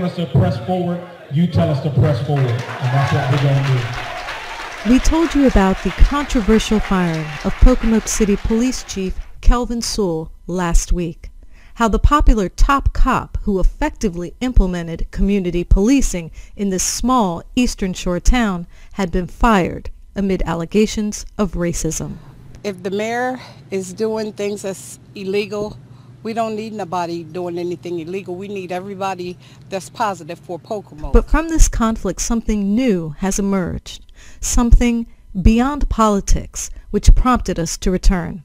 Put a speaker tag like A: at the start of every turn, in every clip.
A: us to press forward, you tell us to press forward, and that's what we're going to do.
B: We told you about the controversial firing of Pocomoke City Police Chief Kelvin Sewell last week. How the popular top cop who effectively implemented community policing in this small Eastern Shore town had been fired amid allegations of racism.
C: If the mayor is doing things that's illegal, we don't need nobody doing anything illegal. We need everybody that's positive for Pocomoke.
B: But from this conflict, something new has emerged, something beyond politics, which prompted us to return.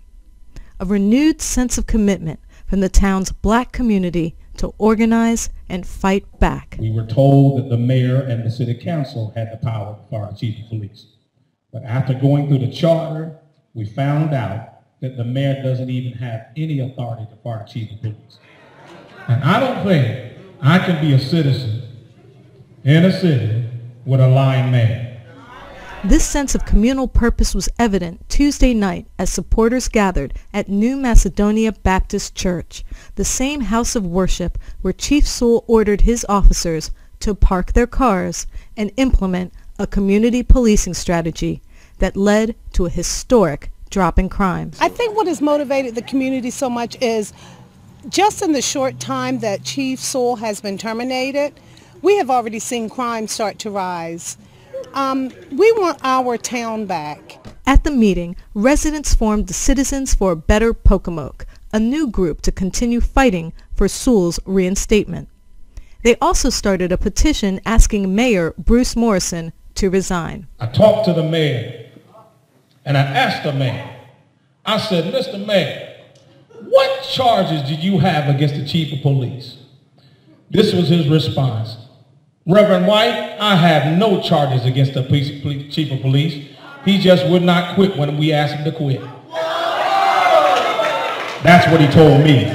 B: A renewed sense of commitment from the town's black community to organize and fight back.
A: We were told that the mayor and the city council had the power to fire the chief of police. But after going through the charter, we found out that the mayor doesn't even have any authority to fire the chief of police. And I don't think I can be a citizen in a city with a lying mayor.
B: This sense of communal purpose was evident Tuesday night as supporters gathered at New Macedonia Baptist Church, the same house of worship where Chief Sewell ordered his officers to park their cars and implement a community policing strategy that led to a historic drop in crime.
C: I think what has motivated the community so much is just in the short time that Chief Sewell has been terminated, we have already seen crime start to rise. We want our town back.
B: At the meeting, residents formed the Citizens for a Better Pocomoke, a new group to continue fighting for Sewell's reinstatement. They also started a petition asking Mayor Bruce Morrison to resign.
A: I talked to the mayor and I asked the mayor, I said, Mr. Mayor, what charges did you have against the chief of police? This was his response. Reverend White, I have no charges against the chief of police. He just would not quit when we asked him to quit. That's what he told me.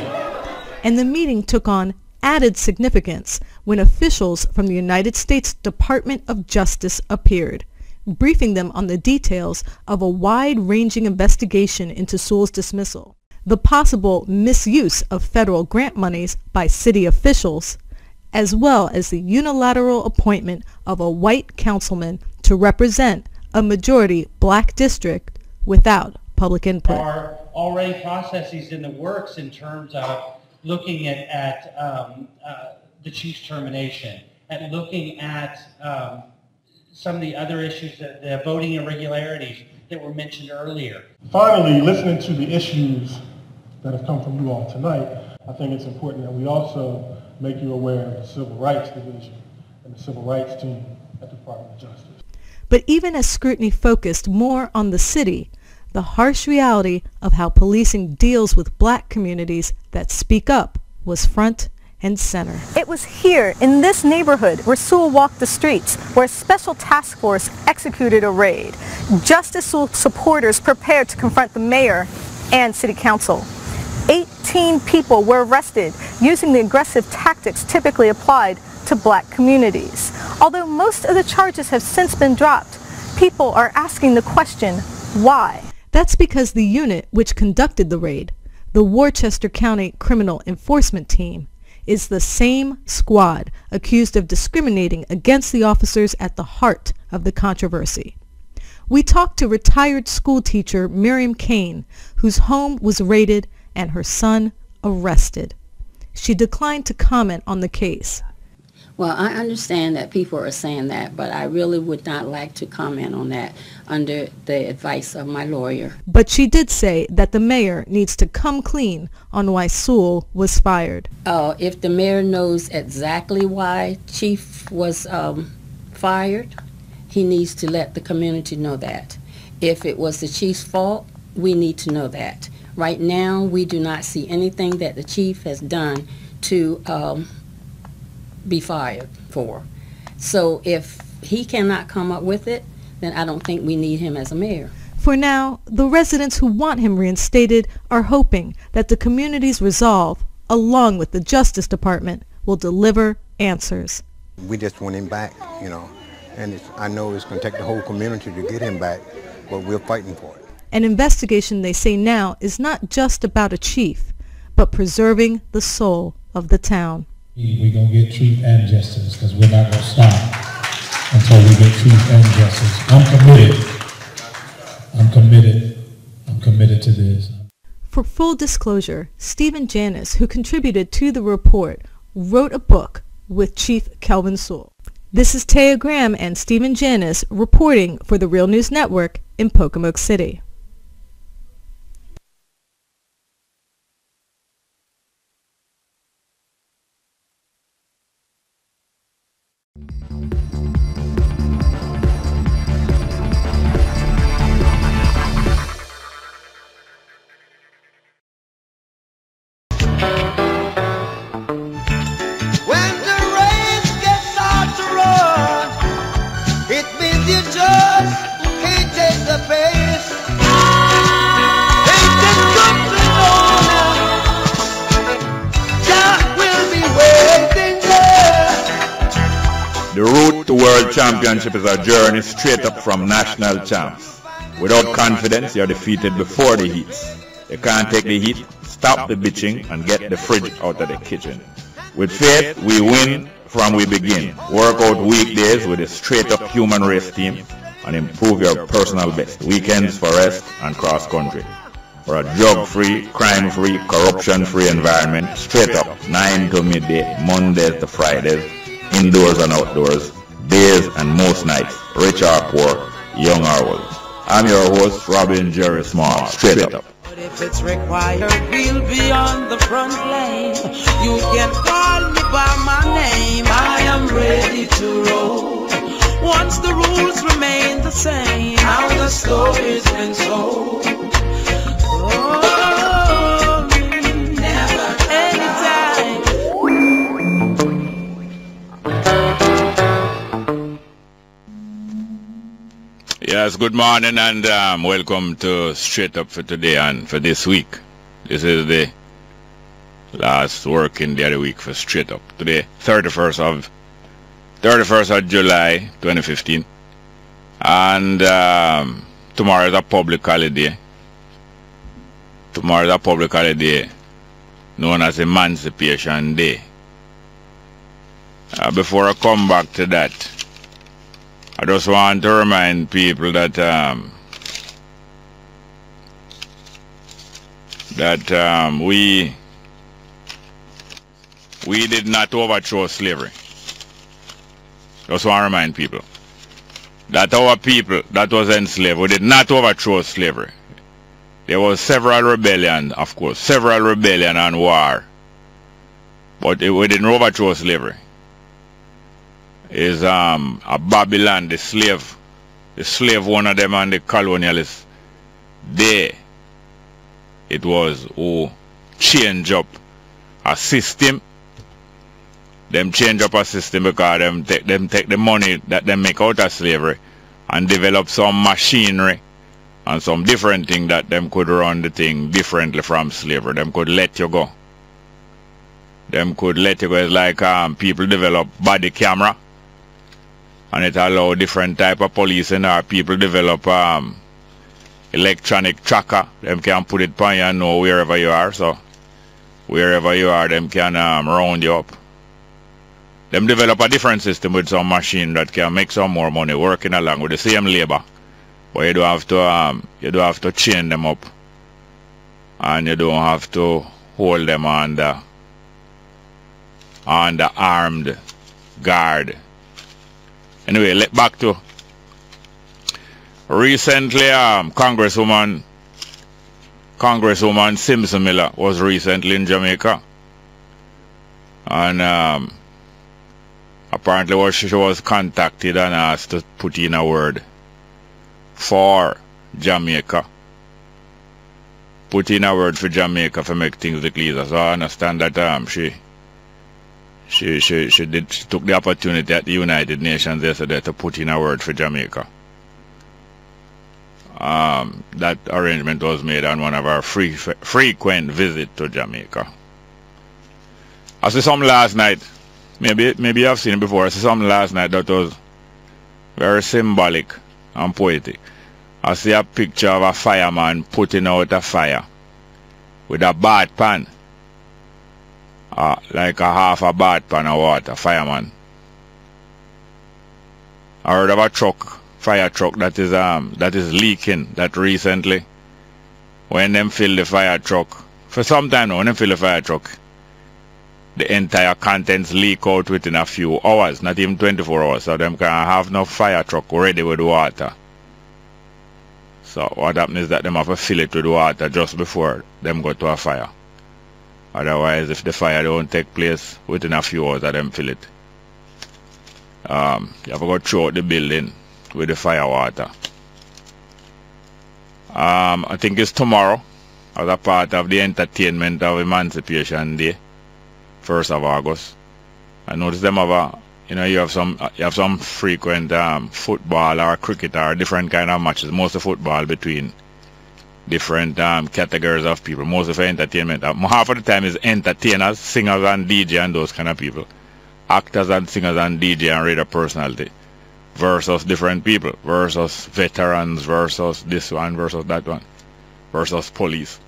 B: And the meeting took on added significance when officials from the United States Department of Justice appeared, briefing them on the details of a wide-ranging investigation into Sewell's dismissal, the possible misuse of federal grant monies by city officials, as well as the unilateral appointment of a white councilman to represent a majority black district without public input.
D: There are already processes in the works in terms of looking at the chief's termination, and looking at some of the other issues, the voting irregularities that were mentioned earlier.
E: Finally, listening to the issues that have come from you all tonight, I think it's important that we also make you aware of the Civil Rights Division and the Civil Rights Team at the Department of Justice.
B: But even as scrutiny focused more on the city, the harsh reality of how policing deals with black communities that speak up was front and center.
F: It was here in this neighborhood where Sewell walked the streets, where a special task force executed a raid. Justice Sewell supporters prepared to confront the mayor and city council. 18 people were arrested using the aggressive tactics typically applied to black communities. Although most of the charges have since been dropped, people are asking the question, why?
B: That's because the unit which conducted the raid, the Worcester County Criminal Enforcement Team, is the same squad accused of discriminating against the officers at the heart of the controversy. We talked to retired school teacher Miriam Kane, whose home was raided and her son arrested. She declined to comment on the case.
G: Well, I understand that people are saying that, but I really would not like to comment on that under the advice of my lawyer.
B: But she did say that the mayor needs to come clean on why Sewell was fired.
G: If the mayor knows exactly why Chief was fired, he needs to let the community know that. If it was the chief's fault, we need to know that. Right now, we do not see anything that the chief has done to be fired for. So if he cannot come up with it, then I don't think we need him as a mayor.
B: For now, the residents who want him reinstated are hoping that the community's resolve, along with the Justice Department, will deliver answers.
H: We just want him back, you know, and I know it's going to take the whole community to get him back, but we're fighting for it.
B: An investigation, they say now, is not just about a chief, but preserving the soul of the town.
A: We're going to get truth and justice, because we're not going to stop until we get truth and justice. I'm committed. I'm committed. I'm committed to this.
B: For full disclosure, Stephen Janis, who contributed to the report, wrote a book with Chief Kelvin Sewell. This is Taya Graham and Stephen Janis reporting for the Real News Network in Pocomoke City.
I: The road to world championship is a journey straight up from national champs. Without confidence, you're defeated before the heats. You can't take the heat, stop the bitching, and get the fridge out of the kitchen. With faith, we win from we begin. Work out weekdays with a straight up human race team and improve your personal best. Weekends for rest and cross country. For a drug-free, crime-free, corruption-free environment, straight up, 9 to midday, Mondays to Fridays, indoors and outdoors, days and most nights, rich or poor, young or old. I'm your host, Robin Jerry Small, straight up.
J: But if it's required, we'll be on the front lane. You can call me by my name. I am ready to roll. Once the rules remain the same, how the story's been sold. Oh, never, anytime.
I: Yes, good morning and welcome to Straight Up for today and for this week. This is the last working day of the week for Straight Up. Today, 31st of July 2015. And tomorrow is a public holiday. Tomorrow is a public holiday known as Emancipation Day. Before I come back to that, I just want to remind people that we did not overthrow slavery. Just want to remind people that our people that was enslaved, we did not overthrow slavery. There was several rebellion, of course, several rebellion and war, but we didn't overthrow slavery. Is a Babylon, the slave owner them and the colonialists. It was who change up a system. Them change up a system because them take the money that they make out of slavery and develop some machinery and some different thing that them could run the thing differently from slavery. Them could let you go. It's like people develop body camera. And it allow different type of policing, or people develop electronic tracker. Them can put it on you and know wherever you are. So wherever you are, them can round you up. Them develop a different system with some machine that can make some more money working along with the same labor. But you don't have to chain them up, and you don't have to hold them under armed guard. Anyway, back to recently, Congresswoman Simpson Miller was recently in Jamaica, and apparently she was contacted and asked to put in a word for Jamaica. Put in a word for Jamaica to make things look easier. So I understand that she took the opportunity at the United Nations yesterday to put in a word for Jamaica. That arrangement was made on one of our frequent visits to Jamaica. I saw some last night. Maybe you have seen it before. I saw some last night that was very symbolic and poetic. I see a picture of a fireman putting out a fire with a bath pan. like a half a bath pan of water, fireman. I heard of a truck, fire truck that is leaking that recently. When them fill the fire truck, for some time now, when them fill the fire truck, the entire contents leak out within a few hours, not even 24 hours, so them can have no fire truck ready with water. So what happens is that them have to fill it with water just before them go to a fire. Otherwise, if the fire don't take place within a few hours, them fill it. You have to go throughout the building with the fire water. I think it's tomorrow as a part of the entertainment of Emancipation Day, 1st of August. I noticed them have you have some frequent football or cricket or different kind of matches. Most of football between different categories of people. Most of entertainment. Half of the time is entertainers, singers and DJ and those kind of people. Actors and singers and DJ and radio personality. Versus different people. Versus veterans. Versus this one. Versus that one. Versus police.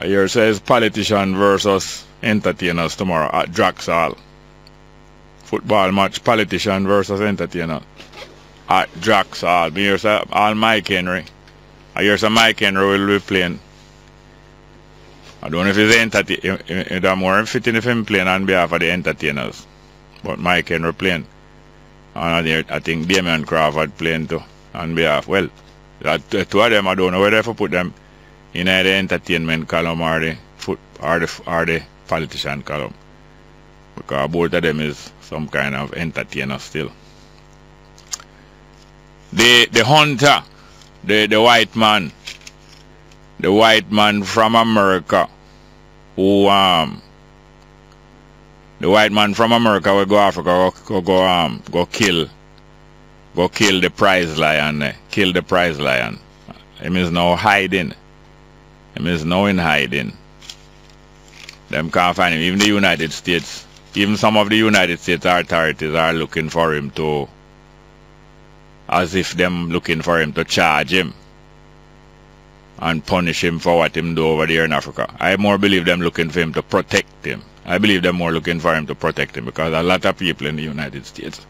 I: Here says politician versus entertainers tomorrow at Draxall. Football match, politician versus entertainer at Draxall. Here's all Mike Henry. Here's a Mike Henry will be playing. I don't know if he's entertainer. It's more fitting if him playing on behalf of the entertainers. But Mike Henry playing. And I think Damian Crawford playing too on behalf. Well, the two of them, I don't know whether if I put them in the entertainment column or the politician column. Because both of them is some kind of entertainer still. The hunter, the white man from America, who the white man from America will go Africa go kill the prize lion, kill the prize lion. Him is now hiding. Him is now in hiding. Them can't find him. Even the United States. Even some of the United States authorities are looking for him to, as if them looking for him to charge him and punish him for what him do over there in Africa. I more believe them looking for him to protect him. I believe them more looking for him to protect him because a lot of people in the United States,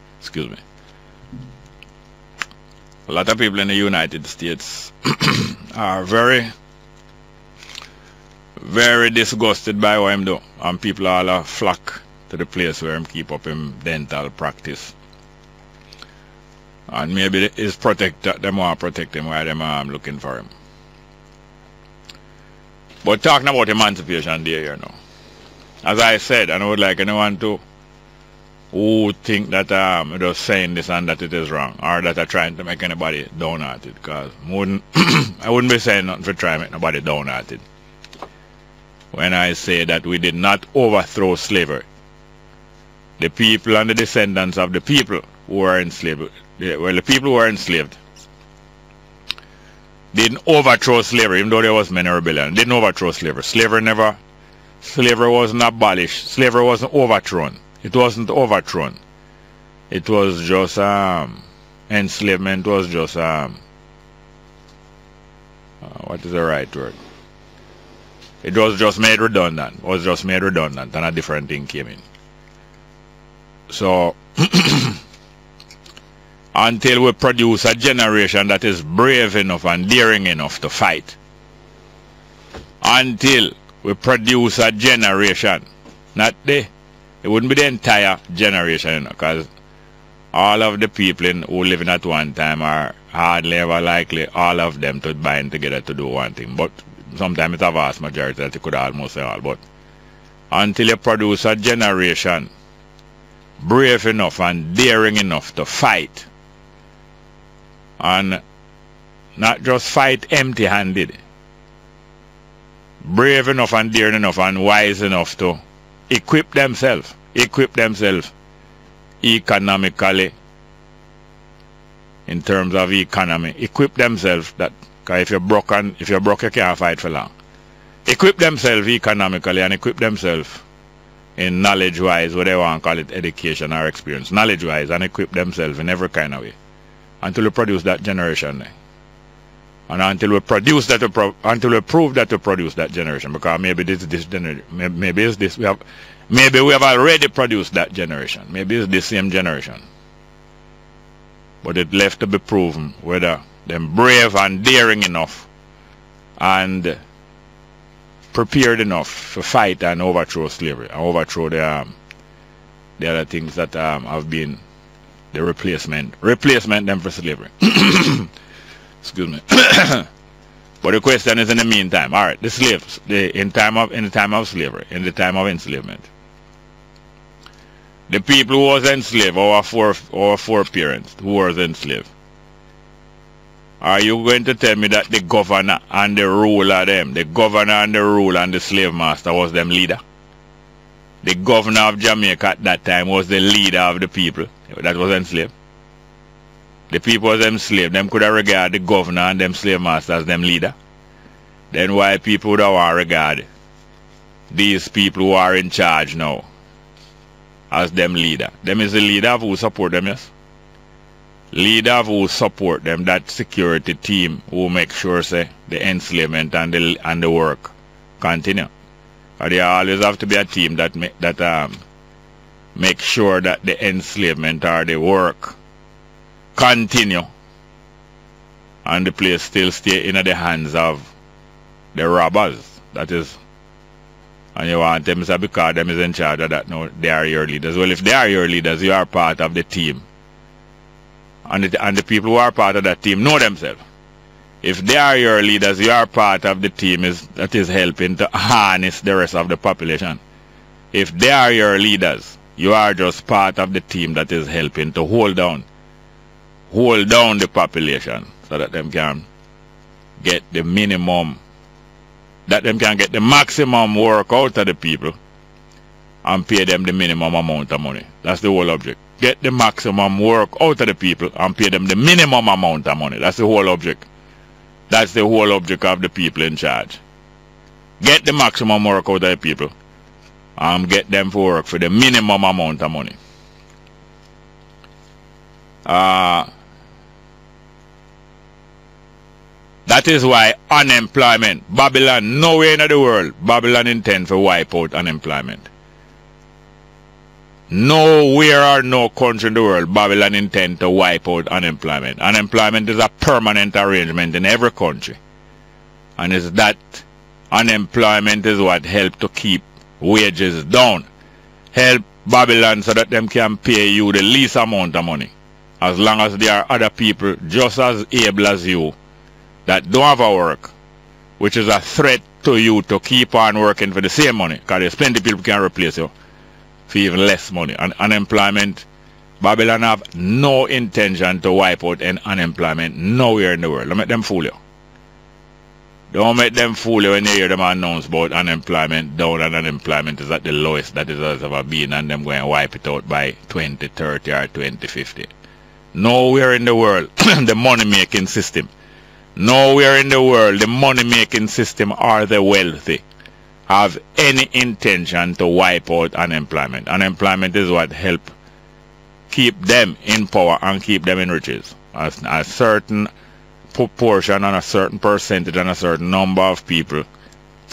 I: a lot of people in the United States are very, very disgusted by what him do, and people all flock to the place where him keep up him dental practice. And maybe his protector, them want to protect him while them looking for him. But talking about Emancipation Day here now. As I said, and I would like anyone to who think that just saying this and that it is wrong, or that are trying to make anybody downhearted, because I wouldn't be saying nothing for trying to make nobody downhearted. When I say that we did not overthrow slavery, the people and the descendants of the people who were enslaved, well, the people who were enslaved didn't overthrow slavery, even though there was many rebellion. Didn't overthrow slavery. Slavery wasn't abolished. Slavery wasn't overthrown. It wasn't overthrown. It was just enslavement was just what is the right word? It was just made redundant. It was just made redundant, and a different thing came in. So until we produce a generation that is brave enough and daring enough to fight, until we produce a generation, not it wouldn't be the entire generation, because all of the people who living at one time are hardly ever likely all of them to bind together to do one thing. But sometimes it's a vast majority that you could almost say all. But until you produce a generation brave enough and daring enough to fight, and not just fight empty-handed, brave enough and daring enough and wise enough to equip themselves economically, in terms of economy, equip themselves that, because if you're broke you can't fight for long. Equip themselves economically and equip themselves in knowledge-wise, what they want to call it, education or experience, knowledge-wise, and equip themselves in every kind of way until you produce that generation there. And until we produce that, until we prove that we produce that generation, because maybe this generation, maybe it's this maybe we have already produced that generation. Maybe it's the same generation. But it left to be proven whether they're brave and daring enough and prepared enough to fight and overthrow slavery and overthrow the other things that have been the replacement them for slavery. Excuse me. But the question is, in the meantime, all right, the slaves, in the time of slavery, in the time of enslavement, the people who was enslaved, our foreparents who was enslaved, are you going to tell me that the governor and the ruler them, the governor and the ruler and the slave master was them leader? The governor of Jamaica at that time was the leader of the people that was enslaved. The people was enslaved, them could have regard the governor and them slave masters as them leader. Then why people would have regard these people who are in charge now as them leader? Them is the leader of who support them, yes? Leader of who support them, that security team who make sure say the enslavement and the work continue. Or there always have to be a team that make sure that the enslavement or the work continue and the place still stay in the hands of the robbers. That is, and you want them to, because them is in charge of that now, they are your leaders. Well, if they are your leaders, you are part of the team. And the people who are part of that team know themselves. If they are your leaders, you are part of the team that is helping to harness the rest of the population. If they are your leaders, you are just part of the team that is helping to hold down the population so that them can get the minimum, that them can get the maximum work out of the people and pay them the minimum amount of money. That's the whole object. Get the maximum work out of the people and pay them the minimum amount of money. That's the whole object. That's the whole object of the people in charge. Get the maximum work out of the people and get them to work for the minimum amount of money. That is why unemployment, Babylon, nowhere in the world, Babylon intends to wipe out unemployment. Nowhere or no country in the world, Babylon intends to wipe out unemployment. Unemployment is a permanent arrangement in every country. And it's that unemployment is what helps to keep wages down. Help Babylon so that them can pay you the least amount of money. As long as there are other people just as able as you that don't have a work, which is a threat to you to keep on working for the same money, because there's plenty of people who can replace you for even less money. And unemployment, Babylon have no intention to wipe out any unemployment nowhere in the world. Don't make them fool you. Don't make them fool you when you hear them announce about unemployment down and unemployment is at the lowest that it has ever been and them going to wipe it out by 2030 or 2050. Nowhere in the world the money-making system, nowhere in the world the money-making system or the wealthy have any intention to wipe out unemployment. Unemployment is what help keep them in power and keep them in riches. A certain proportion and a certain percentage and a certain number of people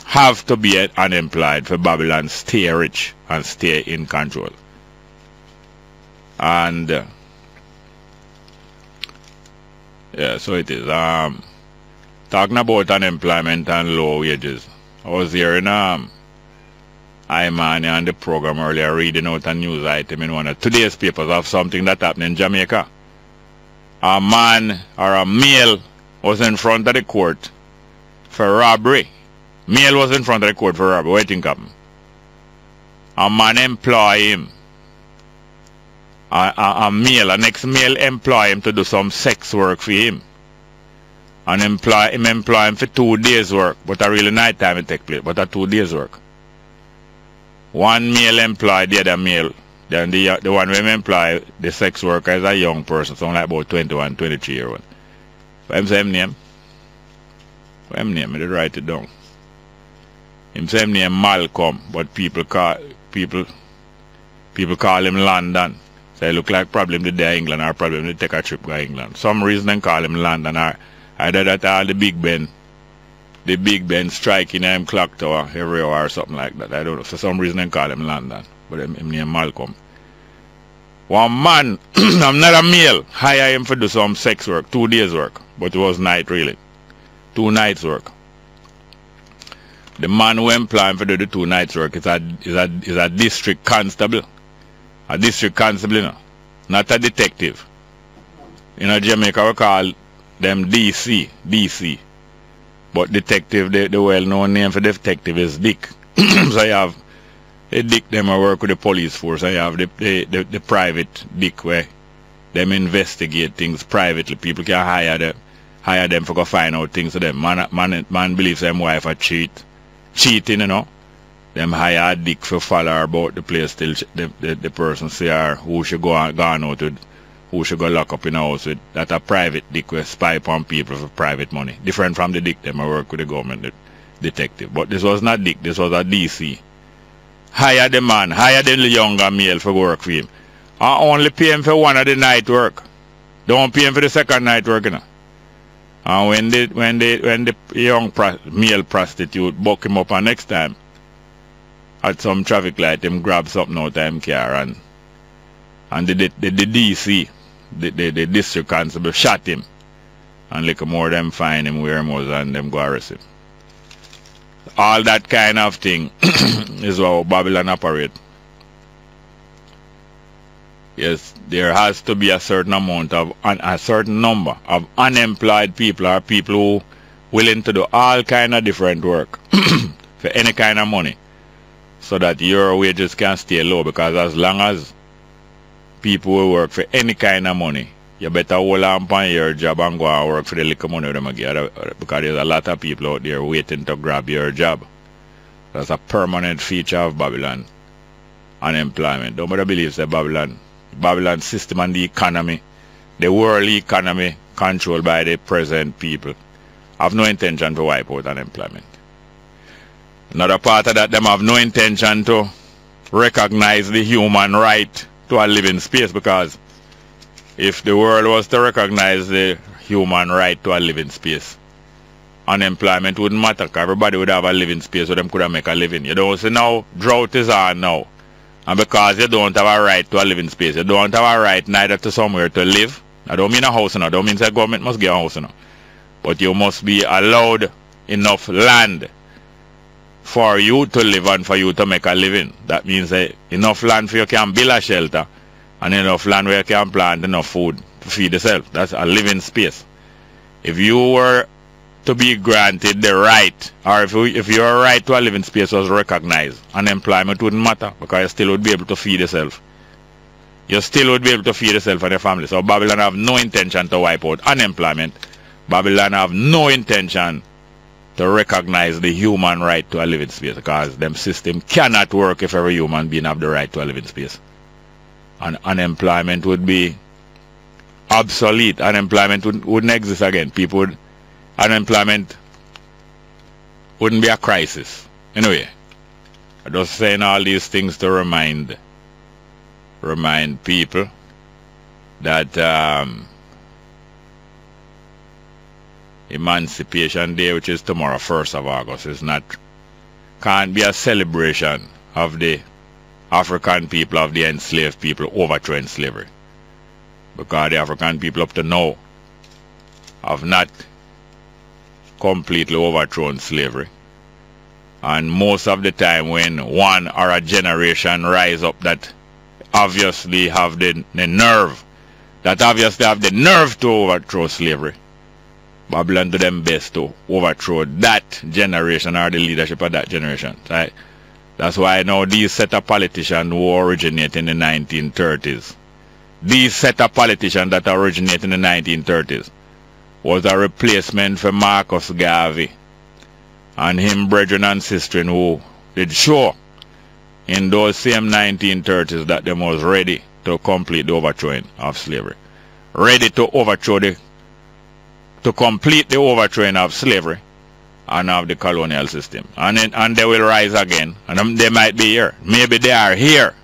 I: have to be unemployed for Babylon stay rich and stay in control. And yeah, so it is. Talking about unemployment and low wages, I was here in Imani on the program earlier reading out a news item in one of today's papers of something that happened in Jamaica. A man or a male was in front of the court for robbery. Male was in front of the court for robbery. What do you think happened? A man employ him. A next male employ him to do some sex work for him. And employ him for 2 days work. But a really night time it take place. But a 2 days work. One male employed the other male. Then the one who employ the sex worker is a young person, something like about 21, 23 year old. What say him name? What him name? I did write it down. Him say him name Malcolm, but people call him London. So it look like probably they there England or probably they take a trip to England. Some reason they call him London or Either that or the Big Ben striking him clock tower every hour or something like that. I don't know. For some reason they call him London, but him name Malcolm. One man, I'm not a male, hire him for do some sex work, 2 days work, but it was night really. 2 nights work. The man who employed him for do the 2 nights work is a district constable. A district constable, you know, not a detective. In Jamaica we call them DC. But detective, the well-known name for detective is Dick. So you have the Dick them work with the police force, and you have the private Dick where them investigate things privately. People can hire them for go find out things to them. Man believes them wife are cheating, you know. Them hire a Dick for follow her about the place till the person see her who should go out with, who should go lock up in a house with. That a private Dick will spy upon people for private money. Different from the Dick them I work with the government detective. But this was not Dick, this was a DC. Hire the man, hire the younger male for work for him. And only pay him for one of the night work. Don't pay him for the second night work, you know. And when the young male prostitute buck him up, and next time at some traffic light him grab something out of him car, and the DC, the district constable shot him, and like more of them find him where he was and them go arrest him. All that kind of thing is how Babylon operate. Yes, there has to be a certain amount of, a certain number of unemployed people, or people who willing to do all kind of different work for any kind of money, so that your wages can stay low. Because as long as people will work for any kind of money, you better hold on on your job and go and work for the little money them get, because there's a lot of people out there waiting to grab your job. That's a permanent feature of Babylon. Unemployment. Nobody believes that Babylon system and the economy, the world economy controlled by the present people, have no intention to wipe out unemployment. Another part of that, them have no intention to recognize the human right to a living space, because if the world was to recognize the human right to a living space, unemployment wouldn't matter, because everybody would have a living space where them could make a living. You don't see now, drought is on now. And because you don't have a right to a living space, you don't have a right neither to somewhere to live. I don't mean a house, I don't mean the government must get a house, but you must be allowed enough land for you to live and for you to make a living. That means enough land for you can build a shelter, and enough land where you can plant enough food to feed yourself. That's a living space. If you were to be granted the right, or if your right to a living space was recognized, unemployment wouldn't matter, because you still would be able to feed yourself. You still would be able to feed yourself and your family. So Babylon have no intention to wipe out unemployment. Babylon have no intention to recognize the human right to a living space, because them system cannot work if every human being have the right to a living space. And unemployment would be obsolete. Unemployment wouldn't exist again. Unemployment wouldn't be a crisis. Anyway, I'm just saying all these things to remind people that Emancipation Day, which is tomorrow, 1st of August, can't be a celebration of the African people, of the enslaved people overthrowing slavery. Because the African people up to now have not completely overthrown slavery. And most of the time when one or a generation rise up that obviously have the nerve to overthrow slavery, Babylon do them best to overthrow that generation or the leadership of that generation. Right? That's why now these set of politicians who originate in the 1930s, these set of politicians that originate in the 1930s, was a replacement for Marcus Garvey and him brethren and sisters who did show in those same 1930s that they was ready to complete the overthrowing of slavery. Ready to complete the overthrowing of slavery and of the colonial system. And they will rise again. And they might be here. Maybe they are here.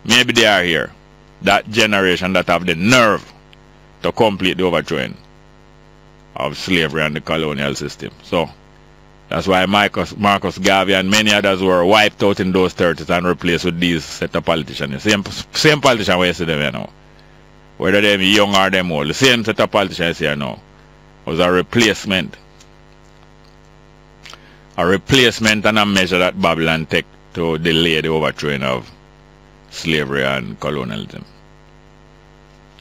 I: Maybe they are here. That generation that have the nerve to complete the overthrowing of slavery and the colonial system. So that's why Marcus Garvey and many others were wiped out in those 30s and replaced with these set of politicians. Same politician where you see them here now. Whether they're young or them old, the same set of politicians here now was a replacement. A replacement and a measure that Babylon take to delay the overthrowing of slavery and colonialism.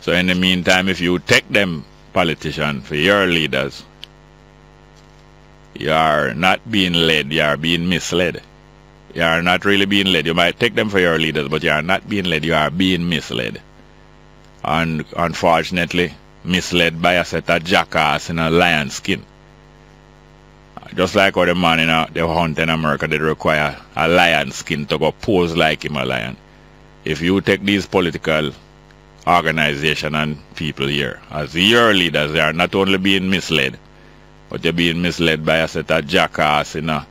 I: So in the meantime, if you take them politicians for your leaders, you are not being led, you are being misled. You are not really being led. You might take them for your leaders, but you are not being led, you are being misled. And unfortunately, misled by a set of jackass in a lion skin. Just like how the man in the hunt in America did require a lion skin to go pose like him a lion. If you take these political organization and people here as your leaders, they are not only being misled, but you're being misled by a set of jackass in a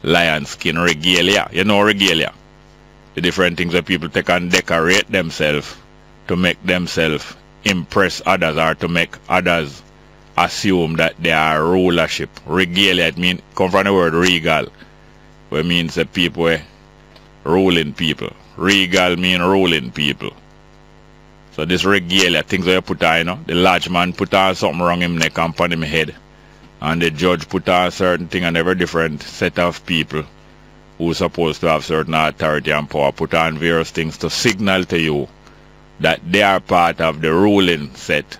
I: lion skin regalia. You know regalia? The different things that people take and decorate themselves to make themselves impress others or to make others assume that they are rulership. Regalia, it means, come from the word regal, which means the people ruling people. Regal mean ruling people. So this regalia, things that you put on, you know, the large man put on something wrong him neck and upon him head. And the judge put on certain thing, and every different set of people who are supposed to have certain authority and power put on various things to signal to you that they are part of the ruling set.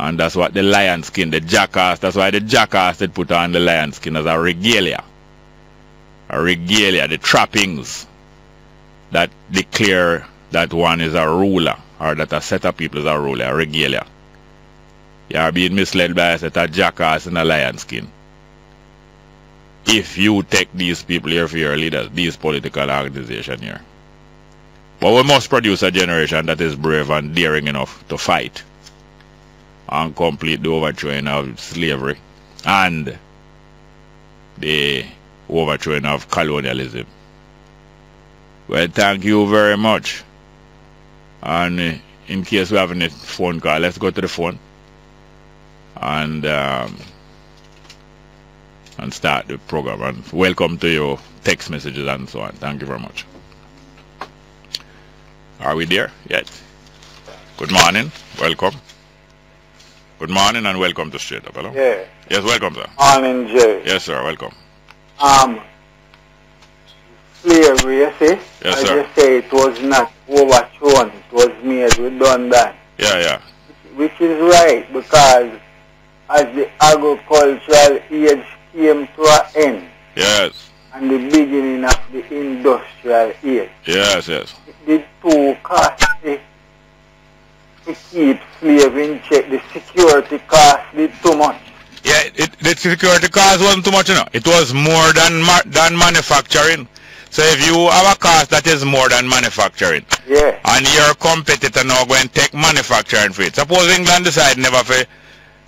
I: And that's what the lion skin, the jackass, that's why the jackass did put on the lion skin as a regalia. A regalia, the trappings that declare that one is a ruler, or that a set of people is a ruler, a regalia. You are being misled by a set of jackass in a lion skin. If you take these people here for your leaders, these political organizations here. But we must produce a generation that is brave and daring enough to fight and complete the overthrowing of slavery and the overthrowing of colonialism. Well, thank you very much. And in case we have any phone call, let's go to the phone and start the program. And welcome to your text messages and so on. Thank you very much. Are we there yet? Good morning. Welcome. Good morning and welcome to Straight Up. Hello?
K: Yeah.
I: Yes, welcome, sir.
K: Morning, Jay.
I: Yes, sir. Welcome.
K: Slavery, you see?
I: Yes,
K: as
I: sir.
K: you say, it was not overthrown. It was made redundant.
I: Yeah.
K: Which is right, because as the agricultural age came to an end,
I: yes,
K: and the beginning of the industrial age,
I: yes,
K: it did too costly to keep slavery in check. The security cost did too much.
I: Yeah, the security cost wasn't too much, you know. It was more than manufacturing. So if you have a cost that is more than manufacturing,
K: yeah,
I: and your competitor now go and take manufacturing for it. Suppose England decide never to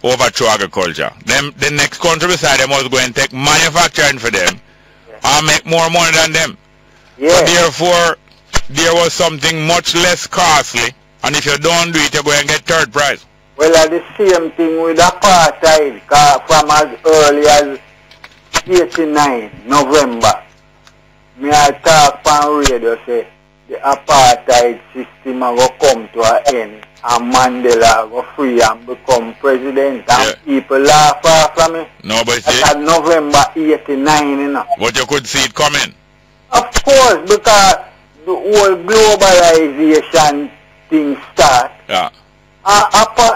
I: overthrow agriculture. Then the next country beside them must go and take manufacturing for them, yeah, and make more money than them.
K: Yeah.
I: So therefore, there was something much less costly, and if you don't do it, you go and get third prize.
K: Well, the same thing with apartheid, from as early as 89 November. Me I talk on radio say the apartheid system will come to an end and Mandela will free and become president, and yeah, people laugh off from me.
I: No, but
K: that's November 89, you know.
I: But you could see it coming.
K: Of course, because the whole globalization thing start.
I: Yeah.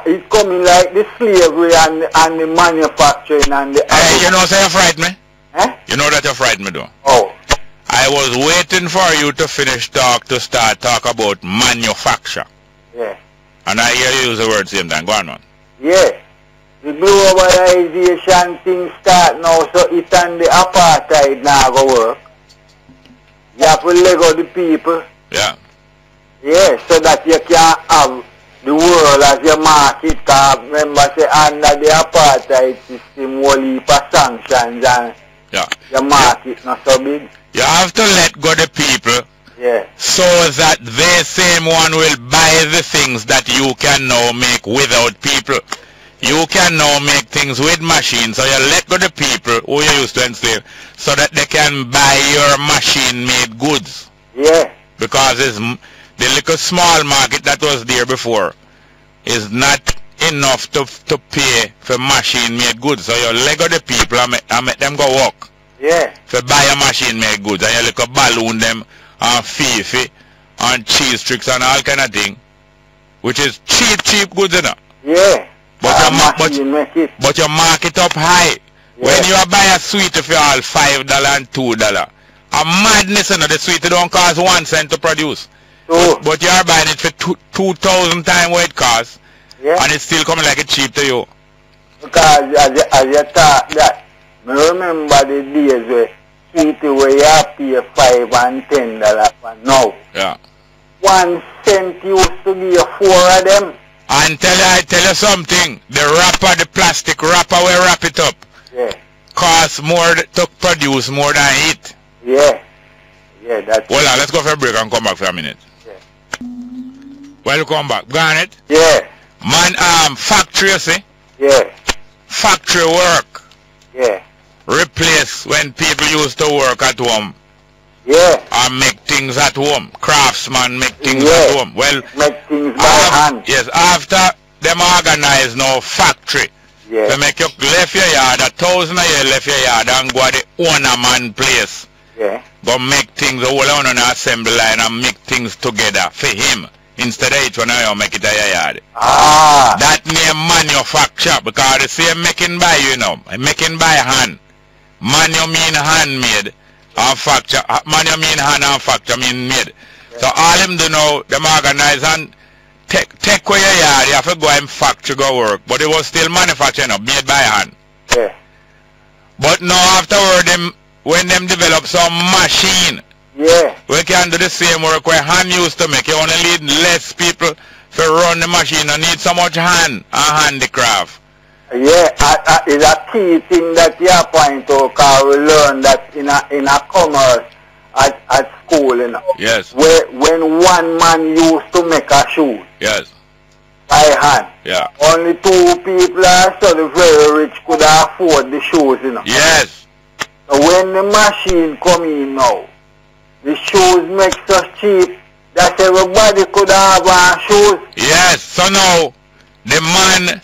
K: It's coming like the slavery and the manufacturing and the...
I: Hey, you know, so you frighten me?
K: Eh?
I: You know that you frighten me, though?
K: Oh.
I: I was waiting for you to finish talk about manufacture.
K: Yeah.
I: And I hear you use the word same time. Go on, man.
K: Yeah. The globalization thing start now, so it and the apartheid now go work. You have to let go the people.
I: Yeah.
K: Yeah, so that you can have the world as your market. Because remember, say under the apartheid system, whole heap of sanctions and
I: yeah,
K: your market not so big.
I: You have to let go the people,
K: yeah,
I: so that they same one will buy the things that you can now make without people. You can now make things with machines, so you let go the people who you used to enslave, so that they can buy your machine-made goods.
K: Yeah.
I: Because it's the little small market that was there before is not enough to pay for machine-made goods. So you let go the people and make them go work.
K: Yeah.
I: For buy a machine-made goods, and you look a balloon them and fifi and cheese tricks and all kind of thing, which is cheap goods, you know.
K: Yeah.
I: But you mark it up high. Yeah. When you buy a sweet for all $5 and $2, a madness, you know. The sweet don't cost 1 cent to produce. But you are buying it for 2,000 times what it costs, yeah. And it's still coming like it's cheap to you.
K: Because as you talk that, I remember the days where sweet where you pay $5 and $10 for now.
I: Yeah.
K: 1 cent used to give you 4 of them.
I: And I tell you something, the wrapper, the plastic wrapper we wrap it up,
K: yeah,
I: costs more to produce more than eat.
K: Yeah. Yeah, that's
I: well, let's go for a break and come back for a minute.
K: Yeah.
I: Welcome back. Got it?
K: Yeah.
I: Man, factory, you see?
K: Yeah.
I: Factory work.
K: Yeah.
I: Replace when people used to work at home.
K: Yeah.
I: And make things at home. Craftsmen make things at home. Well,
K: make things by hand.
I: Yes, after them organize now factory.
K: Yeah.
I: They make you left your yard, 1,000 a year left your yard and go to the owner man place.
K: Yeah.
I: Go make things all on an assembly line and make things together for him. Instead of each one of you make it a your yard.
K: Ah.
I: That name manufacture, because the same making by, you know, making by hand. Man you mean handmade. And factor, man you mean hand and factor mean made. Yeah. So all them do now, them organize and take away your yard, you have to go and factory go work. But it was still manufactured, made by hand.
K: Yeah.
I: But now afterward, when them develop some machine,
K: yeah,
I: we can do the same work where hand used to make. You only need less people to run the machine. You need so much hand and handicraft.
K: Yeah, it's a key thing that you point out, because we learn that in a commerce at school, you know.
I: Yes.
K: Where when one man used to make a shoe.
I: Yes.
K: By hand.
I: Yeah.
K: Only 2 people are so the very rich could afford the shoes, you know.
I: Yes.
K: So when the machine come in now, the shoes make so cheap that everybody could have shoes.
I: Yes. So now the man.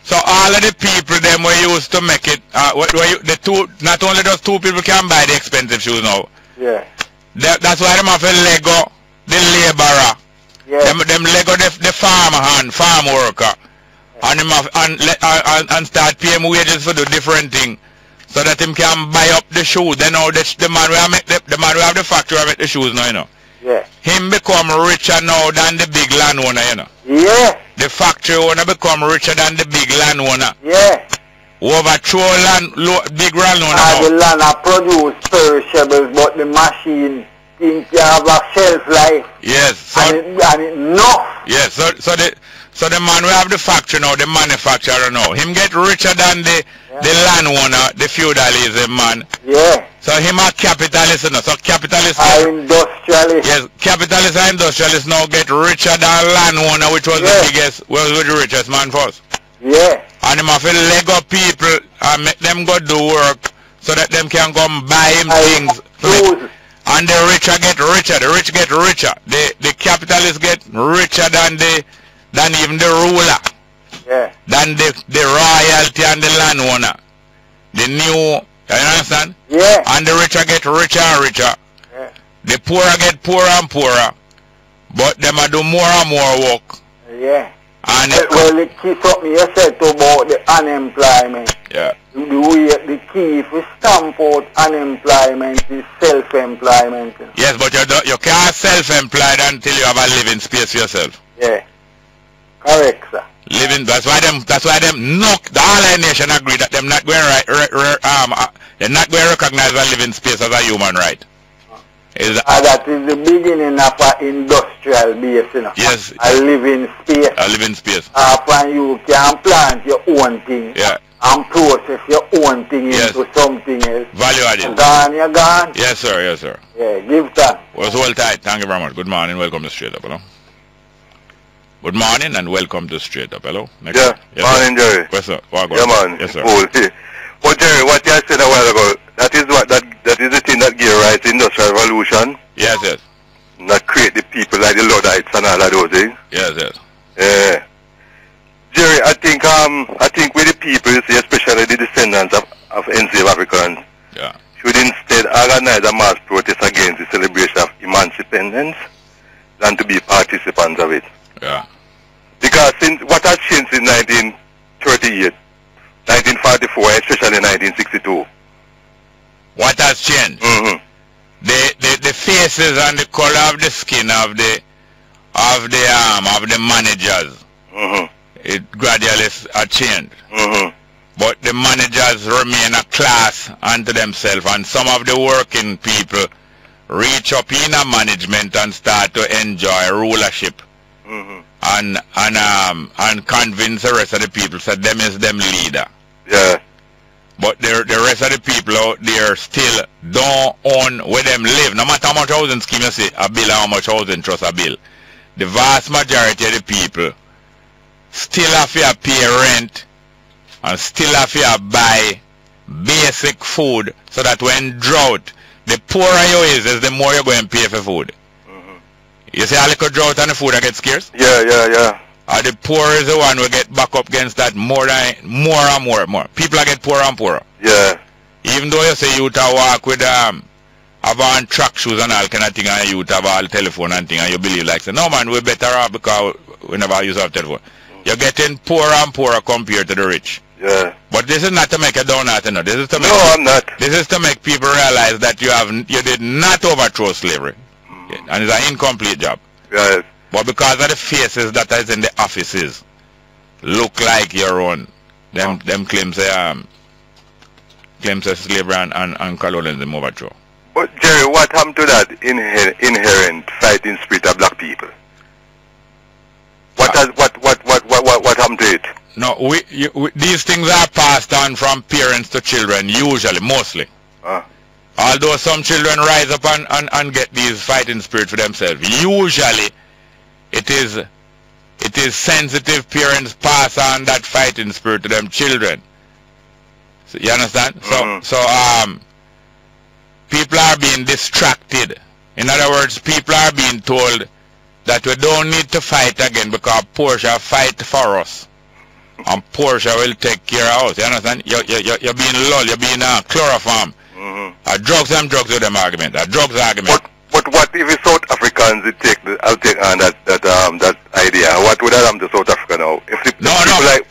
I: So all of the people them were used to make it. Not only those 2 people can buy the expensive shoes now.
K: Yeah.
I: That's why them have a Lego, the laborer.
K: Yeah.
I: Them Lego the farm worker. Yeah. And them have, and start paying wages for the different thing, so that him can buy up the shoes. Then now the man will make the man will have the factory will make the shoes now, you know.
K: Yeah.
I: Him become richer now than the big landowner, you know.
K: Yeah.
I: The factory owner become richer than the big landowner.
K: Yeah.
I: Overthrow big landowner.
K: The land produce perishables, but the machine think you have a shelf life.
I: Yes. So
K: and it enough.
I: Yes. So the man will have the factory now, the manufacturer now. Him get richer than the landowner, the feudalism man.
K: Yeah.
I: So him a capitalist, you know. So capitalist.
K: Industrialist.
I: Yes, capitalist and industrialist now get richer than landowner, which was the biggest, was the richest man first.
K: Yeah.
I: And him have to leg up people and make them go do work so that them can come buy him things. And the richer get richer, the rich get richer. The capitalists get richer than even the ruler.
K: Yeah.
I: Than the royalty and the landowner. The new, you understand?
K: Yeah.
I: And the richer get richer and richer.
K: Yeah.
I: The poorer get poorer and poorer. But them a do more and more work.
K: Yeah.
I: And
K: well, the key something you said about the unemployment.
I: Yeah.
K: The key for stamp out unemployment is self-employment.
I: Yes, but you can't self-employed until you have a living space for yourself.
K: Yeah. Correct, sir.
I: Living. That's why them. The whole nation agree that them not going they're not going to recognize a living space as a human right.
K: That is the beginning of an industrial base, you know.
I: Yes.
K: A living space.
I: A living space.
K: When you can plant your own thing.
I: Yeah.
K: And process your own thing into something else.
I: Value added.
K: You're gone.
I: Yes, sir. Yes, sir.
K: Yeah, give thanks.
I: Was well tight. Thank you very much. Good morning. Welcome to Straight Up, you know. Good morning and welcome to Straight Up. Hello? Next
L: Yeah,
I: one. Yes,
L: morning,
I: sir.
L: Jerry.
I: Yes, sir.
L: Yeah, man.
I: Yes, sir.
L: Cool. But Jerry, what you said a while ago, that is the thing that gave rise to Industrial Revolution.
I: Yes, yes.
L: That create the people like the Luddites and all of those things.
I: Yes, yes.
L: Yeah. Jerry, I think with the people, you see, especially the descendants of enslaved Africans,
I: yeah,
L: should instead organize a mass protest against the celebration of emancipation than to be participants of it.
I: Yeah.
L: Because since what has changed since 1938, 1944, especially 1962.
I: What has changed?
L: Mm-hmm.
I: The faces and the color of the skin of the managers.
L: Mm-hmm.
I: It gradually changed.
L: Mm-hmm.
I: But the managers remain a class unto themselves, and some of the working people reach up in a management and start to enjoy rulership.
L: Mm-hmm.
I: And convince the rest of the people that them is them leader.
L: Yeah.
I: But the rest of the people out there still don't own where them live. No matter how much housing scheme you see a bill or how much housing trust a bill, the vast majority of the people still have to pay rent and still have to buy basic food, so that when drought, the poorer you is the more you're going to pay for food.
L: Mm-hmm.
I: You see a little drought and the food that gets scarce?
L: Yeah.
I: And the poor is the one who get back up against that more and more. People are get poorer and poorer.
L: Yeah.
I: Even though you say youth walk with have on track shoes and all kind of thing, and youth have all telephone and thing, and you believe like say, no man, we're better off because we never use our telephone. You're getting poorer and poorer compared to the rich.
L: Yeah.
I: But this is not to make a donut, you know. This is to make
L: I'm not.
I: This is to make people realize that you did not overthrow slavery. And it's an incomplete job.
L: Yes.
I: But because of the faces that is in the offices look like your own, them claims say slavery and colonialism overthrow.
L: But Jerry, what happened to that inherent fighting spirit of black people? What happened to it?
I: No, these things are passed on from parents to children, usually, mostly. Although some children rise up and get these fighting spirit for themselves. Usually, it is sensitive parents pass on that fighting spirit to them children. So, you understand?
L: Mm-hmm.
I: People are being distracted. In other words, people are being told that we don't need to fight again because Portia fight for us. And Portia will take care of us. You understand? You're being lulled, you're being chloroform.
L: Mm-hmm.
I: Drugs with them argument. A drugs argument.
L: But what if the South Africans I'll take on that idea? What would happen to South Africa now? If the people like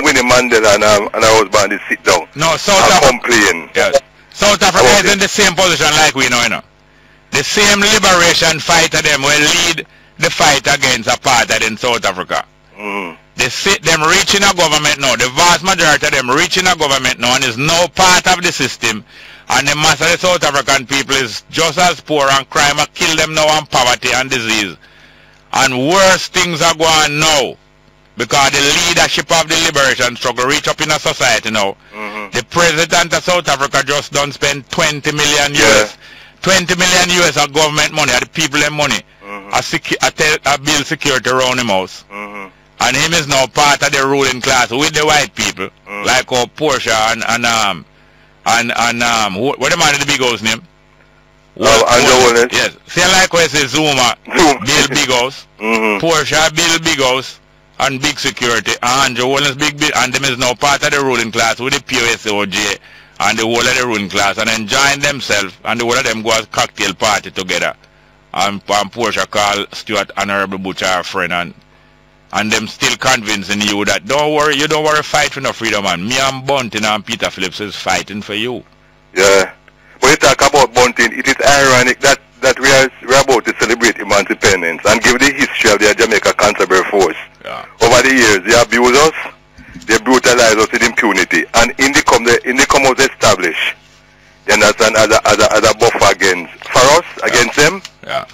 L: Winnie Mandela and our husband they sit down and complain.
I: Yes. South Africa is in the same position like we know, you know. The same liberation fighter them will lead the fight against apartheid in South Africa.
L: Mm.
I: Them reaching a government now. The vast majority of them reaching a government now and is now part of the system. And the mass of the South African people is just as poor, and crime will kill them now, and poverty and disease. And worse things are going now because the leadership of the liberation struggle reach up in a society now.
L: Mm-hmm.
I: The president of South Africa just done spend 20 million US. 20 million US of government money, of the people in money.
L: Mm-hmm.
I: A build security around him house.
L: Mm-hmm.
I: And him is now part of the ruling class with the white people, like Portia and what the man in the big house name? Yes. Say like we say Zuma, Bill Big House, Portia, Bill Big House, and Big Security, and Andrew Wallen's Big Bill, and them is now part of the ruling class with the POSOJ and the whole of the ruling class, and enjoying themselves, and the whole of them go as cocktail party together. And Portia call Stuart Honorable Butcher our friend, and them still convincing you that you don't worry, fight for no freedom, man. Me and Bunting and Peter Phillips is fighting for you.
L: Yeah. When you talk about Bunting, it is ironic that we are about to celebrate emancipation and give the history of the Jamaica Canterbury Force.
I: Yeah.
L: Over the years, they abuse us, they brutalize us with impunity, and in the come out establish, you understand, as a buffer against them.
I: Yeah.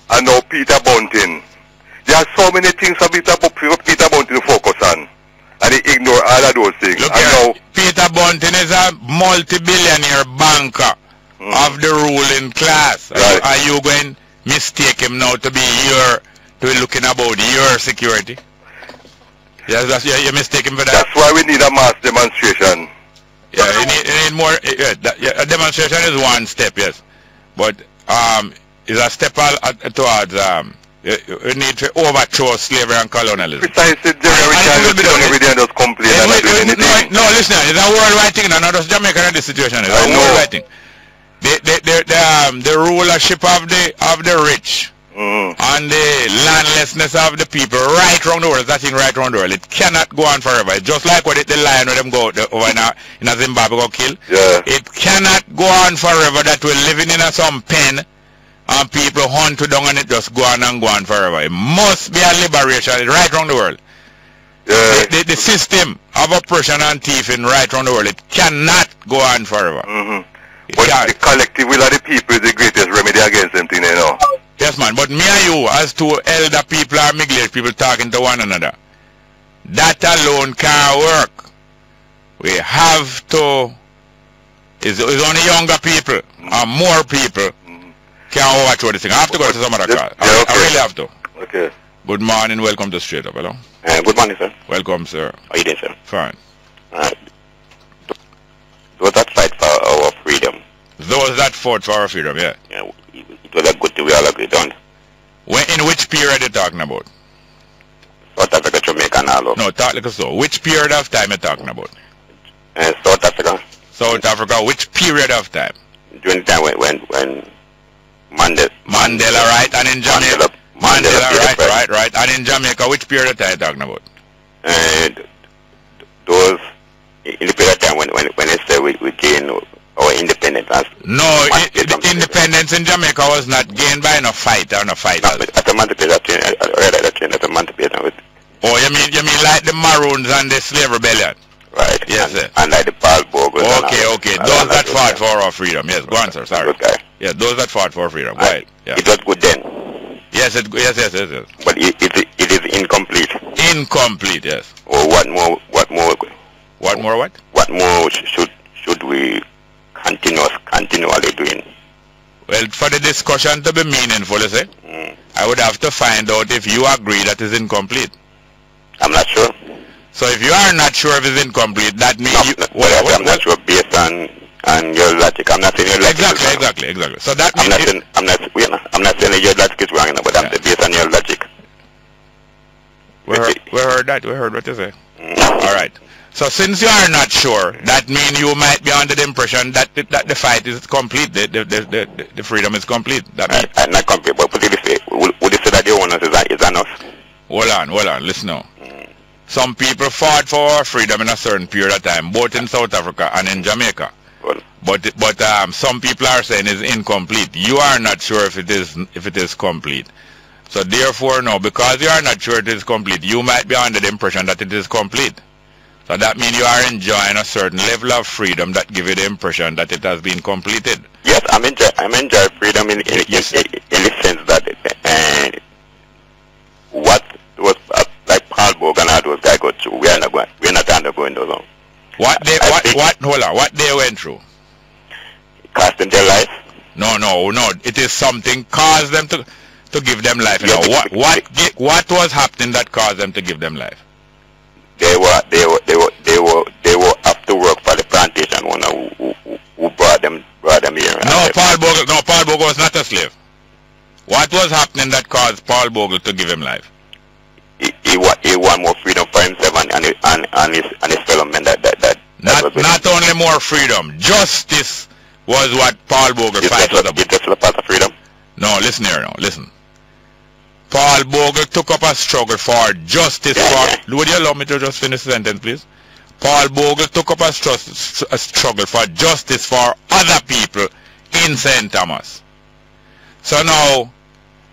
L: And now Peter Bunting. There are so many things for Peter Bunting to focus on, and he ignore all of those things.
I: Look here, Peter Bunting is a multi-billionaire banker of the ruling class.
L: Right.
I: Are you going to mistake him now to be your to be looking about your security. Yes, you're mistaken for that.
L: That's why we need a mass demonstration.
I: Yeah, you need more. A demonstration is one step, yes, but is a step towards you need to overthrow slavery and colonialism.
L: Precisely, Jerry. We can't just sit every day and just complain and not do anything.
I: No, listen, it's a worldwide thing. Not just Jamaica in this situation. It's a worldwide thing. The rulership of the rich and the landlessness of the people right around the world, that thing right around the world, it cannot go on forever. It's just like what the lion with them go over in a Zimbabwe go kill.
L: Yeah.
I: It cannot go on forever that we're living in some pen and people hunt down and it just go on and go on forever. It must be a liberation right around the world.
L: Yeah.
I: The system of oppression and thieving right around the world, it cannot go on forever.
L: But the collective will of the people is the greatest remedy against them thing, you know.
I: Yes, man, but me and you, as two elder people or middle-aged people talking to one another, that alone can't work. We have to, it's only younger people and more people can overthrow this thing. I have to go to some other car. I really have to.
L: Okay.
I: Good morning, welcome to Straight Up, hello?
M: Good morning, sir.
I: Welcome, sir.
M: How are you doing, sir?
I: Fine.
M: Those that fight for our freedom.
I: Those that fought for our freedom, yeah.
M: Yeah, it was a good thing we all agreed on.
I: In which period are you talking about?
M: South Africa, Jamaica, and all over.
I: No, talk like so. Which period of time are you talking about?
M: South Africa.
I: South Africa, which period of time?
M: During the time when
I: Mandela, right? And in Jamaica? Mandela, right. And in Jamaica, which period of time are you talking about?
M: Those, in the period of time when they say we gain our independence.
I: No, independence in Jamaica was not gained by no fight or no fighters.
M: At the emancipation, at the emancipation.
I: Oh, you mean like the Maroons and the slave rebellion?
M: Right.
I: Yes, sir.
M: And like the Paul Bogle.
I: Okay. Those that fought for our freedom. Yes, go on, sir. Sorry.
M: Good guy.
I: Yeah, those that fought for freedom. Go ahead. Yeah.
M: It was good then.
I: Yes.
M: But it is incomplete.
I: Incomplete, yes.
M: Or what more?
I: What more
M: should we continually doing?
I: Well, for the discussion to be meaningful, you say, I would have to find out if you agree that it's incomplete.
M: I'm not sure.
I: So if you are not sure if it's incomplete, that means
M: I'm not sure based on your logic. I'm not saying your logic is wrong.
I: Exactly. So that means
M: I'm not saying your logic is wrong, but I'm based on your logic.
I: We heard that. We heard what you say. All right. So since you are not sure, that means you might be under the impression that the fight is complete, the freedom is complete. That means
M: not complete, but would you say that the onus is on us?
I: Hold on, listen now. Some people fought for our freedom in a certain period of time, both in South Africa and in Jamaica. But some people are saying it's incomplete. You are not sure if it is complete. So therefore, no, because you are not sure it is complete, you might be under the impression that it is complete. So that means you are enjoying a certain level of freedom that gives you the impression that it has been completed.
M: Yes, I'm enjoying freedom in the sense that what was like Paul Bogle and all those guys go through, we're not undergoing those ones.
I: What they went through?
M: It cost them their life.
I: No. It is something caused them to give them life.
M: Yeah,
I: what was happening that caused them to give them life?
M: They were have to work for the plantation owner who brought them here.
I: No, Paul Bogle was not a slave. What was happening that caused Paul Bogle to give him life?
M: He want more freedom for himself and his fellow men.
I: Not only more freedom, justice was what Paul Bogle fights about.
M: Is this a part of freedom?
I: No, listen here now, listen. Paul Bogle took up a struggle for justice would you allow me to just finish the sentence, please? Paul Bogle took up a struggle for justice for other people in St. Thomas. So now,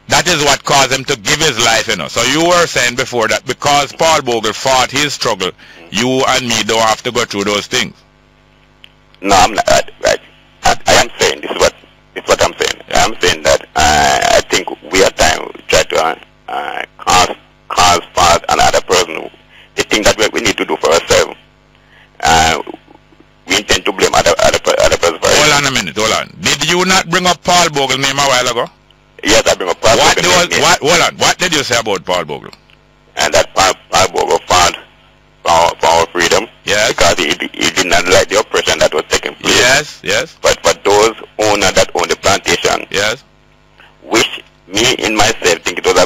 I: that is what caused him to give his life, So you were saying before that because Paul Bogle fought his struggle, you and me don't have to go through those things.
M: No, I'm not. Right. I am saying, this is what I'm saying. I'm saying that I think we at times try to cause for another person the thing that we need to do for ourselves. We intend to blame other person for it.
I: Hold on a minute, hold on. Did you not bring up Paul Bogle's name a while ago?
M: Yes, I bring up Paul Bogle.
I: Hold on. What did you say about Paul Bogle?
M: And that Paul Bogle fought for our freedom.
I: Yes.
M: Because he did not like the oppression that was taking place.
I: Yes.
M: But for those owners that own the plantation.
I: Yes.
M: Which me in myself think it was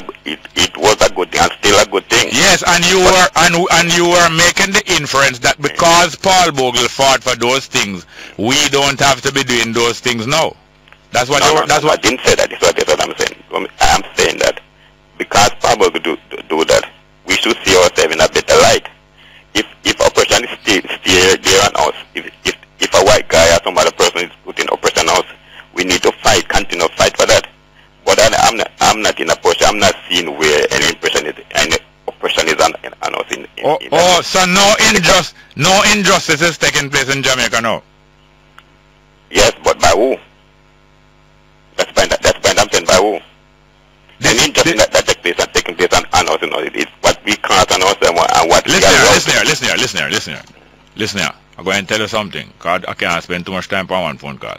M: a good thing and still a good thing.
I: Yes, and you were making the inference that because Paul Bogle fought for those things, we don't have to be doing those things now. That's what
M: I didn't say that. That's what I'm saying. I'm saying that because Paul Bogle do that, we should see ourselves in a better light. If oppression is still there on us, if a white guy or some other person is putting oppression on us, we need to fight, continue to fight for that. But I'm not in a position. I'm not seeing where any oppression is on us.
I: So no injustice is taking place in Jamaica now.
M: Yes, but by who? That's by I'm saying by who? The injustice that taking place on us, it's what we can't on us and what. Listen here.
I: I'm going to tell you something. Cause I can't spend too much time on one phone call.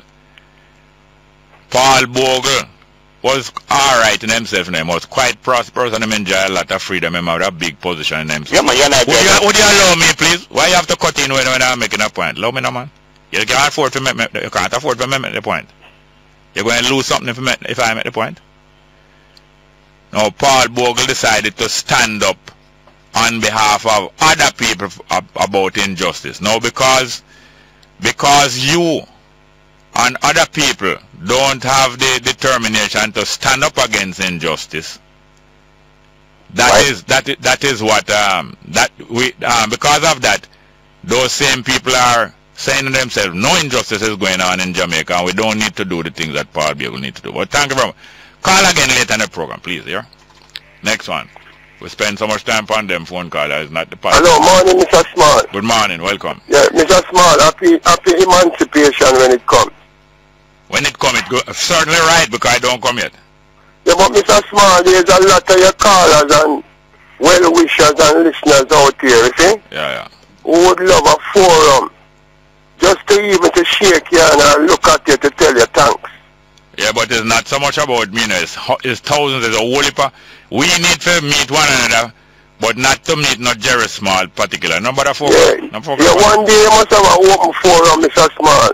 I: Paul Bogle was alright in himself, and he was quite prosperous, and he enjoyed a lot of freedom. He had a big position in himself.
M: Yeah, man,
I: would you allow me, please? Why you have to cut in when I'm making a point? Allow me, no, man. You can't afford to make the point. You're going to lose something if I make the point. Now, Paul Bogle decided to stand up on behalf of other people about injustice. Now, because you and other people don't have the determination to stand up against injustice. That is what because of that, those same people are saying to themselves, no injustice is going on in Jamaica, and we don't need to do the things that Paul Bogle need to do. But thank you very much. Call again later in the program, please. Yeah. Next one. We spend so much time on them phone call. It's not the part.
N: Hello, morning, Mr. Small.
I: Good morning, welcome.
N: Yeah, Mr. Small, happy emancipation when it comes.
I: When it comes, certainly right, because I don't come yet.
N: Yeah, but Mr. Small, there's a lot of your callers and well-wishers and listeners out here, you see?
I: Yeah.
N: Who would love a forum just to even to shake your hand and look at you to tell you thanks.
I: Yeah, but it's not so much about me, it's thousands, it's a whole heap of, we need to meet one another, but not to meet not Jerry Small particular. No, but
N: one day you must have an open forum, Mr. Small,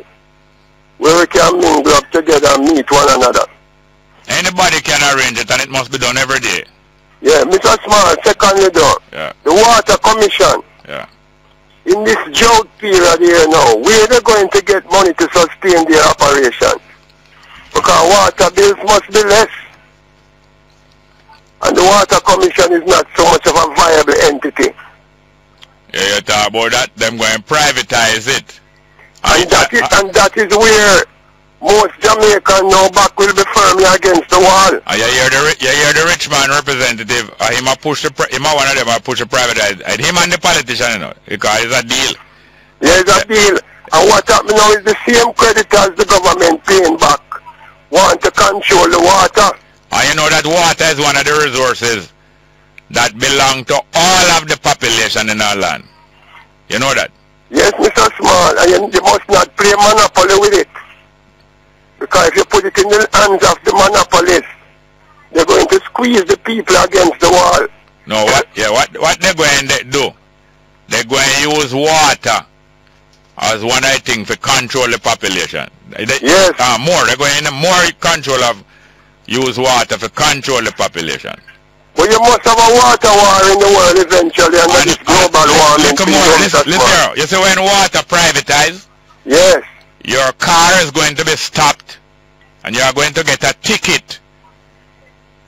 N: where we can mingle up together and meet one another.
I: Anybody can arrange it, and it must be done every day.
N: Yeah, Mr. Small, secondly though, the Water Commission.
I: Yeah.
N: In this drought period here now, where are they going to get money to sustain their operations? Because water bills must be less. And the Water Commission is not so much of a viable entity.
I: Yeah, you talk about that, them going to privatize it.
N: And that is where most Jamaicans now back will be firmly against the wall.
I: You hear the rich man representative, him one of them push a privatize. Him and the politician, you know, because it's a deal.
N: Yeah, it's a deal. And what happened now is the same creditors the government paying back want to control the water.
I: And you know that water is one of the resources that belong to all of the population in our land. You know that?
N: Yes, Mr. Small, and you must not play monopoly with it. Because if you put it in the hands of the monopolists, they're going to squeeze the people against the wall.
I: No, what they're going to do, they're going to use water as one, I think, for control the population.
N: Yes.
I: They're going to more control of use water for control the population.
N: Well, you must have a water war in the world eventually, and that is global warming.
I: Listen, you see when water privatized?
N: Yes.
I: Your car is going to be stopped, and you are going to get a ticket.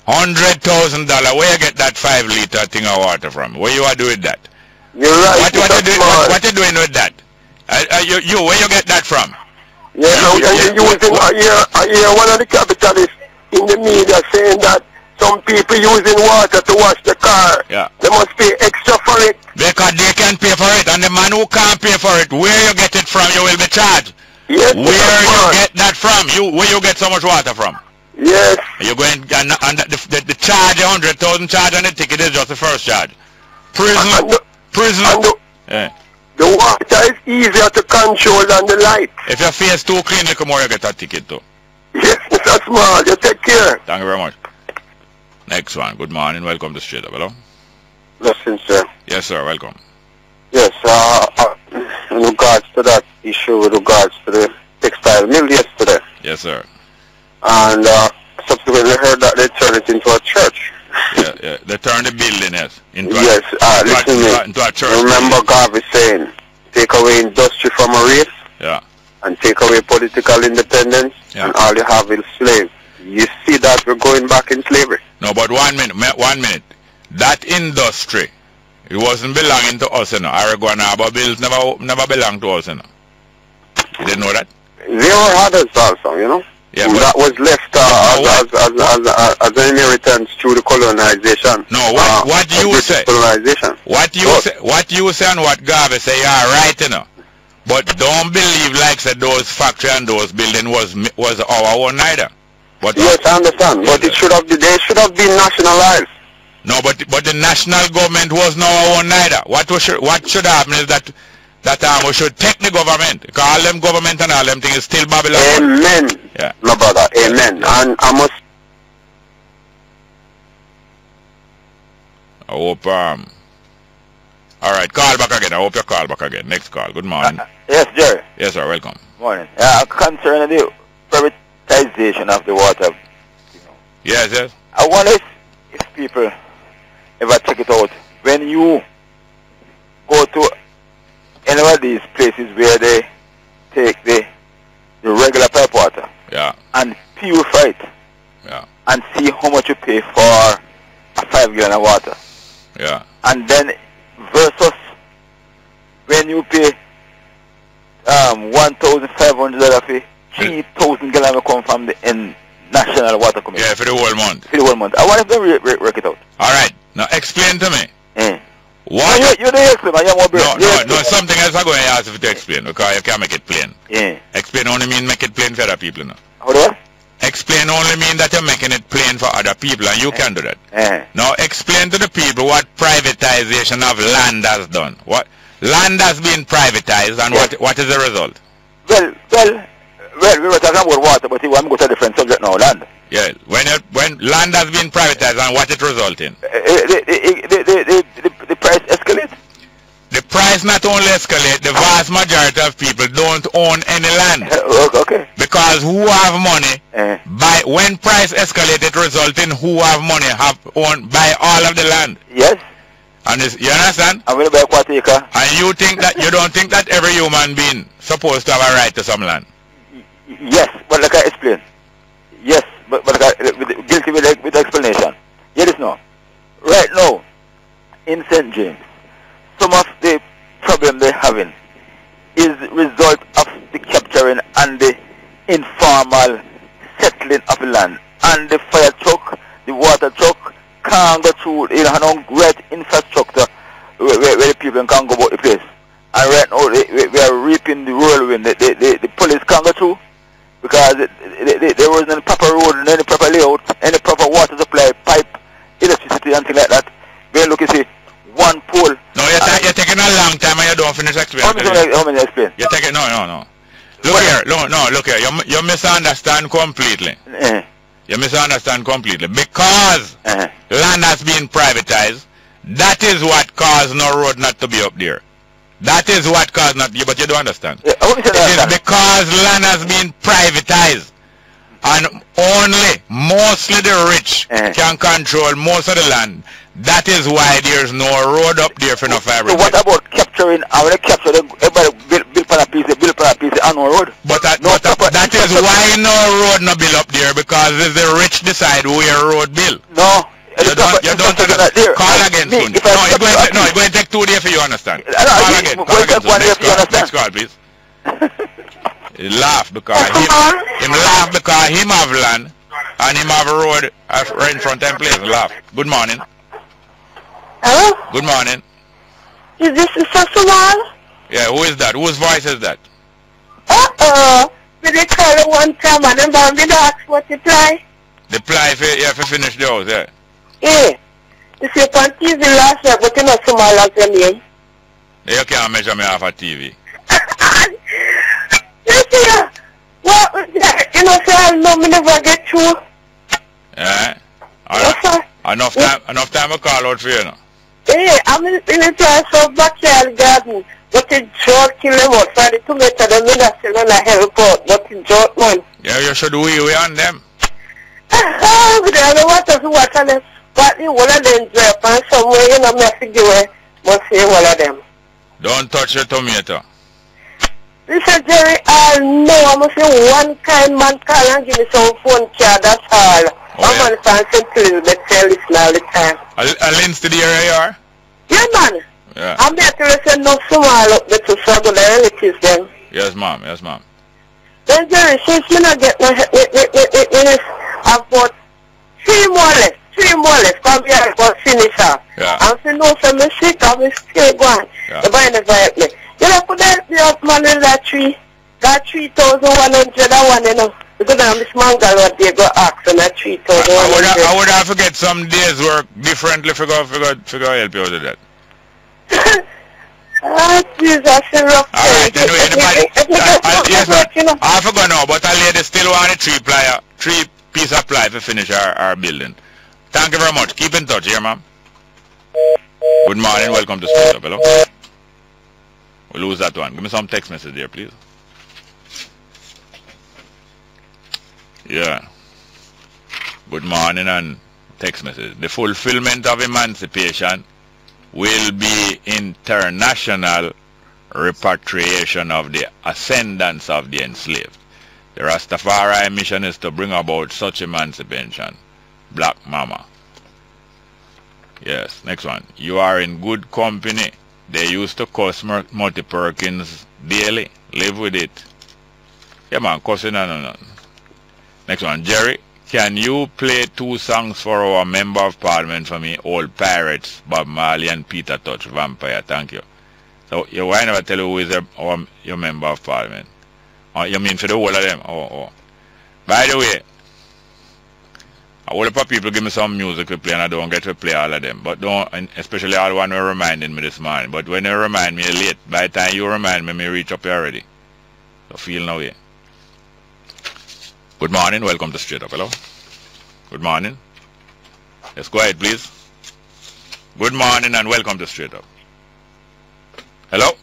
I: $100,000. Where you get that 5-liter thing of water from? Where you are doing that?
N: You're right.
I: What you doing with that? Where you get that from?
N: Yeah, I hear one of the capitalists in the media saying that some people using water to wash the car.
I: Yeah.
N: They must pay extra for it.
I: Because they can pay for it, and the man who can't pay for it, where you get it from, you will be charged.
N: Yes,
I: where you get that from? Where you get so much water from?
N: Yes.
I: You're going and the charge, the 100,000 charge on the ticket is just the first charge. Prison.
N: The water is easier to control than the light.
I: If your face too clean, come on, you get a ticket too.
N: Yes, Mr. Mr. Small. You take care.
I: Thank you very much. Next one. Good morning. Welcome to Straight Up. Hello?
O: Listen, sir.
I: Yes, sir. Welcome.
O: Yes, in regards to that issue with regards to the textile mill yesterday.
I: Yes, sir.
O: And subsequently heard that they turned it into a church.
I: Yeah. They turned the building, yes. Into
O: a church. Remember Garvey saying, take away industry from a race.
I: Yeah.
O: And take away political independence. Yeah. And all you have is slaves. You see that we're going back in slavery.
I: No, but 1 minute. That industry, it wasn't belonging to us, you know. Aragon Harbour Bills never belonged to us, you know. You didn't know that?
O: There were others also, you know.
I: Yeah,
O: that was left as an inheritance through the colonization.
I: No, what you say?
O: Colonization.
I: What you say and what Garvey say, yeah, right, you know. But don't believe like said those factory and those building was our own neither. But
O: yes, I understand. But they should have been nationalized.
I: No, but the national government was not our own neither. What should happen is that we should take the government. Because all them government and all them things is still Babylon.
O: Amen.
I: Yeah.
O: No brother. Amen. And I must.
I: I hope all right, call back again. I hope you call back again. Next call. Good morning.
P: Yes, Jerry.
I: Yes, sir. Welcome.
P: Morning. Concerning the privatization of the water.
I: Yes.
P: I wonder if people ever check it out. When you go to any of these places where they take the regular pipe water,
I: yeah,
P: and purify it,
I: yeah,
P: and see how much you pay for a 5 gallon of water,
I: yeah,
P: and then versus when you pay $1,500 fee, 3,000 gallon will come from the National Water Commission.
I: Yeah, for the whole month.
P: For the whole month. I want to work it out.
I: All right. Now explain to me.
P: What? No, you don't explain.
I: No, something else I'm going to ask you to explain because you can't make it plain.
P: Yeah.
I: Explain only mean make it plain for other people. No?
P: How do I?
I: Explain only mean that you're making it plain for other people and you can do that. Now explain to the people what privatization of land has done. What land has been privatized and what is the result?
P: Well, we were talking about water, but I'm going to a different subject now, land.
I: Yeah, when land has been privatized and what it result in?
P: The price escalates.
I: The price not only escalate, the vast majority of people don't own any land.
P: Okay.
I: Because who have money, when price escalate, it result in who have money buy all of the land.
P: Yes.
I: And you understand?
P: I'm going to buy a quarter acre.
I: And you don't think that every human being supposed to have a right to some land?
P: Yes, but like I explain. Yes, but guilty with explanation. Yes, no. Right now, in St. James, some of the problem they're having is result of the capturing and the informal settling of the land. And the fire truck, the water truck can't go through, no great infrastructure where the people can go about the place. And right now, we are reaping the whirlwind. The police can't go through because there wasn't any proper road, any proper layout, any proper water supply, pipe, electricity, and things like that. We're looking to see one pole.
I: No, you're taking a long time and you don't finish explaining.
P: How many explain?
I: You're taking, no. Look here, you misunderstand completely. You misunderstand completely. Because land has been privatized, that is what caused no road not to be up there. That is what caused not, but you don't understand. It is because land has been privatized. And mostly the rich can control most of the land. That is why there's no road up there for no fiber.
P: So what about capturing, I want to capture everybody build for a piece and no road?
I: But that is why no road no build up there, because if the rich decide where road build.
P: No.
I: You don't call again soon. No, it's going to take 2 days for you to understand. Call again soon. Next call, please. He laugh because him have land and him have a road right in front of him place. Laugh. Good morning.
Q: Hello?
I: Good morning.
Q: Is this Mr. Sawal?
I: Yeah, who is that? Whose voice is that?
Q: Did they call it one time and then did ask what the ply?
I: The ply for finish the house, yeah.
Q: Yeah. If you can TV last night, but you know Sawal as your name.
I: You can't measure me off a TV.
Q: You see, what was that? You know, so I know me never get through.
I: Yeah.
Q: Yes, sir.
I: Enough time I call out for you now.
Q: Yeah, I'm in the place of backyard garden. But it drought kill them out. For the tomato, the minister and I help out. But it drought, man.
I: Yeah, you should we on them.
Q: I don't know what to watch on them. But the one of them drop and somewhere, you know, me have to give away. Must say one of them.
I: Don't touch your tomato.
Q: Listen, Jerry, no, I must say one kind man call and give me some phone card, that's all. I'm on fan simple, but say listen all the time.
I: A lens to the area you are?
Q: Yeah, man.
I: Yeah.
Q: I'm there to listen no small up there to struggle the relatives then.
I: Yes, ma'am. Yes, ma'am.
Q: Then, Jerry, since me not get no I've got 3 more left. 3 more left. Come here, I got finish up.
I: Yeah.
Q: I'm saying, no, so I'm sick, I'm still going.
I: Yeah.
Q: The boy never help me. You know, could help me up, man, with that 3,101, you know. Because I'm this mangal what they go ask and that 3,100.
I: I would have to get some days work differently for go help you out with that.
Q: Ah, Jesus, that's a rough thing.
I: Alright, anyway, I forgot now, but our lady still want a 3 piece of ply to finish our building. Thank you very much. Keep in touch here, ma'am. Good morning, welcome to Straight Up. Hello? We'll lose that one. Give me some text message there, please. Yeah. Good morning and text message. The fulfillment of emancipation will be international repatriation of the ascendants of the enslaved. The Rastafari mission is to bring about such emancipation. Black Mama. Yes, next one. You are in good company. They used to cuss Multi Perkins daily. Live with it. Yeah, man, cussing no. Next one. Jerry, can you play 2 songs for our Member of Parliament for me? Old Pirates, Bob Marley and Peter Touch, Vampire. Thank you. So, why never tell you who is your Member of Parliament? You mean for the whole of them? Oh. By the way, a whole lot of people give me some music to play and I don't get to play all of them. But don't, especially all the one who reminded me this morning. But when you remind me late, by the time you remind me reach up here already. So feel no way. Good morning, welcome to Straight Up. Hello? Good morning. Yes, go ahead, please. Good morning and welcome to Straight Up. Hello?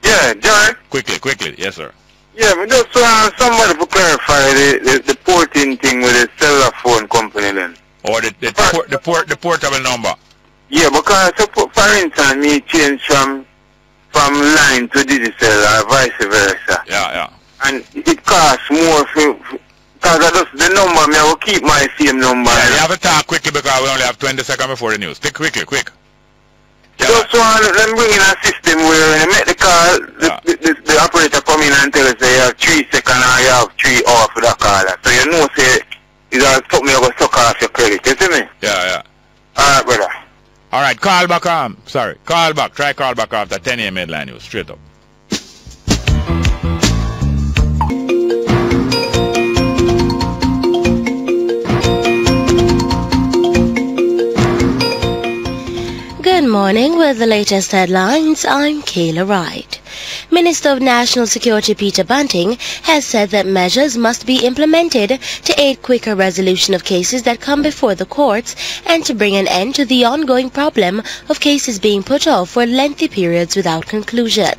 N: Yeah, John.
I: Quickly. Yes, sir.
N: Yeah, but just somebody to clarify the porting thing with the cellular phone company then.
I: Or the portable number.
N: Yeah, because for instance, me change from line to digital or vice versa.
I: Yeah.
N: And it costs more because the number, I will keep my same number.
I: Yeah, you have to talk quickly because we only have 20 seconds before the news. Quick.
N: Yeah. Just want them bring in a system where when you make the call, the operator come in and tell us that you have 3 seconds or you have 3 hours for the caller. So you know, say, it's all something you're going to suck off your credit. You see me?
I: Yeah.
N: Alright, brother.
I: Alright, call back on. Sorry. Call back. Try call back after 10 a.m. headline news. Straight up.
R: Good morning with the latest headlines. I'm Kayla Wright. Minister of National Security Peter Bunting has said that measures must be implemented to aid quicker resolution of cases that come before the courts and to bring an end to the ongoing problem of cases being put off for lengthy periods without conclusion.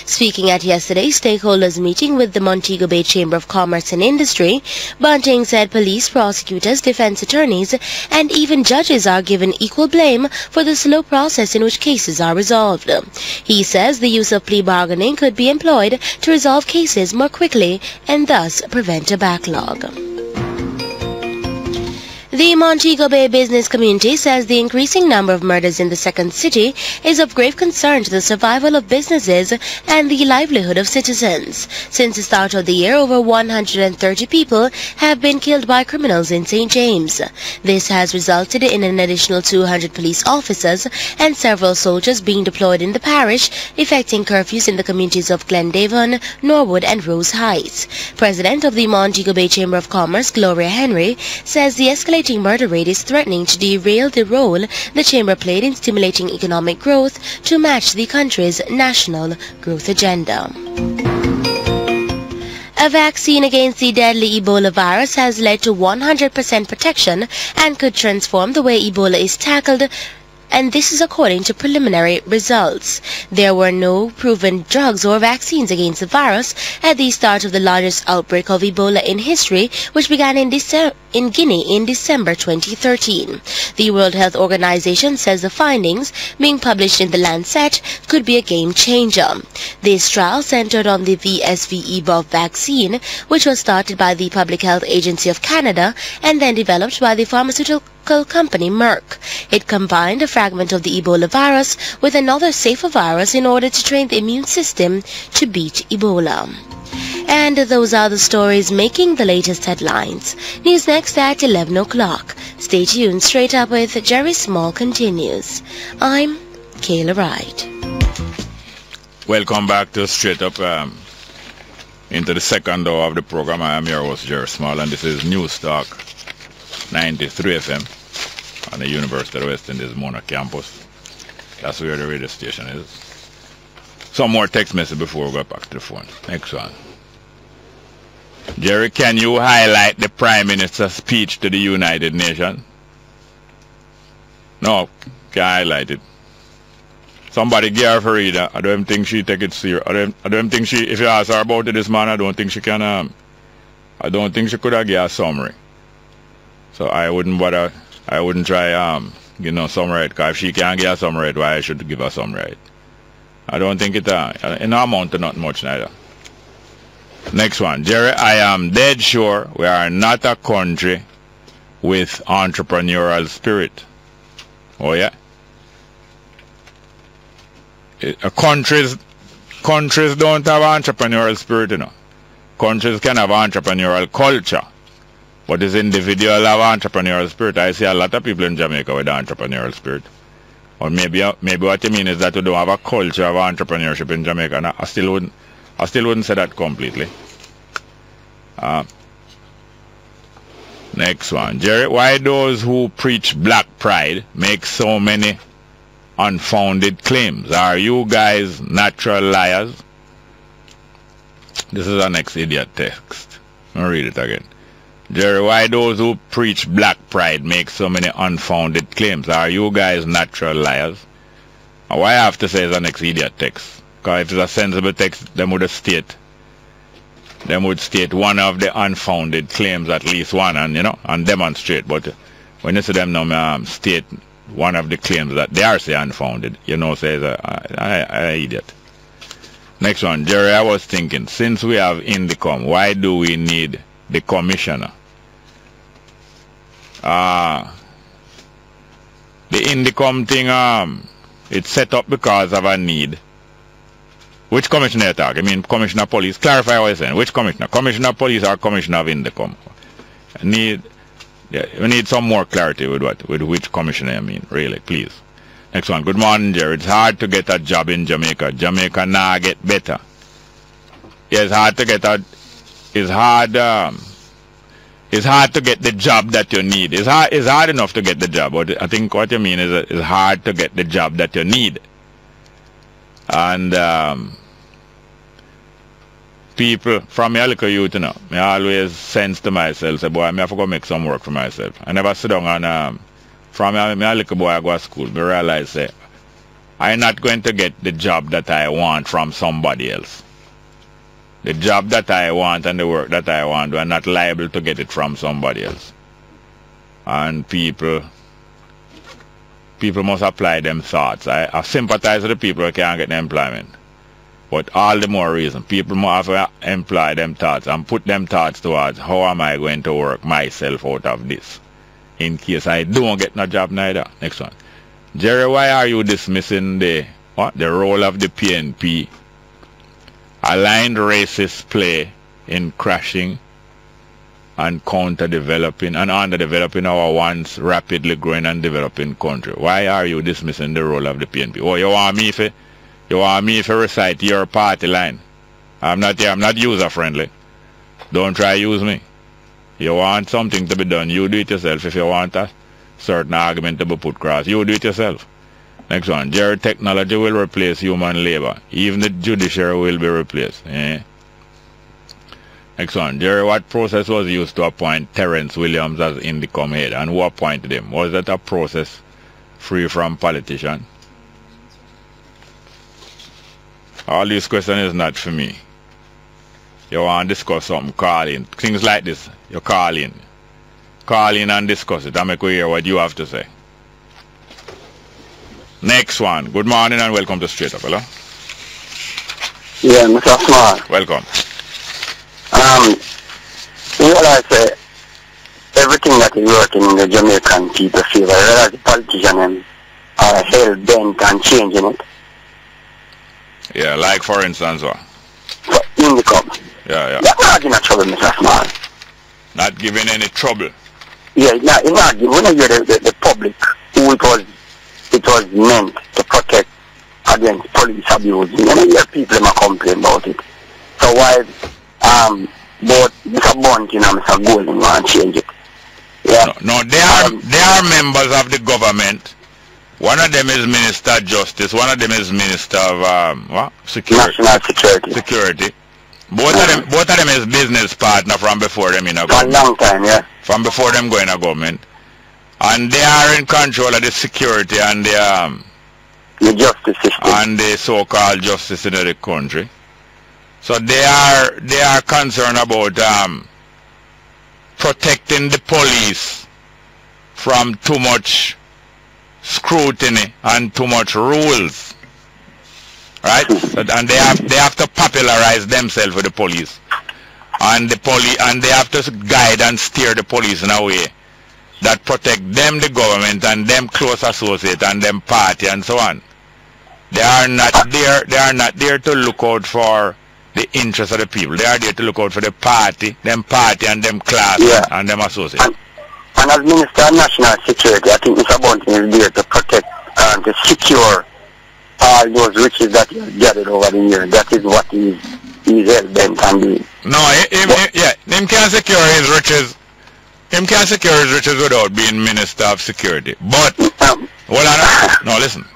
R: Speaking at yesterday's stakeholders meeting with the Montego Bay Chamber of Commerce and Industry, Bunting said police, prosecutors, defense attorneys, and even judges are given equal blame for the slow process in which cases are resolved. He says the use of plea bargaining could be employed to resolve cases more quickly and thus prevent a backlog. The Montego Bay business community says the increasing number of murders in the second city is of grave concern to the survival of businesses and the livelihood of citizens. Since the start of the year, over 130 people have been killed by criminals in St. James. This has resulted in an additional 200 police officers and several soldiers being deployed in the parish, effecting curfews in the communities of Glendavon, Norwood and Rose Heights. President of the Montego Bay Chamber of Commerce, Gloria Henry, says the escalating murder rate is threatening to derail the role the chamber played in stimulating economic growth to match the country's national growth agenda. A vaccine against the deadly Ebola virus has led to 100% protection and could transform the way Ebola is tackled, and this is according to preliminary results. There were no proven drugs or vaccines against the virus at the start of the largest outbreak of Ebola in history, which began in Guinea in December 2013. The World Health Organization says the findings, being published in The Lancet, could be a game changer. This trial centered on the VSV-EBOV vaccine, which was started by the Public Health Agency of Canada and then developed by the pharmaceutical company Merck. It combined a fragment of the Ebola virus with another safer virus in order to train the immune system to beat Ebola. And those are the stories making the latest headlines. News next at 11 o'clock. Stay tuned. Straight Up with Jerry Small continues. I'm Kayla Wright.
I: Welcome back to Straight Up into the second hour of the program. I am your host, Jerry Small, and this is News Talk 93 FM on the University of the West Indies Mona campus. That's where the radio station is. Some more text message before we go back to the phone. Next one. Jerry, can you highlight the Prime Minister's speech to the United Nations? No, can't highlight it. Somebody give her for reader. I don't think she take it serious. I don't think she, if you ask her about it this man, I don't think she can, I don't think she could have given a summary. So I wouldn't bother, I wouldn't try, summary, because if she can't give a summary, why I should give her summary? I don't think it, in no amount to not much neither. Next one. Jerry, I am dead sure we are not a country with entrepreneurial spirit. Oh yeah? Countries don't have entrepreneurial spirit, you know. Countries can have entrepreneurial culture, but it's individual have entrepreneurial spirit. I see a lot of people in Jamaica with entrepreneurial spirit. Or maybe what you mean is that we don't have a culture of entrepreneurship in Jamaica. And I still wouldn't say that completely. Next one. Jerry, why those who preach black pride make so many unfounded claims? Are you guys natural liars? This is our next idiot text. I'll read it again. Jerry, why those who preach black pride make so many unfounded claims? Are you guys natural liars? And why I have to say it's an next idiot text? Because if it's a sensible text, they would state one of the unfounded claims, at least one, and demonstrate. But when you see them now state one of the claims that they are say unfounded, says I idiot. Next one. Jerry, I was thinking, since we have Indicom, why do we need the commissioner? The Indicom thing, it's set up because of a need. Which commissioner you talk? I mean, Commissioner of Police. Clarify what you're saying. Which commissioner? Commissioner of Police or Commissioner of Indicom? We need some more clarity with which commissioner you mean, really, please. Next one. Good morning, Jerry. It's hard to get a job in Jamaica. Jamaica now get better. Yeah, it's hard to get the job that you need. It's hard enough to get the job, but I think what you mean is it's hard to get the job that you need. And people from me a little youth, I always sense to myself, say, boy, I have to go make some work for myself. I never sit down and from me a little boy I go to school, I realize, say, I'm not going to get the job that I want from somebody else. The job that I want and the work that I want, I'm not liable to get it from somebody else. And people must apply them thoughts. I sympathize with the people who can't get employment. But all the more reason, people must have to employ them thoughts and put them thoughts towards how am I going to work myself out of this in case I don't get no job neither. Next one. Jerry, why are you dismissing the role of the PNP aligned racist play in crashing and counter-developing and underdeveloping our once rapidly growing and developing country? Why are you dismissing the role of the PNP? Oh, you want me to recite your party line? I'm not user-friendly. Don't try to use me. You want something to be done, you do it yourself. If you want a certain argument to be put across, you do it yourself. Next one. Jerry, technology will replace human labor. Even the judiciary will be replaced. Next one. Jerry, what process was used to appoint Terrence Williams as Indicom head, and who appointed him? Was that a process free from politician? All these questions is not for me. You want to discuss something, call in. Things like this, you call in. Call in and discuss it and make we hear what you have to say. Next one. Good morning and welcome to Straight Up. Hello?
O: Yeah, Mr. Smart.
I: Welcome.
O: What I say, everything that is working in the Jamaican people favor, whether the politicians are hell-bent on changing it.
I: Yeah, like for instance what?
O: For Indicom.
I: Yeah.
O: You're not giving trouble, Mr. Smart.
I: Not giving any trouble?
O: Yeah, you're not giving. When you hear the public, who it was meant to protect against police abuse, you hear people complain about it. So why both Mr. Bunting and Mr. Golden want to change it? Yeah.
I: No, they are members of the government. One of them is Minister of Justice. One of them is Minister of Security.
O: National
I: Security. Both of them is business partner from before them in a government.
O: For a long time, yeah.
I: From before them going to government. And they are in control of the security and the
O: justice system.
I: And the so-called justice in the country. So they are concerned about protecting the police from too much scrutiny and too much rules, right? And they have to popularize themselves with the police, and they have to guide and steer the police in a way that protect them, the government, and them close associate and them party and so on. They are not there to look out for the interests of the people. They are there to look out for the party and them class and them associate.
O: And as Minister of National Security, I think Mr. Bunting is there to protect and to secure all those riches that he has gathered over the years. That is what he's hell-bent on doing.
I: No, him can't secure his riches. Him can't secure his riches without being Minister of Security. But, no, listen.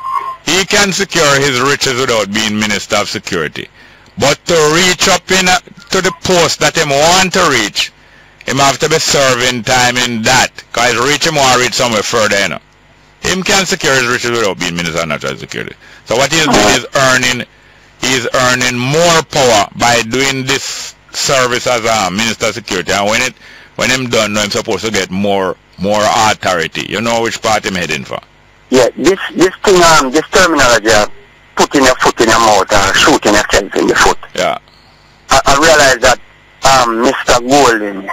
I: He can secure his riches without being Minister of Security. But to reach up to the post that him want to reach, him have to be serving time in that. Because him want to reach somewhere further, you know. Him can secure his riches without being Minister of National Security. So what he's doing is earning more power by doing this service as a Minister of Security. And when him done, he's supposed to get more authority. You know which part him heading for?
O: Yeah, this terminology of putting your foot in your mouth and shooting yourself in the foot.
I: Yeah.
O: I realized that Mr. Golden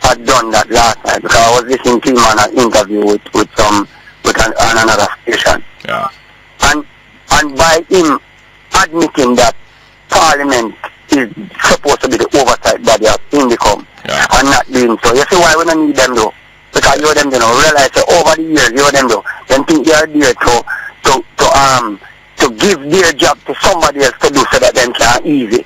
O: had done that last night, because I was listening to him on an interview with another station.
I: Yeah.
O: And by him admitting that Parliament is supposed to be the oversight body of Indicom and not doing so. You see why we don't need them though? Because you them realize that over the years you them them think they are there to give their job to somebody else to do so that them can easy.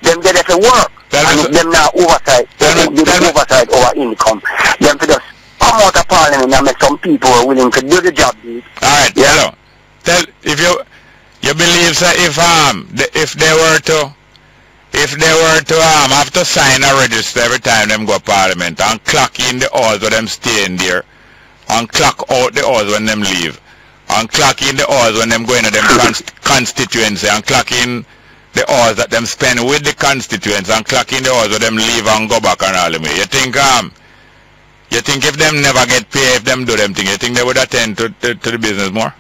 O: Them get it to work. And them now oversight. They do the oversight over income. Them to just come out of Parliament and make some people are willing to do the job.
I: Alright, hello. Tell if you believe that if they were to have to sign a register every time them go Parliament and clock in the hours when them staying there and clock out the hours when them leave and clock in the hours when them go into them constituency and clock in the hours that them spend with the constituents and clock in the hours when them leave and go back and all the way. You think if them never get paid, if them do them thing, you think they would attend to the business more?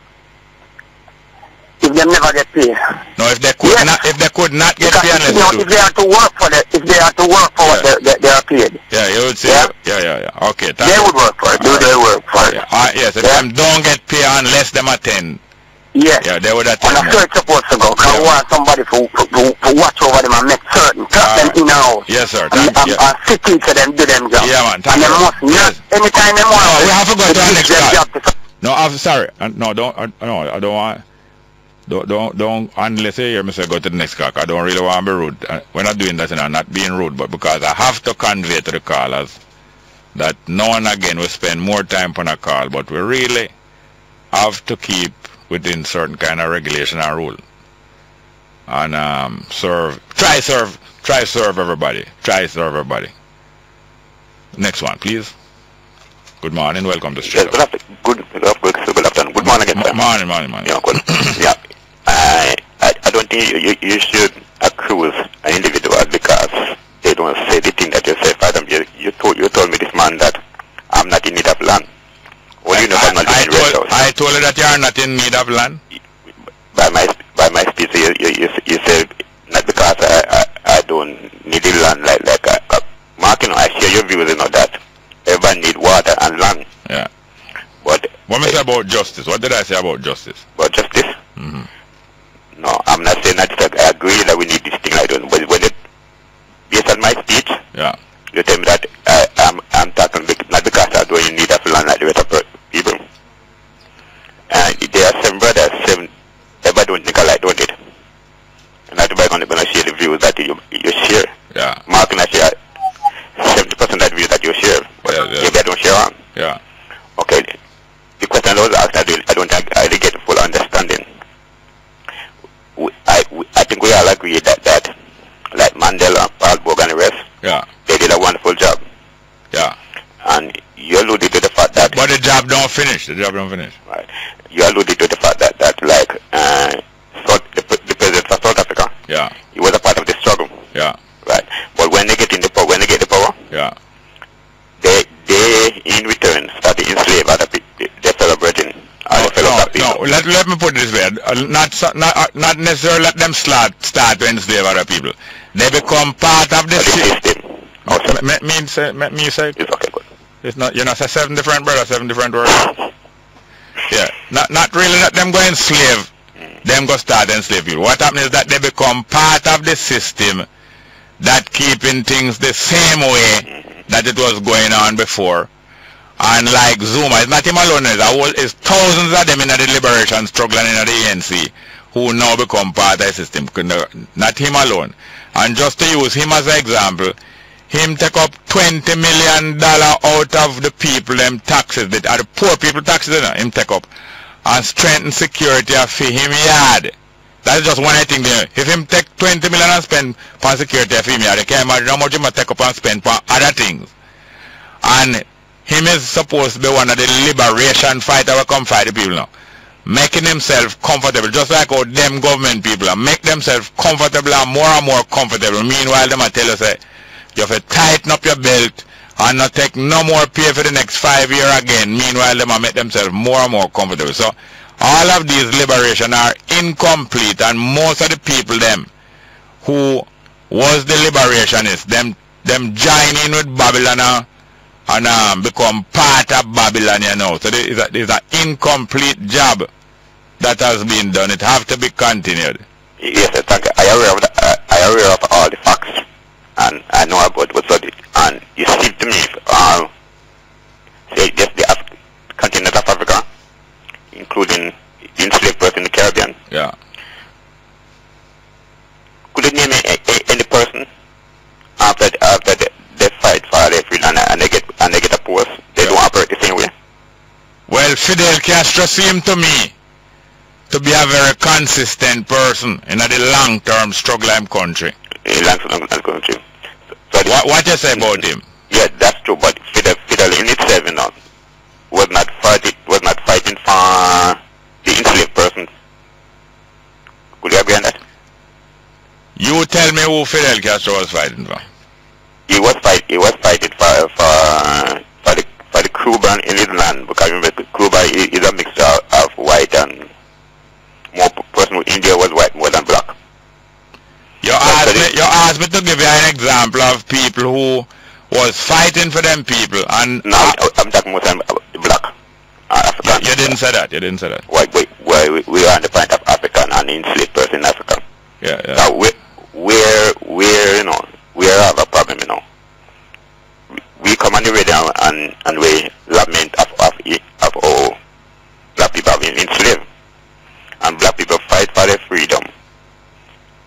O: If them never get paid.
I: No, if they could not get paid unless
O: if they have to work for what they are paid.
I: Yeah, you would say yeah. Okay.
O: They would work for it. Do they work for it?
I: Yes, if them don't get paid unless them attend.
O: Yes.
I: Yeah, they would attend.
O: And that's where it's supposed to go. Because I want somebody to watch over them and make certain. Trust them in house.
I: Yes, sir.
O: And sit to them, do them job.
I: Yeah, man.
O: And they must not, anytime they want
I: we have to go to the next
O: call.
I: No, I'm sorry. No, I don't want. Don't unless you hear me say go to the next call. I don't really want to be rude. We're not doing that, I'm not being rude, but because I have to convey to the callers that now and again we spend more time on a call, but we really have to keep within certain kind of regulation and rule. and try serve everybody. Try serve everybody. Next one, please. Good morning. Welcome to Straight Up.
M: Good afternoon. Good morning again, sir.
I: Morning.
M: Yeah, good. Yeah. I don't think you should accuse an individual because they don't say the thing that you say. For them, you told me this man that I'm not in need of land. Well, you know I'm not in need.
I: I told you that you are not in need of land.
M: By my speech, you said not because I don't need the land like Mark, you know, I share your views, you know, that everyone need water and land.
I: Yeah.
M: But
I: what did I say about justice? What did I say about justice?
M: About justice? No, I'm not saying that. I agree that we need this thing. I don't. But based on my speech,
I: yeah,
M: you tell me that I'm talking not because I don't need of land like the rest of people. And there are 7 brothers, 7. Everybody don't think alike, don't it? And everybody going to share the views that you share.
I: Yeah.
M: Mark and I share 70% of the views that you share, but maybe I don't share on.
I: Yeah.
M: Okay. The question I was asked, I don't think I get a full understanding. I think we all agree that like Mandela, Paul Bogue and the rest,
I: yeah,
M: they did a wonderful job.
I: Yeah.
M: And you alluded to the fact that...
I: But the job don't finish. The job don't finish.
M: Right. You alluded to the fact that like the president of South Africa,
I: yeah,
M: he was a part of the struggle.
I: Yeah.
M: Right. But when they get in the power,
I: yeah,
M: they in return start to enslave other people. They're celebrating other fellow people.
I: No, let me put it this way. Not necessarily let them start to enslave other people. They become part of the system. Let me say.
M: It's okay, good.
I: It's not, you know, say 7 different brothers, 7 different words. Yeah. Not really let them go enslave. Them go start enslave people. What happens is that they become part of the system that keeping things the same way that it was going on before. And like Zuma, it's not him alone, it's thousands of them in the liberation struggle and in the ANC who now become part of the system. Not him alone. And just to use him as an example, him take up $20 million out of the people, them taxes, the poor people taxes, him take up, and strengthen security for him yard. That's just one thing there. If him take 20 million and spend for security for him yard, I can't imagine how much him take up and spend for other things. And him is supposed to be one of the liberation fighters who come fight the people now. Making himself comfortable, just like how them government people are, make themselves comfortable and more comfortable. Meanwhile, them I tell you, say, you have to tighten up your belt and not take no more pay for the next 5 years again. Meanwhile, them I make themselves more and more comfortable. So all of these liberation are incomplete, and most of the people them who was the liberationists, them join in with Babylon and become part of Babylon, you know. So there's an incomplete job that has been done. It have to be continued.
M: Yes, thank you. I aware of all the facts, and I know about what's on it. And you seem to me, say just the continent of Africa, including the enslaved person in the Caribbean.
I: Yeah.
M: Could you name any person after they fight for their freedom and they get a post? They don't operate the same way.
I: Well, Fidel Castro seemed to me to be a very consistent person in the long-term struggle in country.
M: Country. So
I: what you say about him?
M: Yeah, that's true. But Fidel in itself, you know, was not fighting for the enslaved person. Could you agree on that?
I: You tell me who Fidel Castro was fighting for.
M: He was fighting for the Cuban in his land, because remember Cuba is a mixture of white and more person with India was white more than black.
I: You asked me to give you an example of people who was fighting for them people, and
M: no, I'm talking more than black. African.
I: You didn't say that. You didn't say that.
M: Why we are on the point of African and enslaved person in Africa.
I: Yeah.
M: Now where you know we have a problem, you know. We come on the radio and we lament of all black people have been enslaved, and black people fight for their freedom.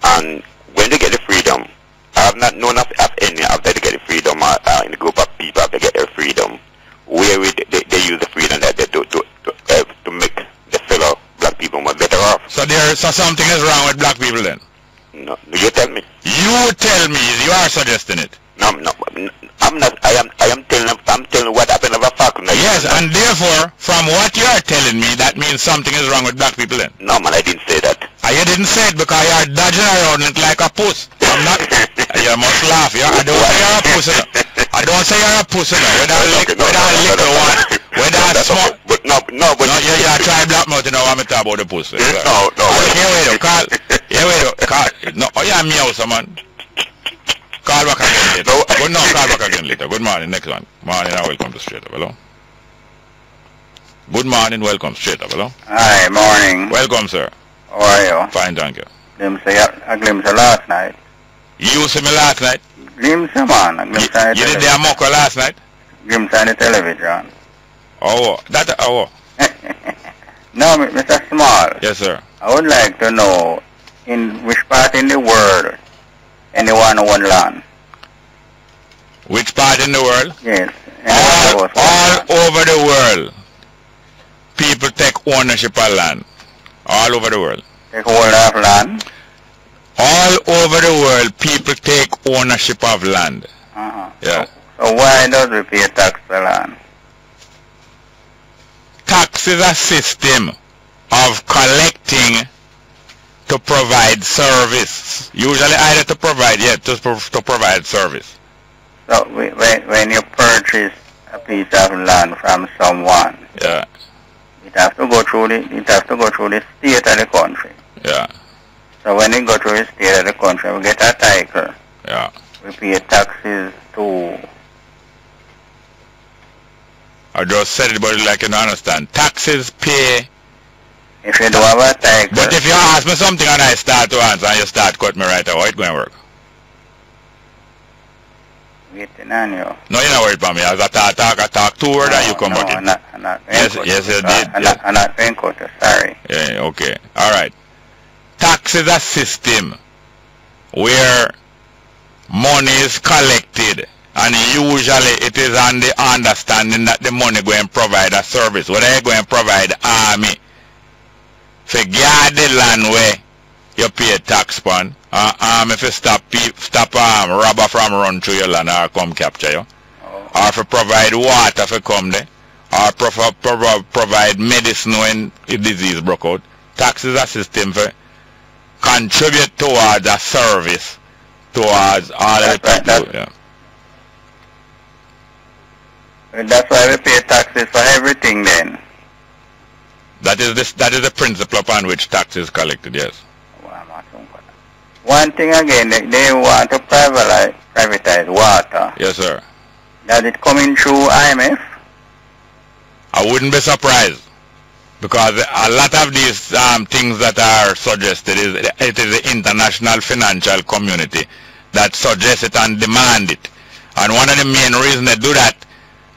M: And when they get the freedom, I have not known of any after they get the freedom in a group of people after they get their freedom, where they use the freedom that they do to make the fellow black people more better off.
I: So something is wrong with black people then?
M: No, you tell me.
I: You tell me. You are suggesting it.
M: No, I'm not. I am telling what happened of a fact.
I: Yes, and therefore, from what you are telling me, that means something is wrong with black people then.
M: No, man, I didn't say that.
I: You didn't say it because you are dodging around it like a puss. I'm not. You must laugh. I don't say you're a pussy. I don't say you're a pussy. Whether a little one, whether a small.
M: But no.
I: You try black mouth, you know what I'm talking about the pussy.
M: No.
I: Here we go, Carl. No, you're a meow, man. Call back again later. Call back again later. Good morning, next one. Morning and welcome to Straight Up, hello. Good morning, welcome, Straight Up, hello.
S: Hi, morning.
I: Welcome, sir.
S: How are you?
I: Fine, thank you.
S: A glimpse of last night.
I: You see me last night?
S: Glimpse, man. A glimpse of the television.
I: You did the mucker last night?
S: Glimpse on the television.
I: Oh,
S: No, Mr. Small.
I: Yes, sir.
S: I would like to know in which part in the world anyone own land?
I: Which part in the world?
S: Yes.
I: All over the world, people take ownership of land. All over the world.
S: Take hold of land?
I: All over the world, people take ownership of land. Yeah.
S: So why does we pay tax for land?
I: Tax is a system of collecting to provide service. Usually either to provide, to provide service.
S: So when you purchase a piece of land from someone,
I: yeah,
S: it has to go through the state of the country.
I: Yeah.
S: So when it go through the state of the country, we get a title.
I: Yeah.
S: We pay taxes to.
I: I just said it, but like you don't understand. Taxes pay.
S: If you don't have a title.
I: But if you ask me something and I start to answer and you start cut me right away, it's going to work.
S: Waiting on you.
I: No, you're not worried about me. As I talk 2 words and you come back in.
S: I'm not
I: yes, you did.
S: I'm not paying quota, sorry.
I: Yeah, okay. All right. Tax is a system where money is collected, and usually it is on the understanding that the money going to provide a service. Whether you're going to provide army for guard the land where you pay tax on, if you stop robber from run through your land or come capture you, or if you provide water for come there, or provide medicine when a disease broke out. Tax is a system for contribute towards a service towards all the people. Yeah.
S: That's why we pay taxes for everything then.
I: That is the principle upon which tax is collected, yes.
S: One thing again, they want to privatize water.
I: Yes, sir.
S: Does it come in through IMF?
I: I wouldn't be surprised, because a lot of these things that are suggested, it is the international financial community that suggests it and demand it. And one of the main reasons they do that,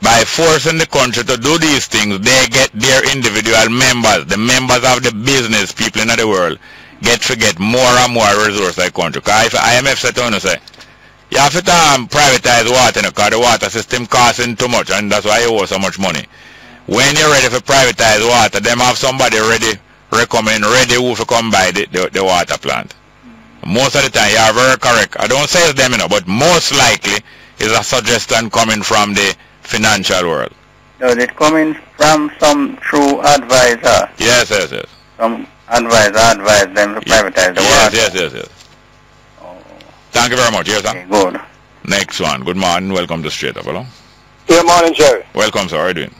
I: by forcing the country to do these things, they get their individual members, the members of the business people in the world, get more and more resources like country. Because if IMF said to say, you have to privatize water because the water system costing too much, and that's why you owe so much money. When you're ready for privatize water, them have somebody ready who to come buy the water plant. Most of the time, you are very correct. I don't say it's them, but most likely is a suggestion coming from the financial world.
S: Does it come in from some true advisor?
I: Yes.
S: Some advisor advise them to privatize the water?
I: Yes. Thank you very much. Yes, sir.
S: Okay, good.
I: Next one. Good morning. Welcome to Straight Up. Hello.
T: Good morning, Jerry.
I: Welcome, sir. How are you doing?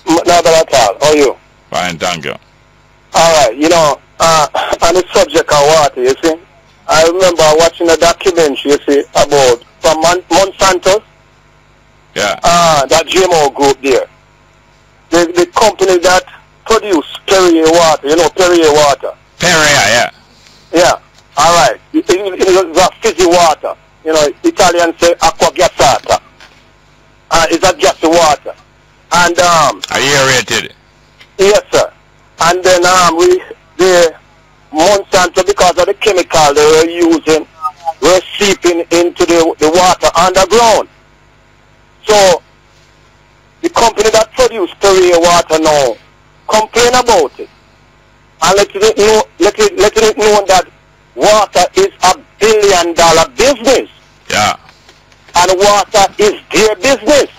T: Not bad at all. How are you?
I: Fine, thank you.
T: All right. On the subject of water, you see, I remember watching a documentary, you see, about from Monsanto.
I: Yeah.
T: That GMO group there. The company that produce Perrier water, Perrier water.
I: Perrier, yeah.
T: Yeah. All right. It is a fizzy water. Italians say acqua gassata. It's a gassy water. And
I: aerated.
T: Yes, sir. And then the Monsanto, because of the chemical they were using, were seeping into the water underground. So the company that produced Perrier water now complain about it and let it know that water is a $1 billion business.
I: Yeah.
T: And water is their business.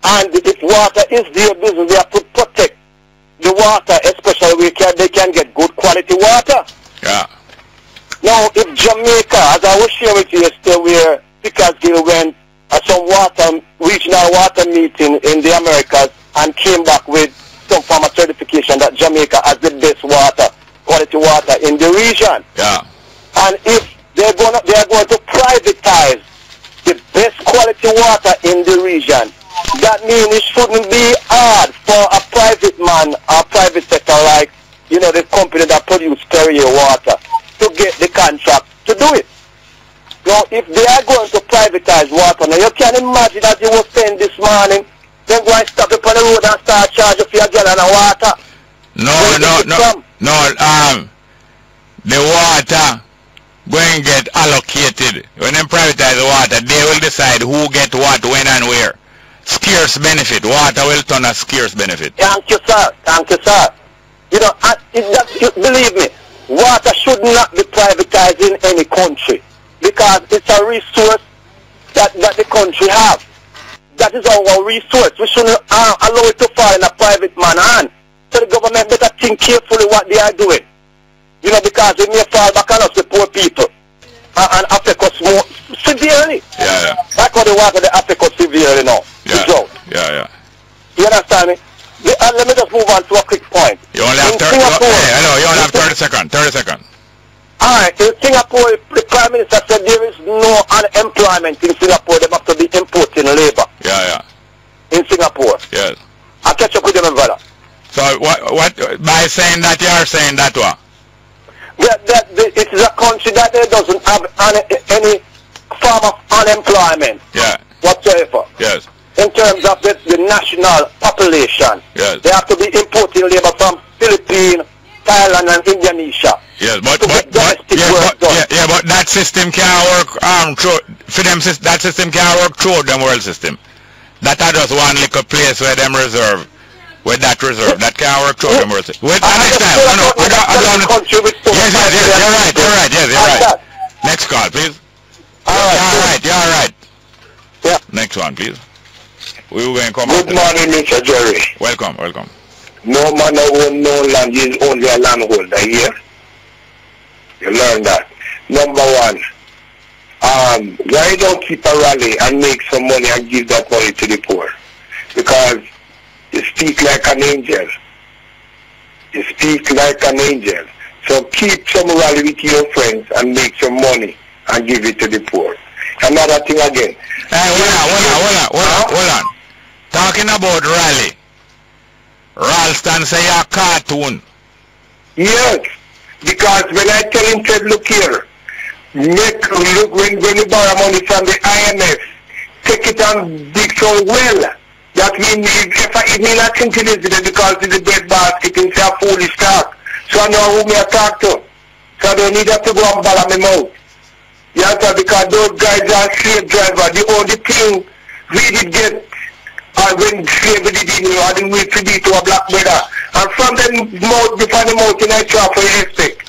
T: And if water is their business, they have to protect the water, especially where they can get good quality water.
I: Yeah.
T: Now, if Jamaica, as I was sharing with you yesterday, where Pickersgill went at some regional water meeting in the Americas and came back with some form of certification that Jamaica has the best water, quality water in the region.
I: Yeah.
T: And if they are going to privatize the best quality water in the region, that means it shouldn't be hard for a private man or private sector like, the company that produce Perrier water to get the contract to do it. Now, if they are going to privatize water, now you can imagine that you were saying this morning, then go and stop up on the road and start charging for your gallon of water.
I: No. The water going to get allocated. When they privatize the water, they will decide who get what, when and where. Scarce benefit. Water will turn a scarce benefit.
T: Thank you, sir. Thank you, sir. Believe me, water should not be privatized in any country because it's a resource that the country has. That is our resource. We shouldn't allow it to fall in a private man's hand. So the government better think carefully what they are doing. Because it may fall back on us, the poor people, and affect us more severely.
I: Yeah.
T: That's how the water they affect us severely now.
I: Yeah.
T: You understand me? Let me just move on to a quick point.
I: You only have 30 seconds. 30 seconds.
T: Alright, in Singapore, the Prime Minister said there is no unemployment in Singapore. They have to be importing labor.
I: Yeah.
T: In Singapore.
I: Yes.
T: I'll catch up with them, brother.
I: So what by saying that, you are saying that what?
T: It is a country that doesn't have any form of unemployment whatsoever.
I: Yes.
T: In terms of the national population.
I: Yes.
T: They have to be importing labor from Philippines, Thailand and Indonesia.
I: Yes, but that system can't work for them. That system can't work through the world system. That are just one little place where them reserve. With that reserve, that can't work through the world system. Wait, next time. Yes, you're right. Next call, please. You're right.
T: Yeah.
I: Next one, please. We were going to come.
U: Good morning, Mr. Jerry.
I: Welcome.
U: No man own no land, he is only a landholder here. You learn that. Number one, why don't keep a rally and make some money and give that money to the poor? Because you speak like an angel. So keep some rally with your friends and make some money and give it to the poor. Another thing again.
I: Hold on. Talking about rally. Ralston say a cartoon.
U: Yes, because when I tell him, said, look here, when you borrow money from the IMF, take it and dig some well. That means if me not think it is because it's the bread basket and say a foolish talk. So I know who me I talk to. So I don't need to go and ball my mouth. You understand? Because those guys are slave drivers. The only thing we did get when slavery did it, I didn't wait to be to a black brother. And from them mouth, before the mouth, I try for respect.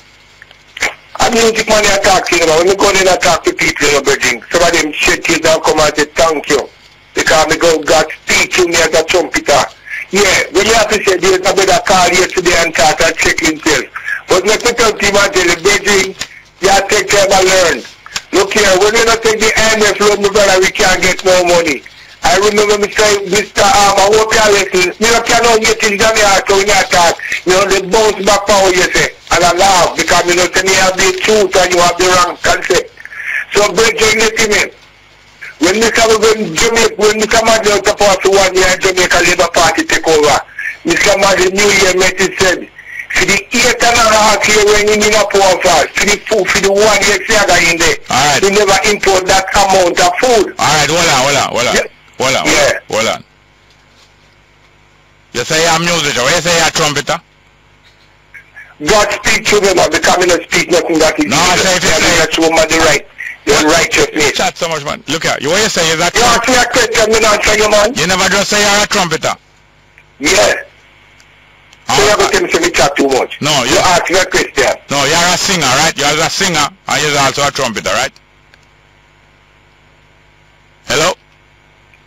U: I music money I talk to, when I go in and talk to people, Virgin, some of them shed tears and come and say thank you. Because I go God speak to me as a trumpeter. Yeah, when you have to say there's a better call yesterday and start and check himself. But let me tell you, Virgin, you have to take time and learn. Look here, when you not take the IMF loan, brother, we can't get no money. I remember Mr. I hope you are listening. You cannot get in Jamaica when you attack. They bounce back power, you say. And I laugh because you have the truth and you have the wrong concept. So, Bridget, listen me. When Mr. Madden was supposed to 1 year Jamaica Labour Party take over, Mr. Madden New Year message said, for the 8.5 year when you mean a poor fast, for the 1 year saga in there, you never import that amount of food.
I: Alright, hold on. Hold on. You say you're a musician, you say you're a trumpeter?
U: God speak to them because I don't speak nothing that is.
I: No, I say if you say
U: that's woman the right. You're righteousness.
I: Chat so much, man. Look at you. What you say is that
U: you ask me a question, me not answer you, man.
I: You never just say you're a trumpeter.
U: Yeah. So you're going to tell me to chat too much.
I: No,
U: you ask me a question.
I: No, you're a singer, right? You're a singer, and you're also a trumpeter, right? Hello?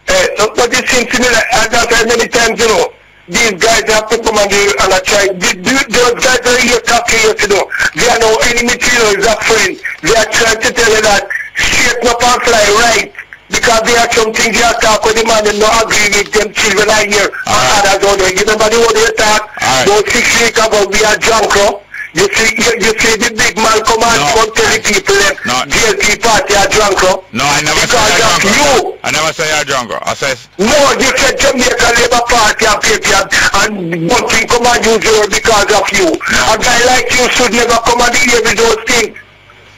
U: But it seems to me that I've done many times, you know, these guys have to come and I try. Those guys are here talking, you know. They are no enemy to you, is a friend. They are trying to tell you that straighten up and fly right. Because there are some things you talk with the man and not agree with them children I hear. And others out there. You remember the word you talk? About 6 weeks ago, we are drunk, huh? You see the big man come and come tell the people that GLP party are drunk, huh?
I: No, I never said you're drunk. You. I never said you're drunk. I said...
U: No, you said Jamaican Labour Party and paper and one thing come and use your because of you. A guy like you should never come and hear with those things.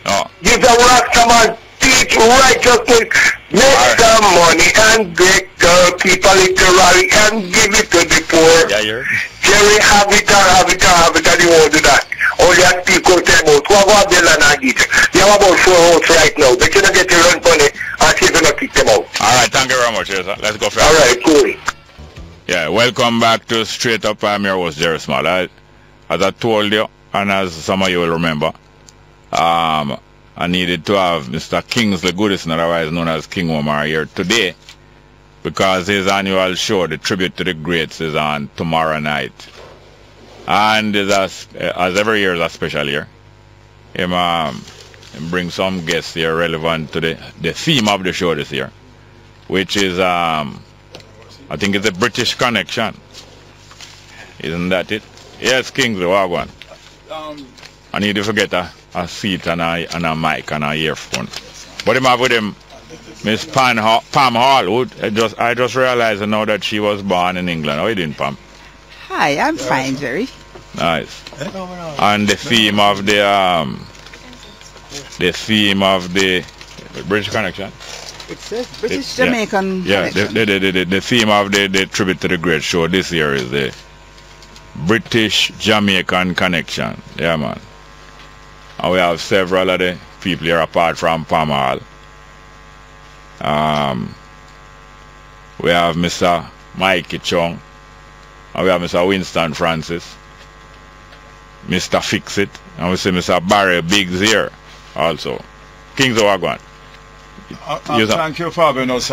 I: No.
U: Give the Rastaman teach righteousness, make some money and break the people literally and give it to the poor.
I: Yeah,
U: Jerry, have it, and you won't do that. All you have people tell about, who have bill and I get. You have about 4 votes right now, but you don't get to run money and see if you don't kick them out.
I: Alright, thank you very much, sir. Let's go for it.
U: Alright, cool.
I: Yeah, welcome back to Straight Up. I'm your host, Jerry Small. As I told you, and as some of you will remember, I needed to have Mr. Kingsley Goodison, otherwise known as King Omar, here today because his annual show, the Tribute to the Greats, is on tomorrow night. And as every year is a special year. Him bring some guests here relevant to the theme of the show this year, which is, I think it's a British Connection. Isn't that it? Yes, Kingsley, what one? I need to forget a seat and a mic and a earphone. But him have with him Miss Pam Hall. I just realized now that she was born in England. How are you doing, Pam?
C: Hi, I'm fine, Jerry.
I: Nice. And the theme of the British Connection.
C: It says British Jamaican.
I: Yeah, the theme of the Tribute to the Great show this year is the British Jamaican Connection. Yeah, man. And we have several of the people here apart from Pam Hall. We have Mr. Mikey Chung. And we have Mr. Winston Francis. Mr. Fix-It. And we see Mr. Barry Biggs here also. Kingsley Wagwan.
V: Thank you for having us.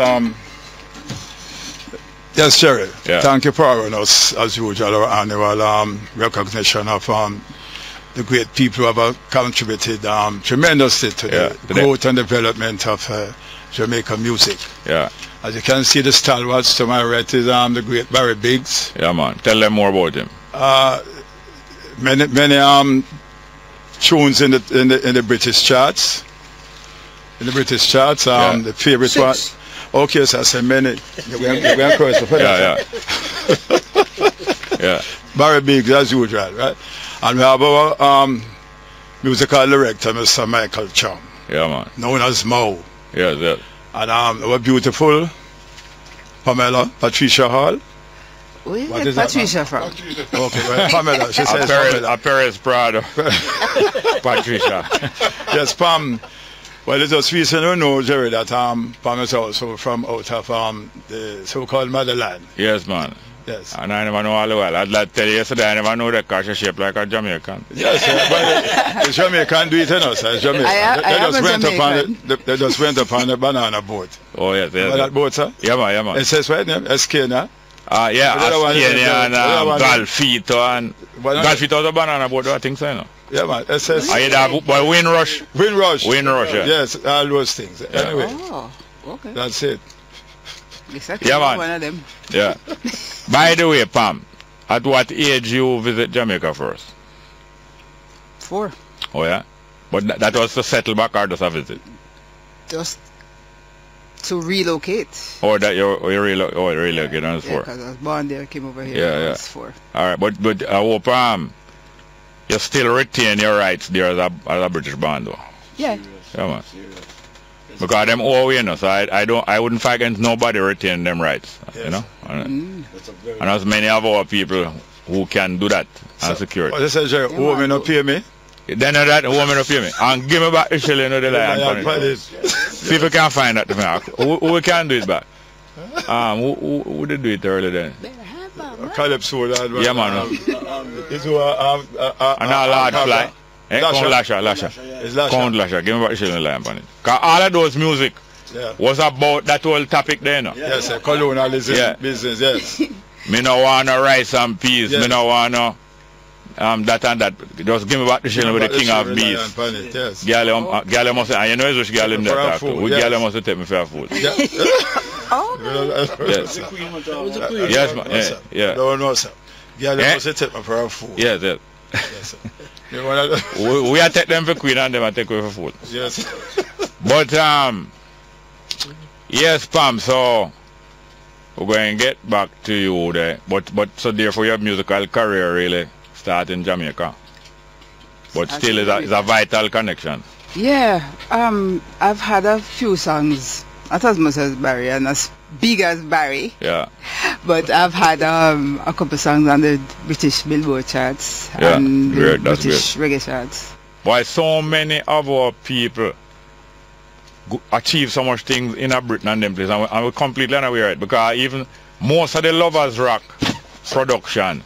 V: Yes, Jerry.
I: Yeah.
V: Thank you for having us, as usual, our annual recognition of the great people who have contributed tremendously to the growth and development of Jamaican music.
I: Yeah.
V: As you can see, the stalwarts to my right is the great Barry Biggs.
I: Yeah, man. Tell them more about him.
V: Many tunes in the British charts. In the British charts, the favorite
C: 6.
V: one. Okay, so I say many. We're going to for that.
I: Yeah.
V: Barry Biggs, as usual, right? And we have our musical director, Mr. Michael Chung.
I: Yeah, man.
V: Known as Mo.
I: Yeah.
V: And our beautiful Patricia Hall.
C: What is Patricia from?
V: Okay, well, Pamela. She says Pamela.
I: Paris Prado. Patricia.
V: Yes, Pam. Well, it's just recently we know, Jerry, that Pam is also from out of the so-called motherland.
I: Yes, man.
V: Yes.
I: And I never know all the while. I'd like to tell you yesterday, I never know that because she shaped like a Jamaican.
V: Yes, but the Jamaican do it in us. They just went upon the banana boat.
I: Oh, yes.
V: Remember that boat, sir?
I: Yeah, man.
V: It says what name? Escana.
I: Yeah, Escana and Galfito. And Galfito was a banana boat, I think so, you know.
V: Yeah, man. It says...
I: Windrush.
V: Windrush,
I: yeah.
V: Yes, all those things.
I: Yeah.
V: Anyway.
C: Oh, okay.
V: That's it.
I: Yeah, man.
C: One of them.
I: Yeah. By the way, Pam, at what age you visit Jamaica first?
C: 4.
I: Oh, yeah? But that was to settle back or just a visit?
C: Just to relocate.
I: Or that you relocate on 4?
C: Because I was born there, came over here.
I: Yeah.
C: I was 4.
I: All right, but I hope you still retain your rights there as a British band, though.
C: Yeah.
I: Yeah, man. Because them all you know, so I wouldn't fight against nobody retain them rights, you know. And there's many of our people who can do that and secure it.
V: What is it, woman not pay me?
I: Then that woman not pay me. And give me back the shilling of the line. See if we can find that to me. Who can do it back? Who did do it earlier then?
V: Calypso,
I: yeah, man.
V: Is who
I: and all hard fly. Count Lasha. Count Lasha. Give me back the shilling line on it. Because all of those music was about that whole topic there, no?
V: Yes, colonialism business, yes.
I: Me no want no rice and peas. Me no want no that and that. Just give me back the shilling with the king of bees.
V: Yes.
I: Girl must say, and you know it's which girl in there talk to. Which girl must take me for food.
V: Yes.
I: Yes, man. Yeah.
V: No, no, sir. Girl must take me for food.
I: Yes, yes. We are take them for queen and them are take away for food.
V: Yes.
I: But yes, Pam, so we're going to get back to you there. But so therefore your musical career really start in Jamaica. But still is a vital connection.
C: Yeah. I've had a few songs, not as much as Barry and as big as Barry.
I: Yeah.
C: But I've had a couple songs on the British Billboard charts
I: great,
C: and the
I: that's
C: British
I: great.
C: reggae charts.
I: Why so many of our people achieve so much things in a Britain and them places, and we're completely unaware of it, because even most of the Lovers Rock production,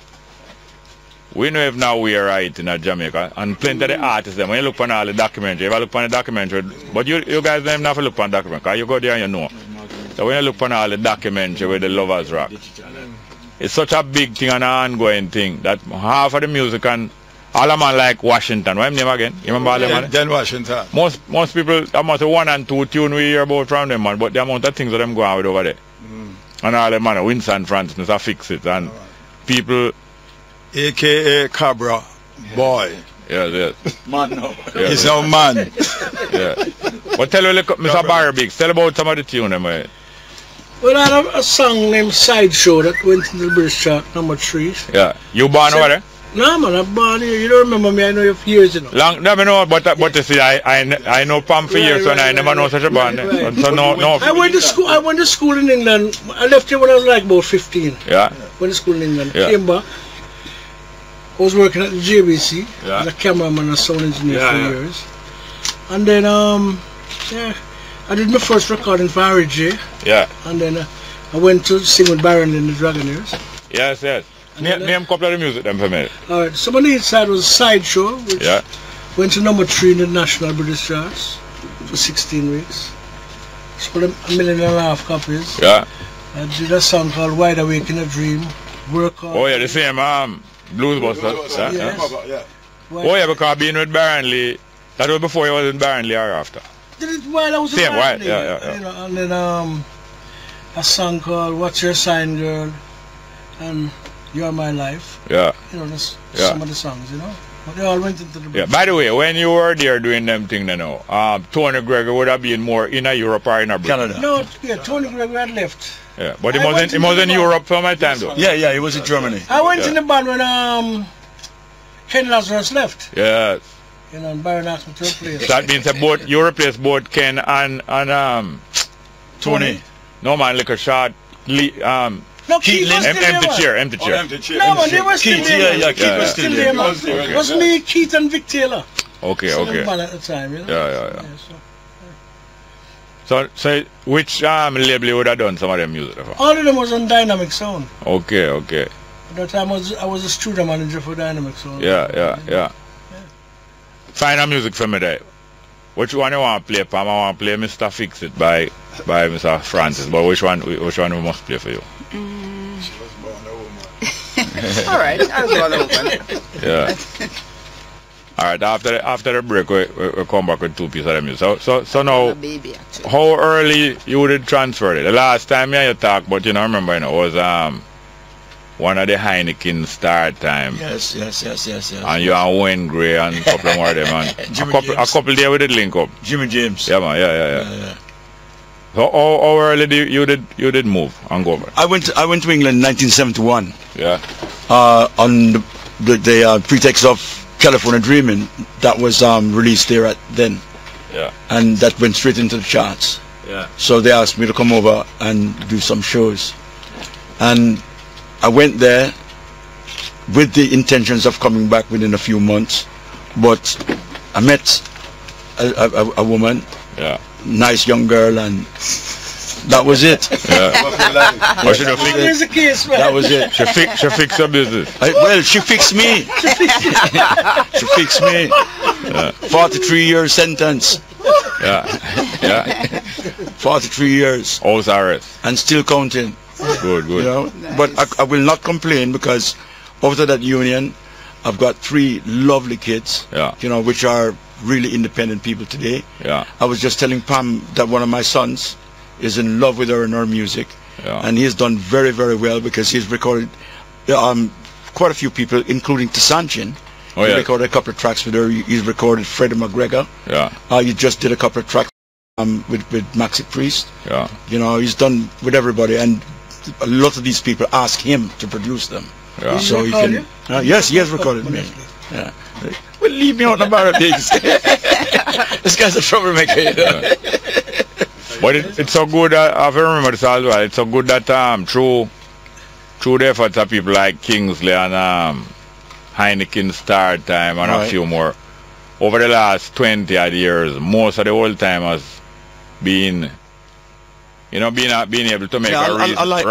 I: we know if now we are right in Jamaica, and plenty of the artists them, when you look on all the documentary, if I look on the documentary, but you guys don't even have to look on the documentary, because you go there and you know. So when you look on all the documentary with the Lovers Rock, it's such a big thing and an ongoing thing that half of the music and all of man like Washington. What's his name again? You remember all them man?
V: Then Washington.
I: Most people, the amount of 1 and 2 tune we hear about from them, man, but the amount of things that them go on with over there. And all them man, Winston Francis, I fix it, and people.
V: AKA Cabra Boy.
I: Yes.
V: Man no. He's no man.
I: Yeah. But tell me, Mr. Barry Biggs, tell about some of the tune them.
D: Well, I have a song named Sideshow that went into the British chart, number 3.
I: Yeah. You born over there?
D: No, man, I'm born here. You don't remember me, I know you for years, you know.
I: Long, no, know, but you see, I know Pam for years, and I never know such a band.
D: Right.
I: So no.
D: I went to school in England. I left here when I was like about 15.
I: Yeah.
D: Went to school in England.
I: Yeah.
D: Came back. I was working at the JBC
I: as
D: a cameraman and a sound engineer for years. And then, I did my first recording for Harry J.
I: Yeah.
D: And then I went to sing with Baron and the Dragonaires.
I: Yes. Name a couple of the music them for me.
D: Alright, so on the inside was Sideshow, which went to number 3 in the national British charts for 16 weeks. Sold 1.5 million copies.
I: Yeah.
D: I did a song called Wide Awake in a Dream. Work hard.
I: Oh yeah, the same Blues Buster.
D: Yes.
I: Oh yeah, because being with Baron Lee, that was before he was in Baron Lee or after?
D: Did it while I was in Baron Lee. Yeah. You know, and then a song called What's Your Sign, Girl, and You're My Life.
I: Yeah.
D: You know, that's some of the songs, you know. But they all went into the
I: Yeah, by the way, when you were there doing them thing, Tony Gregory would have been more in Europe or in
V: Canada.
D: No, Tony Gregory had left.
I: Yeah, but he was in Europe for my time though.
V: Yeah, he was in Germany.
D: I went in the band when Ken Lazarus left.
I: Yes.
D: You know, and Byron asked me to replace.
I: That means that you replaced both Ken and
V: Tony.
I: No man, like a shot.
D: No, Keith was still
I: empty
D: there.
I: chair.
D: No, man, they were still there.
V: Yeah, Keith was still there.
D: It was me, Keith, and Vic Taylor.
I: Okay.
D: Man at the time, you know?
I: Yeah. So which label you would have done some of them music for?
D: All of them was on Dynamic Sound.
I: Okay.
D: At that time I was a studio manager for Dynamic Sound.
I: Yeah. Find a music for me there. Which one you want to play, Pam? I want to play Mr. Fix It by Mr. Francis. But which one we must play for you?
C: Alright, I'll go on open.
I: Yeah. Alright, after the break we come back with 2 pieces of the music. So now how early you did transfer it? The last time you talked, but you know remember was one of the Heineken start time.
V: Yes.
I: And you and Wayne Gray and a couple more of them, man. a couple there we did link up.
V: Jimmy James.
I: Yeah, man. Yeah. So how early you did move and go over?
V: I went to England in 1971.
I: Yeah.
V: On the pretext of California Dreaming, that was released there then.
I: Yeah.
V: And that went straight into the charts.
I: Yeah.
V: So they asked me to come over and do some shows, and I went there with the intentions of coming back within a few months, but I met a woman, nice young girl, and
E: That was it.
I: Yeah. What should have fixed?
D: the case, man?
E: That was it.
I: She fixed her business.
E: Well, she fixed me. She fixed me. 43-year sentence.
I: Yeah.
E: 43 years.
I: House arrest.
E: And still counting.
I: Good.
E: You know, but I will not complain because after that union, I've got 3 lovely kids.
I: Yeah.
E: You know, which are really independent people today.
I: Yeah.
E: I was just telling Pam that one of my sons is in love with her and her music.
I: Yeah.
E: And he's done very, very well because he's recorded quite a few people, including Tasanchin.
I: Oh,
E: he
I: yeah.
E: recorded a couple of tracks with her. He's recorded Freddie McGregor.
I: Yeah.
E: He just did a couple of tracks with Maxi Priest.
I: Yeah.
E: You know, he's done with everybody, and a lot of these people ask him to produce them.
I: Yeah.
E: So he can. Yes, he has recorded me. Yeah. Well, leave me out about things. This guy's a troublemaker. You know?
I: Yeah. But it's so good. I remember this as well. It's so good that through the efforts of people like Kingsley and Heineken Star Time and a few more, over the last 20 odd years, most of the old timers being being able to make a reasonable.
E: I like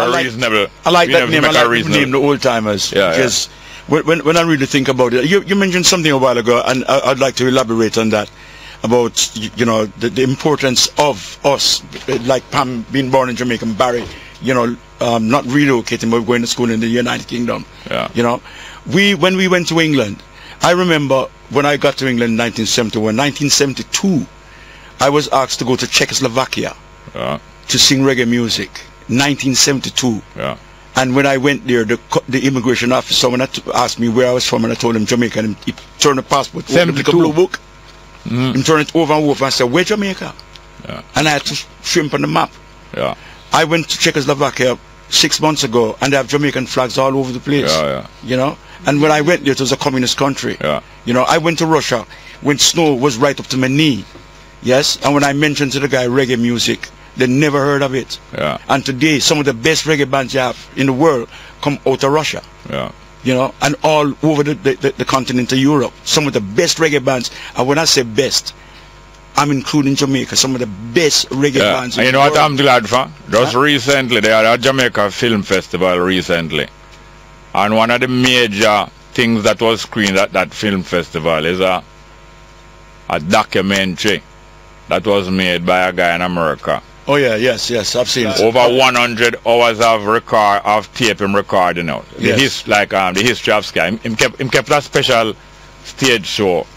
E: that name. I like the name, the old timers.
I: Yeah.
E: Because when I really think about it, you mentioned something a while ago, and I'd like to elaborate on that, about the importance of us, like Pam being born in Jamaica, Barry, not relocating but going to school in the United Kingdom.
I: Yeah.
E: You know, when we went to England, I remember when I got to England in 1971, 1972, I was asked to go to Czechoslovakia to sing reggae music. 1972.
I: Yeah.
E: And when I went there, the immigration officer asked me where I was from, and I told him Jamaica, and he turned the passport, opened the blue book, and turned it over and over and said, "Where Jamaica?"
I: Yeah.
E: And I had to shrimp on the map.
I: Yeah.
E: I went to Czechoslovakia 6 months ago, and they have Jamaican flags all over the place.
I: Yeah.
E: You know, and when I went there, it was a communist country.
I: Yeah.
E: You know, I went to Russia when snow was right up to my knee. Yes, and when I mentioned to the guy reggae music, they never heard of it.
I: Yeah.
E: And today, some of the best reggae bands you have in the world come out of Russia.
I: Yeah.
E: You know, and all over the continent of Europe. Some of the best reggae bands, and when I say best, I'm including Jamaica, some of the best reggae bands in
I: and you know
E: the
I: what
E: world.
I: I'm glad for? Just recently, they had a Jamaica Film Festival recently. And one of the major things that was screened at that film festival is a documentary that was made by a guy in America.
E: Oh yeah, yes, I've seen it.
I: Over 100 hours of tape him recording out.
E: Yes.
I: The history of Sky. Him kept a special stage show.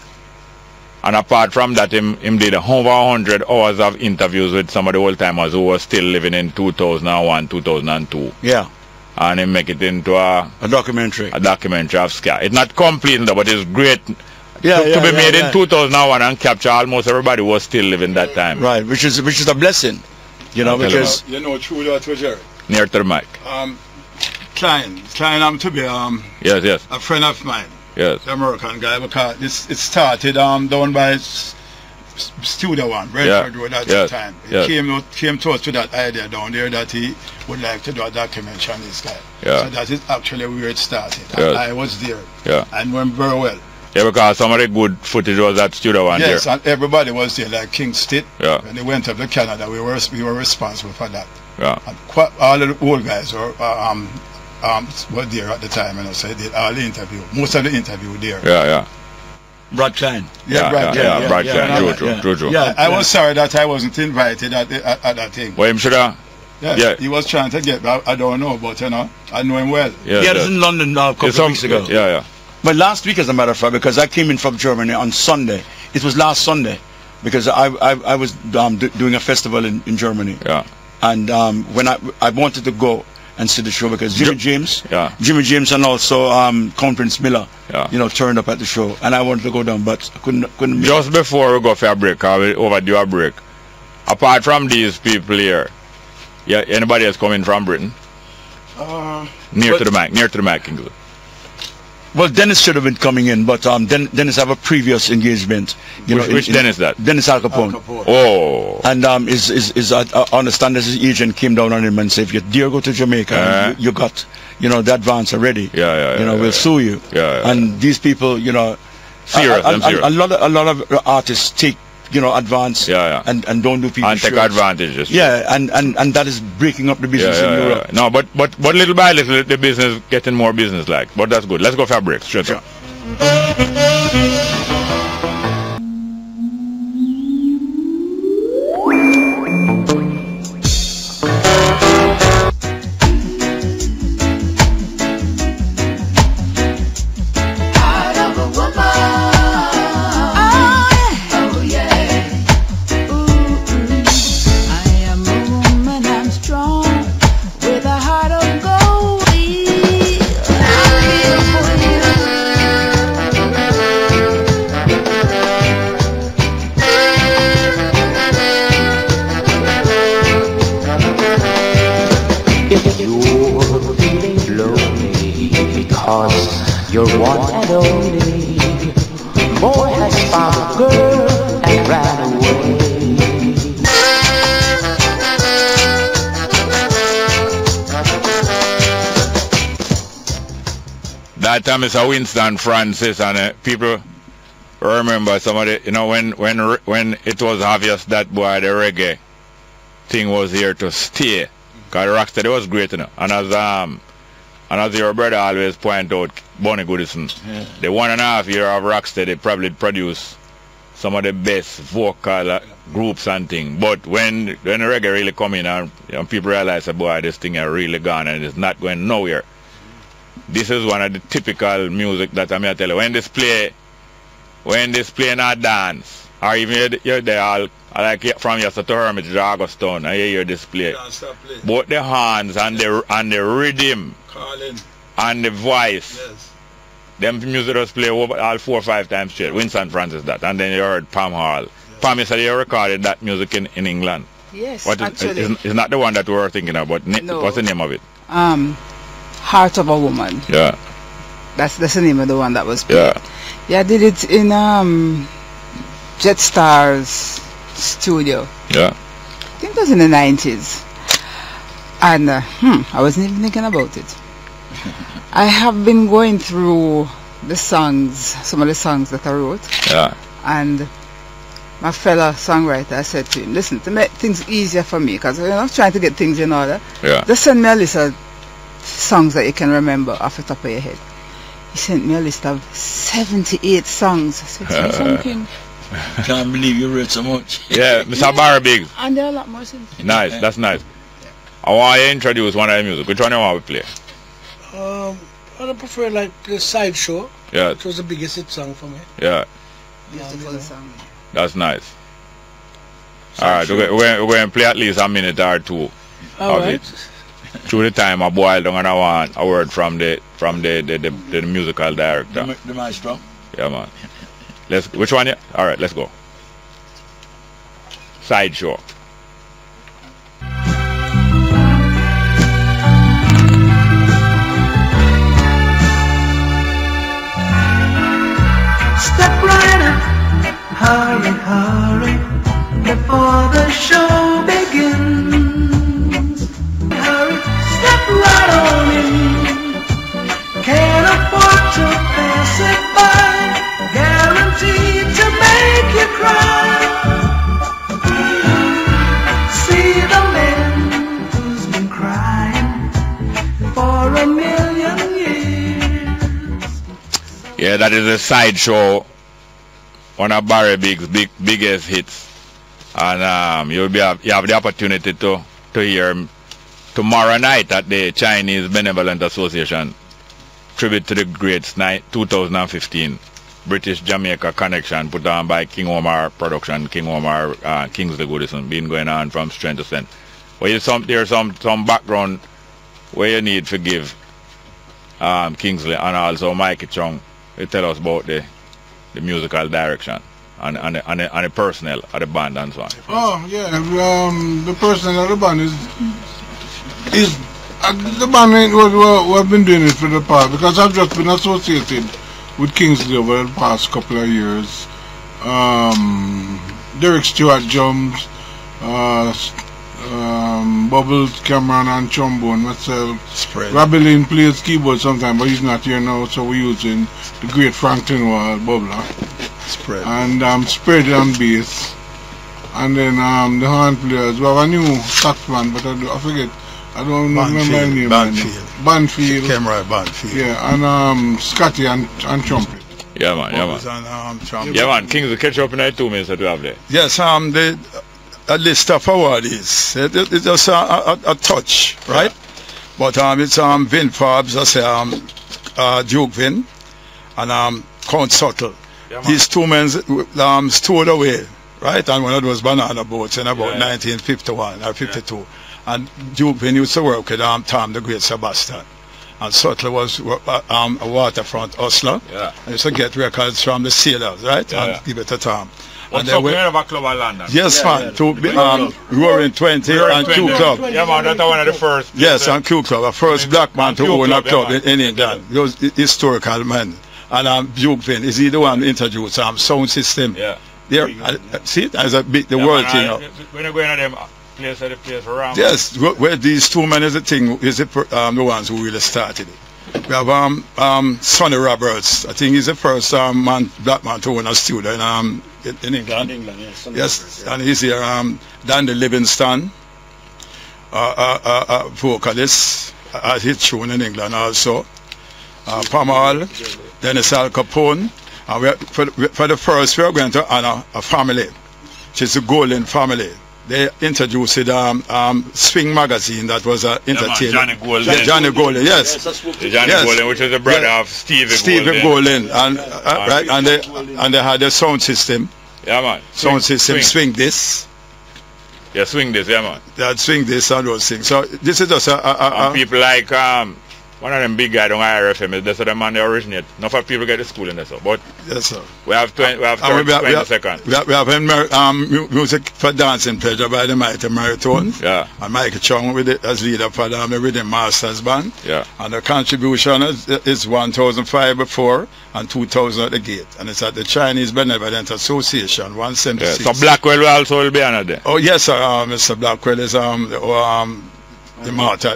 I: And apart from that, him did over 100 hours of interviews with some of the old timers who were still living in 2001, 2002.
E: Yeah.
I: And him make it into a
E: documentary.
I: A documentary of Sky. It's not complete though, but it's great.
E: Yeah,
I: to be made in 2001 and capture almost everybody who was still living that time.
E: Right, which is a blessing. You know, because
V: true that was Jerry.
I: Near to the mic.
V: Klein to be
I: yes.
V: a friend of mine.
I: Yes.
V: The American guy, because it started down by Studio One, Redford Road at the time. He came to us with that idea down there that he would like to do a documentary on this guy.
I: Yeah.
V: So that is actually where it started.
I: Yes.
V: And I was there.
I: Yeah.
V: And went very well.
I: Yeah, because some of the good footage was at Studio One.
L: Yes, and everybody was there, like Kingsley.
I: Yeah.
L: When they went up to Canada, we were responsible for that.
I: Yeah.
L: And all of the old guys were there at the time, and so they did all the interview, most of the interview there.
I: Yeah, yeah.
E: Brad Klein.
I: Yeah, Brad Klein. True.
L: Yeah, I was sorry that I wasn't invited at that thing.
I: Well, him should have.
L: Yeah, he was trying to get, but I don't know, but you know, I know him well.
E: Yeah, he was in London now a couple of weeks ago.
I: Yeah.
E: But last week, as a matter of fact, because I came in from Germany on Sunday. It was last Sunday, because I was doing a festival in Germany.
I: Yeah.
E: And when I wanted to go and see the show, because Jimmy James and also Count Prince Miller, turned up at the show, and I wanted to go down, but I couldn't make
I: Just before we go for a break, I will overdue a break. Apart from these people here, anybody else coming from Britain? Near to the mic, Kingsley.
E: Well, Dennis should have been coming in, but Dennis have a previous engagement.
I: Which Dennis that?
E: Dennis Al Capone.
I: Oh.
E: And I understand that his agent came down on him and said, if you dare go to Jamaica, you got, the advance already. We'll sue you.
I: Yeah.
E: And these people,
I: serious.
E: A lot of artists take, advance and don't do people
I: and take advantage.
E: And that is breaking up the business in Europe.
I: No, but little by little the business getting more business like. But that's good. Let's go for a break. Straight up.
J: You're one and only. Boy has found a girl and ran away.
I: That time is a Winston Francis, and people remember some of the, when it was obvious that boy the reggae thing was here to stay. Cause Rocksteady was great, and as your brother always point out, Bonnie Goodison, the 1.5 year of Rocksteady probably produced some of the best vocal groups and things. But when the reggae really come in and people realize, boy, this thing is really gone and it's not going nowhere. This is one of the typical music that I'm going to tell you. When this play in a dance, or even you're there all, like from yesterday to Hermitage to Augustown, and you hear this play. Both the hands and the rhythm and the voice. Them music just play over all 4 or 5 times straight. Winston Francis that. And then you heard Pam Hall. Pam, you said you recorded that music in England.
C: Yes,
I: actually. It's not the one that we were thinking about.
C: No.
I: What's the name of it?
C: Heart of a Woman.
I: Yeah.
C: That's the name of the one that was played. Yeah, I did it in Jetstar's studio.
I: Yeah.
C: I think it was in the 90s. And I wasn't even thinking about it. I have been going through the songs, some of the songs that I wrote.
I: Yeah.
C: And my fellow songwriter, I said to him, listen, to make things easier for me, because I'm trying to get things in order.
I: Yeah.
C: Just send me a list of songs that you can remember off the top of your head. He sent me a list of 78 songs. I said, something.
E: Can't believe you wrote so much.
I: Yeah, Mr. Barry Biggs.
C: And there are a lot more since.
I: Nice, that's nice. I want to introduce one of the music. Which one do you want to play?
D: I prefer like the Sideshow.
I: Yeah.
D: It was the biggest hit song for me.
I: Yeah.
C: Beautiful song.
I: That's nice. Alright, we're going to play at least a minute or two of it. Through the time I boiled down and I want a word from the musical director.
E: The maestro.
I: Yeah, man. Which one? Alright, let's go. Sideshow.
J: Step right up, hurry, hurry, before the show begins. Hurry, step right on in. Can't afford to pass it by. Guaranteed to make you cry. See the man who's been crying for a million years.
I: Yeah, that is a Sideshow, one of Barry Biggs' biggest hits, and you have the opportunity to hear him tomorrow night at the Chinese Benevolent Association tribute to the Greats 2015 British Jamaica Connection, put on by King Omar Production, Kingsley Goodison, been going on from strength to strength. Well, there's some background where you need to give Kingsley and also Mikey Chung. They tell us about the musical direction and the personnel of the band and so on.
V: Oh yeah, the personnel of the band is the band ain't we've been doing it for the past, because I've just been associated with Kingsley over the past couple of years. Derek Stewart drums, Bubbles, Cameron and trombone, myself. Rabelin plays keyboard sometimes, but he's not here now, so we're using the great Franklin Wall, Bubbler. And Spread on bass.
F: And then the horn players. We have a new saxophone, but I forget. I don't remember the name. Banfield.
V: Came right, Banfield.
F: Yeah, and Scotty and trumpet.
I: Yeah, man, yeah, man. Yeah, man, Kingsley, catch up in that 2 minutes that we have there.
V: Yes, a list of awardees. It's just a touch, right? Yeah. But it's Vin Forbes, I say Duke Vin, and Count Subtle. Yeah, these two men stowed away, right? And one of those banana boats in about 1951 or 52. Yeah. And Duke Vin used to work with Tom the Great Sebastian. And Subtle was a waterfront hustler. Yeah. And used to get records from the sailors, right? Yeah, and give it to Tom.
I: What's up here of a club in London?
V: Yes, man. Roaring 20 and Q Club.
I: Yeah, man, that's one of the first.
V: Yes, and Q Club, a first black man to own a club in England. Those historical men. And Duke Vin, is he the one who introduced sound system?
I: Yeah.
V: There, see, that's a big, the world thing.
I: When you go in them place the place around.
V: Yes, where these two men is the thing, is the ones who really started it. We have Sonny Roberts. I think he's the first black man to own a studio in England. Yes, and he's here. Dandy Livingston, vocalist, hit tune in England also. Pamal, Dennis Al Capone. For the first, we are going to honor a family. She's the Golden family. They introduced Swing magazine that was entertaining.
I: Johnny Golden.
V: Yeah, Johnny Golden, yes.
I: Johnny Golden, which is the brother of Stevie
V: Golden. And right, and they had a sound system.
I: Yeah, man.
V: Sound system, swing this.
I: Yeah, swing this, yeah, man.
V: That swing this and those things. So this is just
I: and people like one of them big guys on IRFM, that's the man they originate. Not for people get to school in this, but
V: yes, sir.
I: We have 20 seconds.
V: We have music for dancing pleasure by the Mighty Maritones.
I: Yeah.
V: And Michael Chung with it as leader for the Rhythm Masters Band.
I: Yeah.
V: And the contribution is 1,005 before and 2,000 at the gate. And it's at the Chinese Benevolent Association, 176.
I: Yeah. So Blackwell also will be on there.
V: Oh yes, sir. Mr. Blackwell is the Marshall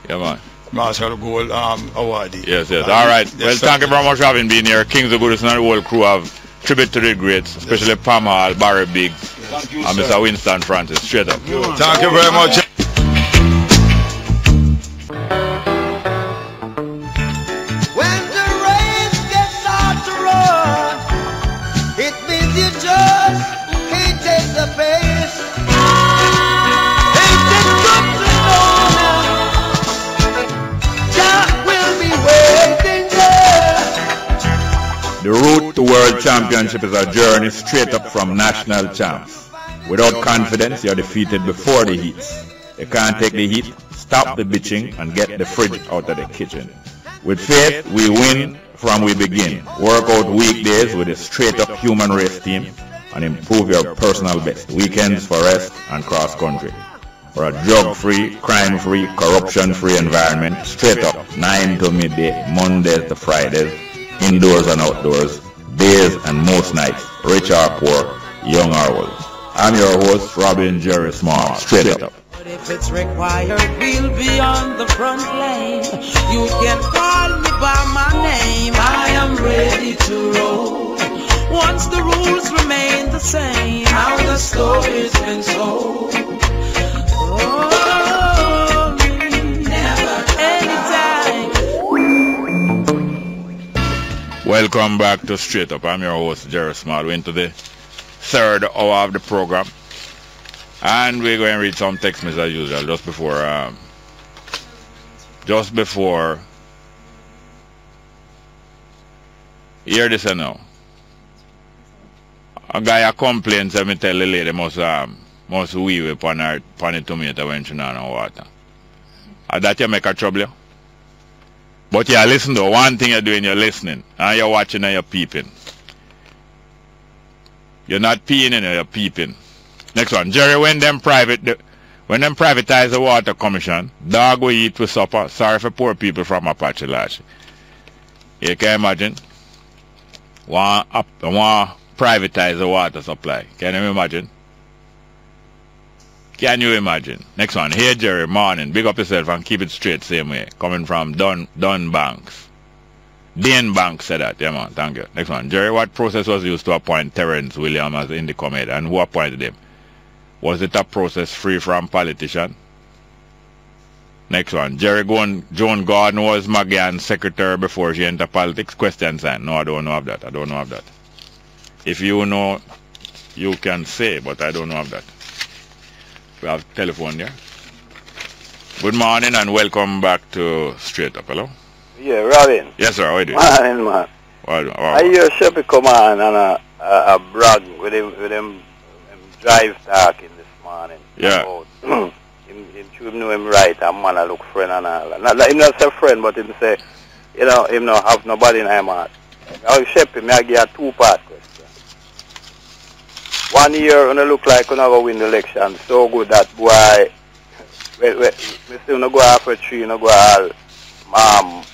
I: yeah, man.
V: Marshall Gold awardee.
I: Yes, yes. All right. Yes, well, thank you very much for having been here. Kingsley, Goodison and the whole crew have tribute to the greats, especially Pam Hall, Barry Biggs, and Mr. Winston Francis. Straight up.
V: Thank you very much.
J: When the race gets hard to run, it means you just can't take the pace. Ain't it good to know now? Jah will be waiting there.
I: The road to World Championship is a journey straight up from national champs. Without confidence, you are defeated before the heats. You can't take the heat, stop the bitching, and get the fridge out of the kitchen. With faith, we win from we begin. Work out weekdays with a straight-up human race team and improve your personal best. Weekends for rest and cross-country. For a drug-free, crime-free, corruption-free environment, straight up, 9 to midday, Mondays to Fridays, indoors and outdoors, days and most nights, rich or poor, young or old. I'm your host, Robin Jerry Small, straight up.
J: But if it's required, we'll be on the front lane. You can call me by my name. I am ready to roll. Once the rules remain the same, how the story's been told. Oh, never, anytime.
I: Welcome back to Straight Up. I'm your host, Jerry Small. We're into the third hour of the program. And we're going to read some text messages as usual just before hear this now. A guy complains, let me tell the lady must weave upon the tomato when she's not in water. And that you make a trouble. But you listen to one thing you're doing, you're listening. And you're watching and you're peeping. You're not peeing and you're peeping. Next one, Jerry, when them privatize the water commission, dog will eat with supper. Sorry for poor people from Apache Lodge. You can imagine? Want privatize the water supply. Can you imagine? Can you imagine? Next one, hey Jerry, morning. Big up yourself and keep it straight same way. Coming from Dunn Banks. Dean Bank said that. Yeah, man. Thank you. Next one. Jerry, what process was used to appoint Terrence Williams as in the committee, and who appointed him? Was it a process free from politician? Next one. Jerry Joan Gordon was McGann's secretary before she entered politics? Question sign. No, I don't know of that. I don't know of that. If you know, you can say, but I don't know of that. We have telephone there. Good morning and welcome back to Straight Up. Hello?
G: Yeah, Robin.
I: Yes, sir. How are you doing?
G: Morning, man. I hear Sheppy come on and a brag with him drive talking this morning.
I: Yeah.
G: About, him should know him right, and man I look friend and all that. Not, him not say friend, but him say, you know, him not have nobody in him heart. Now Sheppy, me I give a two-part question. 1 year, when I look like when I go win the election, so good that boy, me still not go half a tree, not go all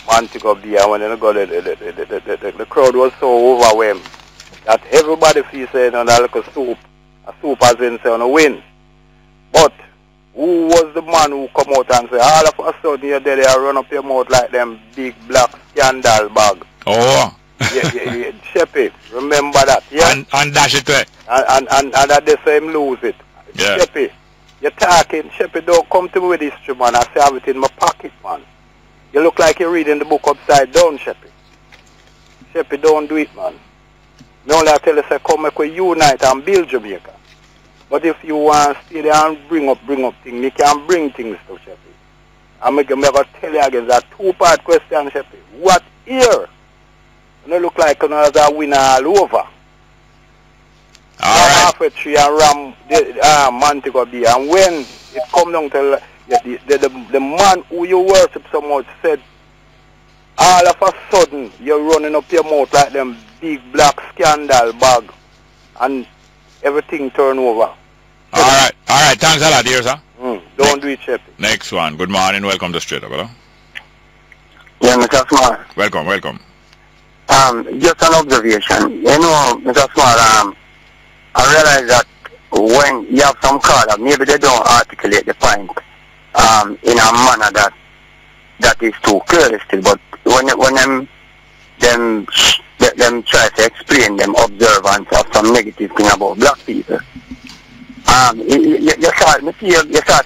G: Montego Bay, and when they go, the crowd was so overwhelmed that everybody feels saying on a little soup, a soup as in say on a win. But who was the man who come out and say, all of a sudden you're there, they run up your mouth like them big black scandal bag?
I: Oh.
G: yeah, Sheppy, remember that, yeah?
I: And dash it away.
G: And that they say him lose it.
I: Yeah.
G: Sheppy, you're talking, Sheppy, don't come to me with history, man. I say I have it in my pocket, man. You look like you're reading the book upside down, Sheppy. Sheppy, don't do it, man. Me only I tell you, say, come make we unite and build Jamaica. But if you want to stay there and bring up things, you can bring things to Sheppy. I'm going to tell you again, that two-part question, Sheppy. What year? You look like another winner all over. Half a tree and ram Montego Bay. And when it come down to the man who you worship so much said, all of a sudden you're running up your mouth like them big black scandal bag, and everything turn over.
I: All right. Thanks a lot, dear sir.
G: Don't do it, Sheppy.
I: Next one. Good morning. Welcome to Straight Up. Hello?
O: Yeah, Mr. Small.
I: Welcome.
O: Just an observation. You know, Mr. Small, I realize that when you have some caller, maybe they don't articulate the point in a manner that is too clear still, but when them try to explain them observance of some negative thing about black people, you start to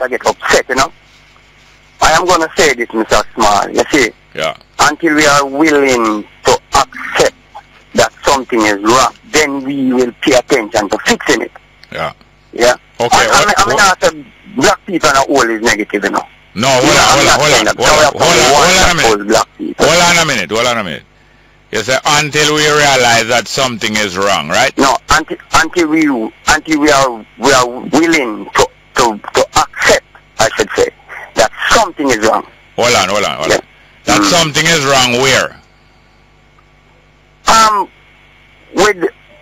O: get upset, you know. I am going to say this, Mr. Small, you see, until we are willing to accept that something is wrong, then we will pay attention to fixing it.
I: Yeah.
O: Okay. I mean, after black people are always negative, you know.
I: No, hold on a minute. You say until we realize that something is wrong, right?
O: No, until we are willing to accept, I should say, that something is wrong.
I: Hold on.
O: Yeah.
I: That something is wrong where?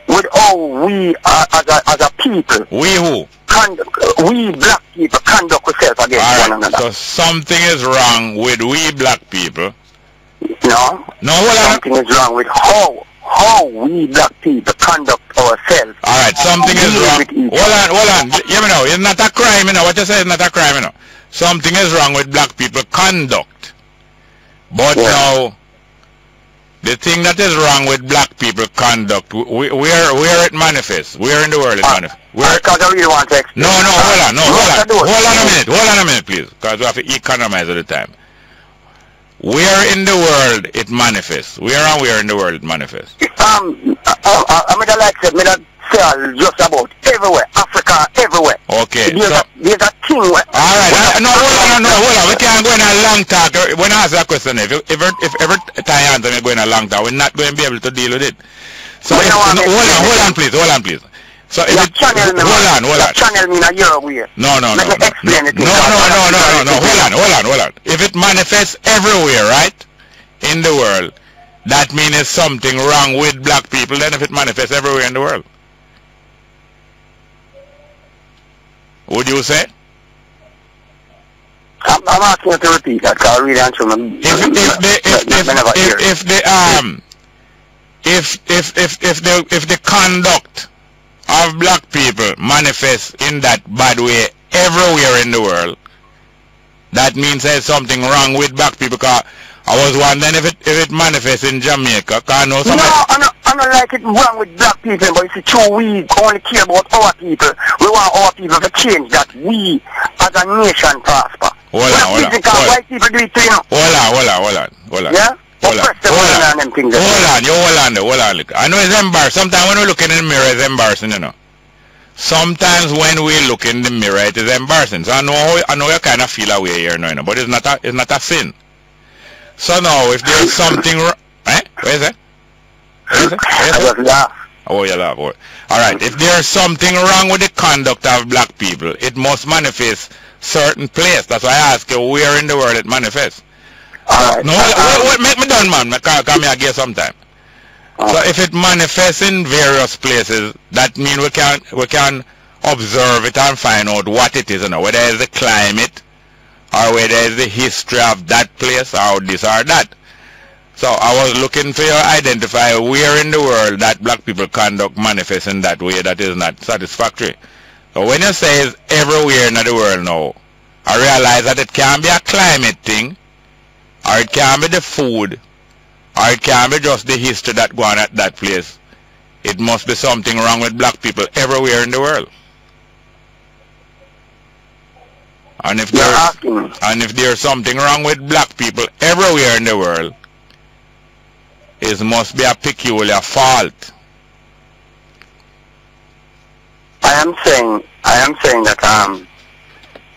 O: With all we as a people.
I: We who?
O: We black people conduct ourselves against one another.
I: So something is wrong with we black people.
O: No, something is wrong with how we black people conduct ourselves.
I: Alright, something is wrong. Hold on. You know, it's not a crime, you know. What you say is not a crime, you know. Something is wrong with black people conduct. But now, the thing that is wrong with black people conduct, where it manifests, where in the world it manifests.
O: Because I really want to explain.
I: Hold on a minute, please. Because we have to economize at the time. Where in the world it manifests? Where in the world it manifests?
O: I mean, just about everywhere, Africa, everywhere.
I: Okay.
O: There's a thing where...
I: Alright, no, hold on. We can't go in a long talk. When I ask that question, if every time we're going a long talk, we're not going to be able to deal with it. So, hold on, please. So if it, hold on.
O: Channel me in your way.
I: No. Hold on. If it manifests everywhere, right, in the world, that means there's something wrong with black people. Then if it manifests everywhere in the world, would you say?
O: I'm asking you to repeat that because I really answer them.
I: If the conduct of black people manifests in that bad way everywhere in the world, that means there's something wrong with black people, because I was wondering if it manifests in Jamaica. I know some.
O: No, I don't like it wrong with black people, but it's true. We only care about our people. We want our people to change that we as a nation prosper.
I: Hold on.
O: White people do it too, you know.
I: Hold on.
O: Yeah? Hold on.
I: Look. I know it's embarrassing. Sometimes when we look in the mirror, it's embarrassing, you know. Sometimes when we look in the mirror, it is embarrassing. So I know you kind of feel away here now, you know, but it's not a sin. So now, if there's something wrong, where is it? Oh, you laugh. Oh. All right. If there's something wrong with the conduct of black people, it must manifest certain place. That's why I ask you, where in the world it manifests. No, wait, make me done, man. Come here again sometime. So if it manifests in various places, that means we can observe it and find out what it is, you know, whether it's the climate or whether it's the history of that place or this or that. So I was looking for you to identify where in the world that black people conduct manifests in that way that is not satisfactory. So when you say it's everywhere in the world now, I realize that it can be a climate thing, or it can be the food, or it can be just the history that go on at that place. It must be something wrong with black people everywhere in the world. And if there's something wrong with black people everywhere in the world, it must be a peculiar fault.
O: I am saying that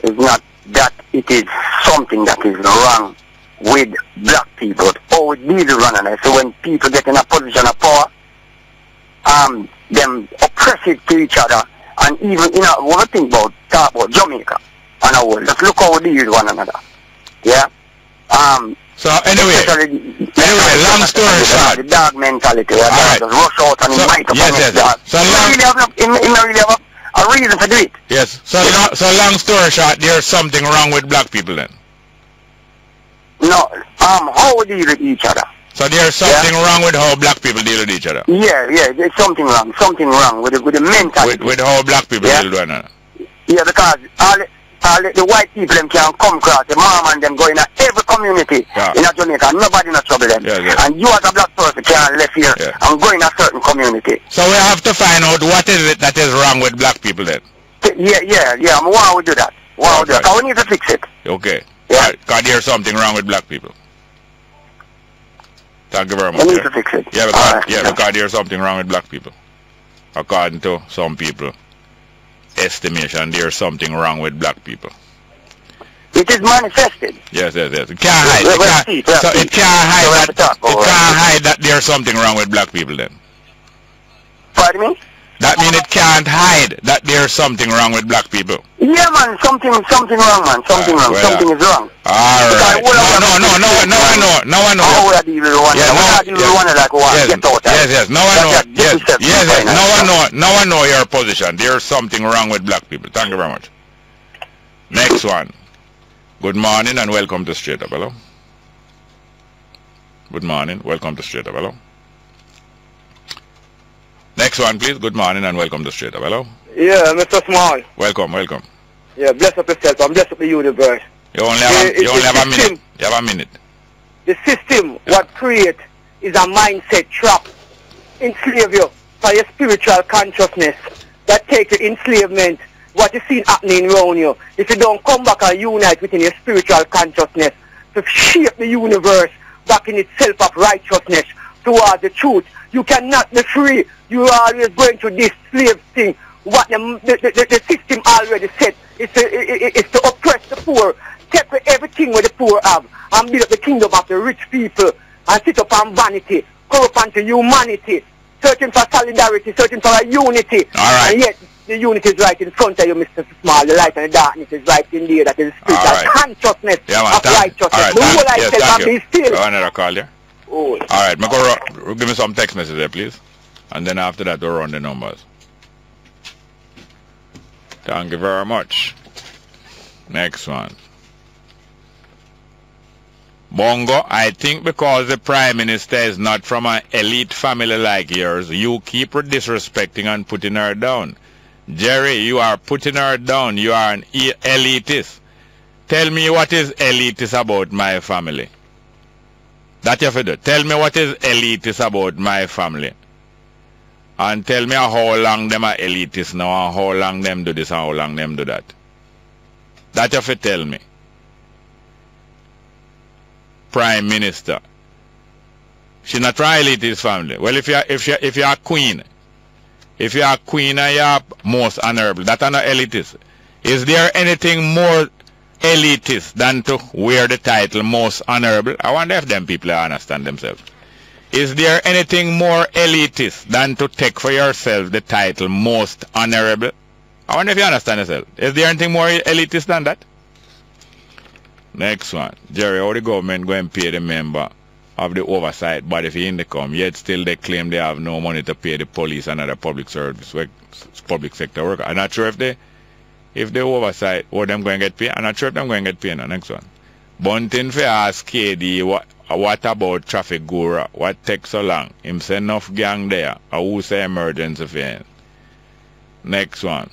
O: it's not that it is something that is wrong with black people or with these runners. So when people get in a position of power, them oppressive to each other, and even when we think talk about Jamaica and our world, just look how we deal with one another. Yeah.
I: So anyway, long story short,
O: the dog mentality. Right. Just rush out and invite
I: yes. So
O: really have a reason to do it.
I: Yes. So long story short, there's something wrong with black people then.
O: No. How we deal with each other.
I: So there's something wrong with how black people deal with each other.
O: Yeah. There's something wrong. Something wrong with the mentality.
I: With how black people deal with one another.
O: Yeah, because all the white people them can come across the mom and them go in every community in Jamaica. Nobody no trouble them. And you as a black person can left here and go in a certain community.
I: So we have to find out what is it that is wrong with black people then.
O: Yeah. Why would do that? Because we need to fix it.
I: Okay. Yeah. Because there's something wrong with black people. Thank you very much.
O: We need to fix it.
I: Because there's something wrong with black people. According to some people estimation, there's something wrong with black people.
O: It is manifested.
I: Yes. It can't hide. It can't hide that there's something wrong with black people then.
O: Pardon me?
I: That means it can't hide that there's something wrong with black people.
O: Yeah, man. Something wrong, man. Something wrong. Something is wrong.
I: All right. No, I know.
O: How would I deal with one?
I: Yes. Now I know your position. There's something wrong with black people. Thank you very much. Next one. Good morning and welcome to Straight Up. Hello. Good morning. Welcome to Straight Up. Hello. Next one, please. Good morning and welcome to Straight Up. Hello.
A: Yeah, Mr. Small.
I: Welcome.
A: Yeah, bless up yourself and bless up the universe.
I: You only have a minute. You have a minute.
A: The system, what create is a mindset trap. Enslave you for your spiritual consciousness that take your enslavement, what you see happening around you. If you don't come back and unite within your spiritual consciousness to shape the universe back in itself of righteousness towards the truth, you cannot be free. You are always going through this slave thing. What the system already said is to oppress the poor, take away everything what the poor have, and build up the kingdom of the rich people, and sit up on vanity, corrupt onto humanity, searching for solidarity, searching for a unity.
I: All right.
A: And yet the unity is right in front of you, Mr. Small. The light and the darkness is right in there. That is spiritual consciousness of righteousness. The whole I said be still.
I: Another call there.
A: Oh.
I: All right, give me some text message there, please. And then after that, we'll run the numbers. Thank you very much. Next one. Bongo, I think because the Prime Minister is not from an elite family like yours, you keep disrespecting and putting her down. Jerry, you are putting her down. You are an elitist. Tell me what is elitist about my family. That you have to do. Tell me what is elitist about my family. And tell me how long them are elitist now and how long them do this and how long them do that. That you have to tell me. Prime Minister. She not from elitist family. Well, if you're a queen, if you're a queen and you're most honorable, that are not elitist. Is there anything more elitist than to wear the title most honorable? I wonder if them people understand themselves. Is there anything more elitist than to take for yourself the title most honorable? I wonder if you understand yourself. Is there anything more elitist than that? Next one. Jerry, how the government going to pay the member of the oversight body for income, yet still they claim they have no money to pay the police and other public service, public sector workers? I'm not sure if they oversight, what them going to get paid. I'm not sure if them going to get paid. Next one. Bunting for ask KD what about traffic guru? What takes so long? Him say enough gang there. Or who say emergency fan? Next one.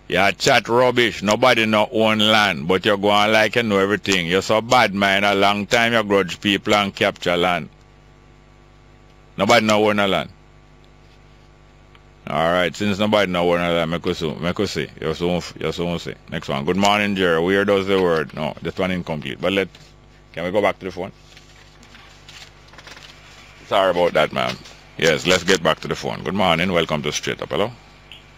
I: You chat rubbish. Nobody no own land, but you go on like you know everything. You're so bad man. A long time you grudge people and capture land. Nobody no own a land. Alright, since nobody no own a land, make us see. You're so see. Next one. Good morning, Jerry. Where does the word? No, this one incomplete. But can we go back to the phone? Sorry about that, man. Yes, let's get back to the phone. Good morning. Welcome to Straight Up. Hello?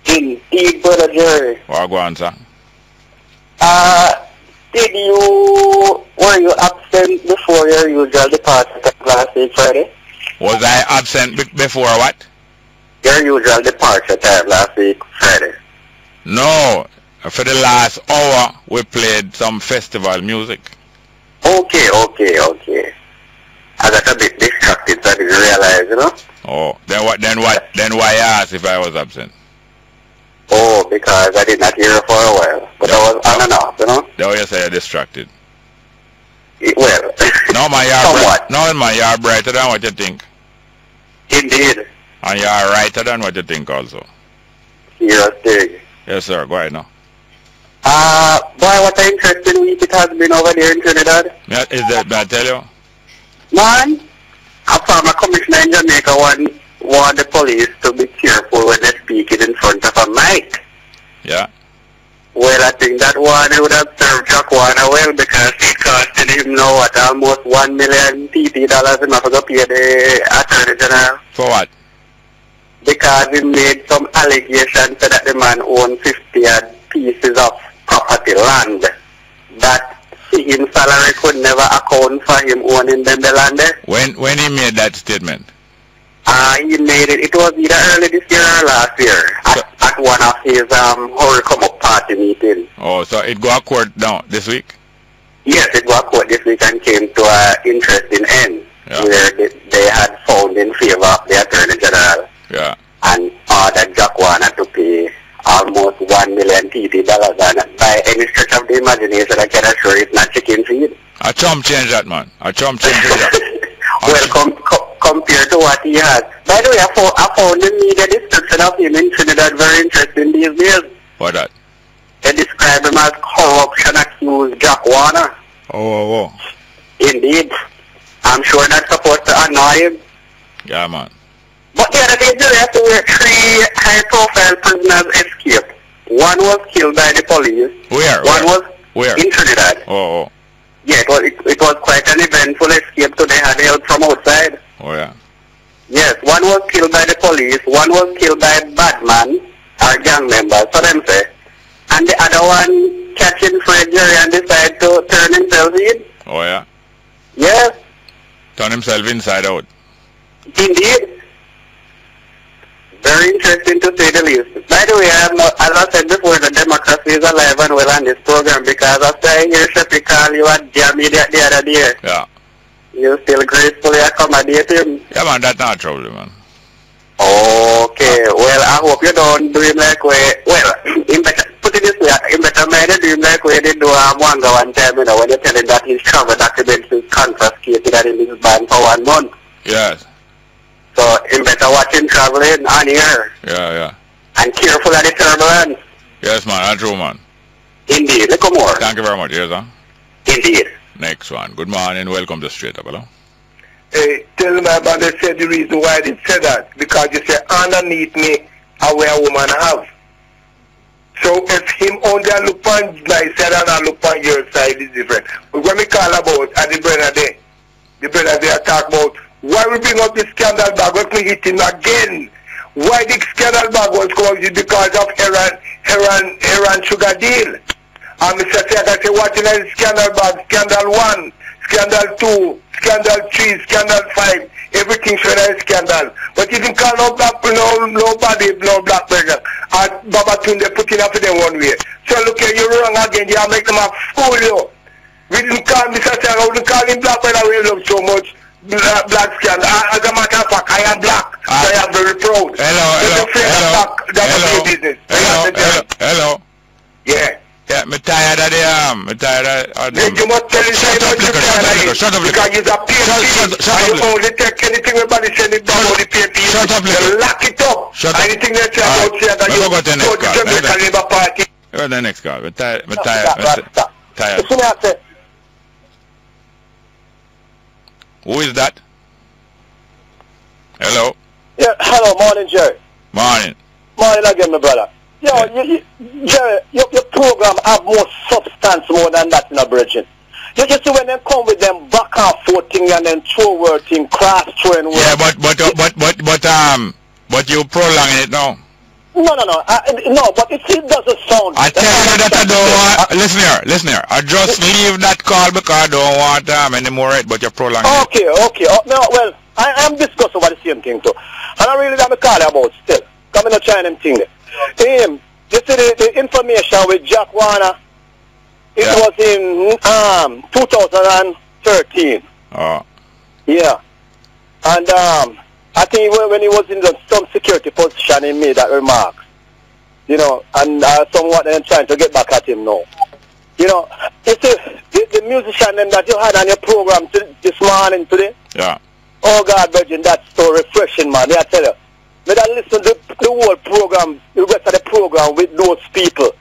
K: Indeed, Brother Jerry.
I: What go on, sir?
K: Were you absent before your usual departure last week Friday?
I: Was I absent before what?
K: Your usual departure time last week Friday.
I: No. For the last hour, we played some festival music.
K: Okay. I got a bit distracted, so I didn't realize, you know?
I: Oh, then why ask if I was absent?
K: Oh, because I did not hear for a while. But I was on and off, you know?
I: Now you say you're distracted.
K: Well,
I: no, my yard brighter than what you think.
K: Indeed.
I: And you are righter than what you think also.
K: Yes, dig.
I: Yes, sir. Go ahead now.
K: Boy, what an interesting week it has been over there in Trinidad.
I: Yeah, is that, may I tell you?
K: Man, a former commissioner in Jamaica warned the police to be careful when they're speaking in front of a mic.
I: Yeah.
K: Well, I think that one would have served Jack Warner well because it costed him now what, almost $1 million TT dollars enough to pay the Attorney General.
I: For what?
K: Because he made some allegations that the man owned 50 odd pieces of property land that his salary could never account for him owning them the land.
I: When he made that statement?
K: He made it. It was either early this year or last year at one of his Hurry Come Up party meetings.
I: Oh, so it go to court now this week?
K: Yes, it go to court this week and came to an interesting end where they had found in favor of the Attorney General.
I: Yeah.
K: And ordered Jack Warner to pay almost $1 million TT dollars, and by any stretch of the imagination, I can assure it's not chicken feed.
I: A chump change that, man. A chump change that.
K: Well, compared to what he has. By the way, I found the media description of him in Trinidad very interesting these days.
I: What that?
K: They describe him as corruption accused Jack Warner.
I: Oh.
K: Indeed. I'm sure that's supposed to annoy him.
I: Yeah, man.
K: But the other day, they have to where 3 high-profile prisoners escaped. One was killed by the police.
I: Where?
K: In Trinidad.
I: Oh.
K: Yeah, it was quite an eventful escape, so they had help from outside.
I: Oh, yeah.
K: Yes, one was killed by the police, one was killed by Batman, or gang members, so them say. And the other one catching Fred Jerry and decide to turn himself in.
I: Oh, yeah?
K: Yes.
I: Turn himself inside out.
K: Indeed. Very interesting to say the least. By the way, as I said before, the democracy is alive and well on this program because after I hear Sheppy call you at Jamie the other day,
I: yeah,
K: you still gracefully accommodate him.
I: Yeah, man, that's not trouble, man.
K: Okay, well, I hope you don't do him like put it this way, in better mind do him like way they do one time, you know, when you tell him that his travel documents is confiscated and in his band for 1 month.
I: Yes.
K: So, him better watch him traveling on here.
I: Yeah.
K: And careful of the turbulence.
I: Yes, man, that's true, man.
K: Indeed, look more.
I: Thank you very much, yes, sir.
K: Indeed.
I: Next one. Good morning, welcome to Straight Up, hello?
U: tell my brother said the reason why they said that, because you say underneath me I wear a woman have. So if him only look on my side and I look on your side is different. But when we call about at the brother there talk about why we bring up the scandal bag, let me hit him again. Why the scandal bag was caused because of Iran sugar deal. And Mr. Secretary say what in the scandal bag, scandal 1, scandal 2, scandal 3, scandal 5, everything should have a scandal. But you didn't call no black, nobody, no black person. And Baba Tunde put it up in them one way. So look here, you're wrong again, you make them a fool you. We didn't call Mr. Secretary, we didn't call him black when we love so much. Black scandal. As a matter of fact, I am black. I am very proud.
I: Hello.
U: Yeah.
I: Yeah, I'm tired of them. I'm tired of them.
U: You must tell him
I: shut up,
U: because you're a PMP. And you only take anything everybody said it down on the PMP.
I: Shut up,
U: you lock it up. Anything that you don't say that you go to the Jamaican Labour Party.
I: Go to the next call. I'm tired. Who is that? Hello?
T: Yeah, hello, morning, Jerry.
I: Morning.
T: Morning again, my brother. Jerry, your program have more substance more than that in a bridging. You see when they come with them back and forth thing and then throw word thing, cross throwing word.
I: Yeah, but you prolonging it now.
T: No, but it doesn't sound.
I: I tell you that I don't want. Listen here. I just leave that call because I don't want anymore. But you're prolonging.
T: Okay. Well, I am discussing about the same thing too, and I really don't call about still. Coming to China and thing. You see the information with Jack Warner. It was in 2013. Yeah, and I think when he was in some security position, he made that remark. You know, and somewhat they're trying to get back at him now. You know, you see, the musician that you had on your program this morning today.
I: Yeah.
T: Oh God, Virgin, that's so refreshing, man. I tell you, when I listen to the whole program, the rest of the program with those people,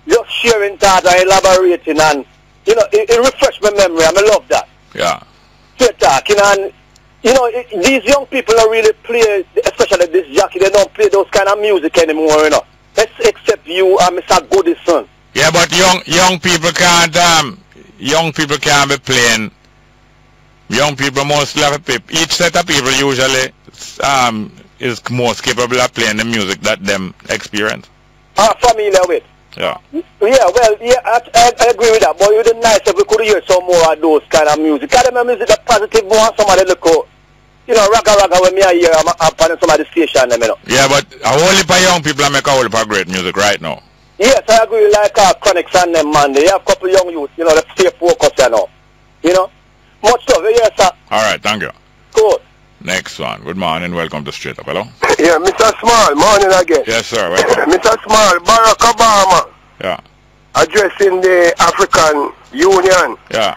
T: just sharing thoughts and elaborating, and you know, it refreshed my memory, and I love that.
I: Yeah.
T: Straight talking, and you know, these young people don't really play, especially this Jackie, they don't play those kind of music anymore, you know. Except you and Mr. Goodison.
I: Yeah, but young people can't be playing. Young people mostly have each set of people usually is most capable of playing the music that them experience.
T: Familiar with.
I: Yeah.
T: Yeah, well, yeah, I agree with that, but it would be nice if we could hear some more of those kind of music. Kind of music that positive more, somebody look out. You know, raga when me I hear up on some of the station, you know.
I: Yeah, but a whole heap of young people make a whole heap of great music right now.
T: Yes, I agree, like Connection them, man. They have a couple young youth, you know, that stay focused, you know. You know? Much love, yes, sir.
I: Alright, thank you.
T: Cool.
I: Next one. Good morning, welcome to Straight Up. Hello?
U: Yeah, Mr. Small, morning again.
I: Yes, sir, welcome.
U: Mr. Small, Barack Obama.
I: Yeah.
U: Addressing the African Union.
I: Yeah.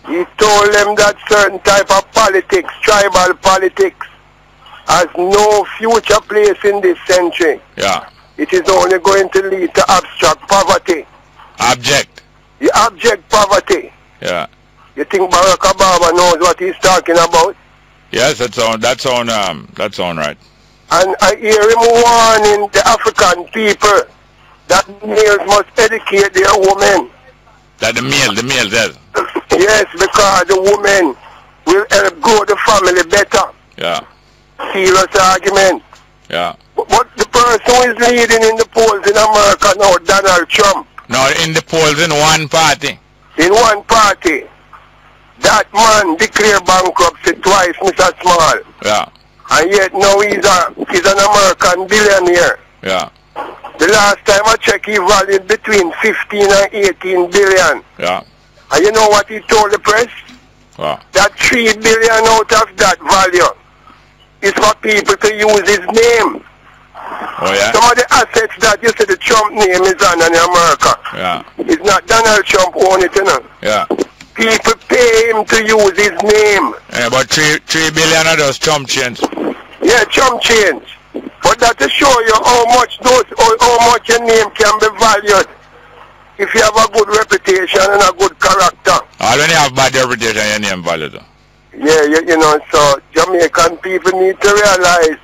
U: He told them that certain type of politics, tribal politics, has no future place in this century.
I: Yeah.
U: It is only going to lead to abstract poverty.
I: Abject.
U: The abject poverty.
I: Yeah.
U: You think Barack Obama knows what he's talking about?
I: Yes, that's on right.
U: And I hear him warning the African people that males must educate their women.
I: That the male says.
U: Yes, because the woman will help grow the family better.
I: Yeah.
U: Serious argument.
I: Yeah.
U: But the person who is leading in the polls in America now, Donald Trump.
I: No, in the polls in one party.
U: In one party. That man declared bankruptcy twice, Mr. Small.
I: Yeah.
U: And yet now he's an American billionaire.
I: Yeah.
U: The last time I checked, he valued between 15 and 18 billion.
I: Yeah.
U: And you know what he told the press?
I: Wow.
U: That 3 billion out of that value is for people to use his name.
I: Oh, yeah?
U: Some of the assets that you see the Trump name is on in America.
I: Yeah.
U: It's not Donald Trump own it, you know.
I: Yeah.
U: People pay him to use his name.
I: Yeah, but 3 billion are those Trump change.
U: Yeah, Trump change. But that to show you how much your name can be valued if you have a good reputation and a good character.
I: When you have bad reputation, your name valued.
U: Yeah, you know, so Jamaican people need to realize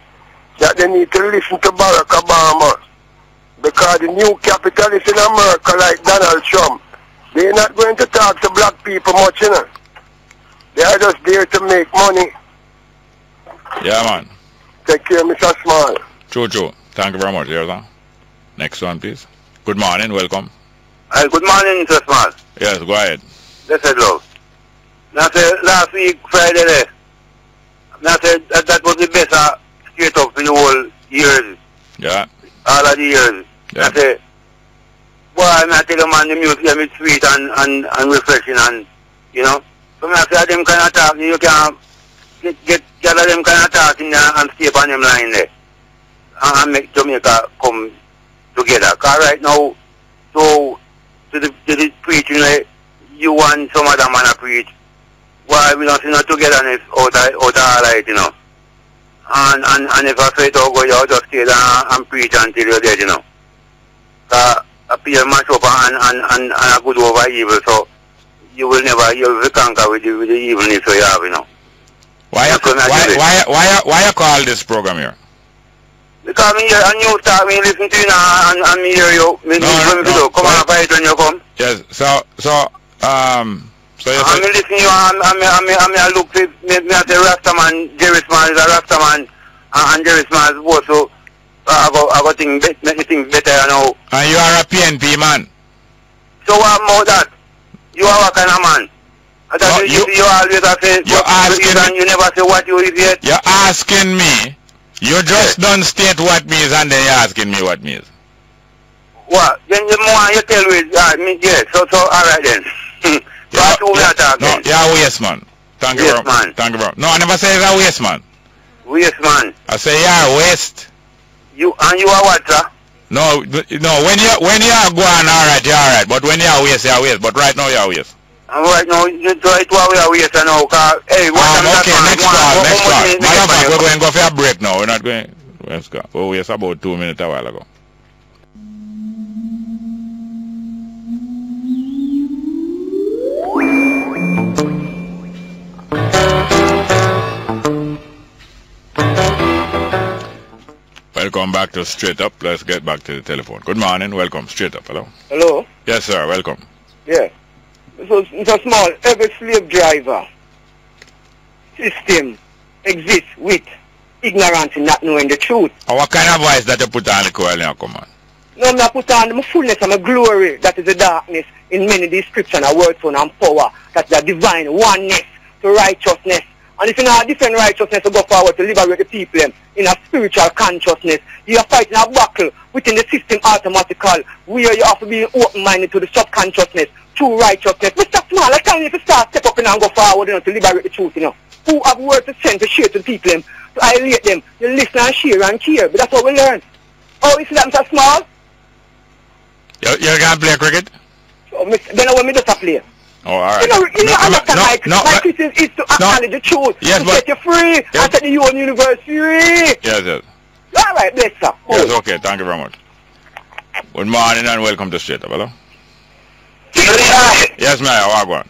U: that they need to listen to Barack Obama. Because the new capitalists in America, like Donald Trump, they're not going to talk to black people much, you know. They are just there to make money.
I: Yeah, man.
U: Take care, Mr. Small.
I: True. Thank you very much. Here's next one, please. Good morning. Welcome.
B: Good morning, Mr. Small.
I: Yes, go ahead.
B: That's it, love. Last week, Friday, that was the best straight up in the whole years.
I: Yeah.
B: All of the years. Yeah. I say, boy, I tell them, man, the music is sweet and refreshing, and, you know. So I say, them kind of talk, you can get them kind of talk in there and stay on them line there. And make Jamaica come together. Because right now, so to the preaching, like, you want some other man to preach. Why we don't see no togetherness out of light, you know. And if I say to go, you just stay there and preach until you're dead, you know. Appear mash up and a good over evil, so you will conquer with the evilness you have, you know.
I: Why you call this program here?
B: Because me hear and you start me listen to you now and me hear you. Come on, fight when you come.
I: Yes, so you
B: I'm listening to you and me look for me I say Rastaman, Jerry's-man is a Rastaman and Jerry's-man is both, so I go think make me think better, you know.
I: And you are a PNP man.
B: So what about that? You are what kind of man? You always say
I: you're asking
B: and you never say what you is yet.
I: You're asking me. You just don't state what means and then you're asking me what means.
B: What? Then the more you tell me, yeah, so alright then.
I: No, you're a waste man. Thank you very much. Thank you very much. No, I never say you're a waste man.
B: Waste man.
I: I say you're a waste.
B: You are what, sir?
I: No, when you are going alright, you're alright. But when you're a waste, you're a waste. But right now you're a waste.
B: Right now, you try to are waste now, cause hey,
I: okay, next call. Matter of fact, we're going to go for a break now. We're not going. Let's go. We waste about 2 minutes a while ago. Welcome back to Straight Up. Let's get back to the telephone. Good morning. Welcome. Straight Up. Hello.
A: Hello.
I: Yes, sir. Welcome.
A: Yeah. So, Mr. Small, every slave driver system exists with ignorance in not knowing the truth.
I: What kind of voice that you put on the coil now, come on?
A: No, I put on my fullness and my glory, that is the darkness in many descriptions of word, sound, and power, that is the divine oneness to righteousness. And if you have different righteousness to go forward to liberate the people in a spiritual consciousness, you are fighting a battle within the system automatical, where you have to be open-minded to the subconsciousness, true righteousness. Mr. Small, I tell you if you start step up and go forward, you know, to liberate the truth, you know. Who have words to send to share to people, to annihilate them, you listen and share and care, but that's what we learn. Oh, you see that, Mr. Small?
I: You're going to play cricket?
A: So, then I want me to play.
I: Oh, all right.
A: You know, my Christian is to acknowledge the truth,
I: yes,
A: to set you free, and set you on university.
I: Yes.
A: All right, bless sir.
I: Yes, okay, thank you very much. Good morning and welcome to Straight Up. Hello? Yes, ma'am, how are you?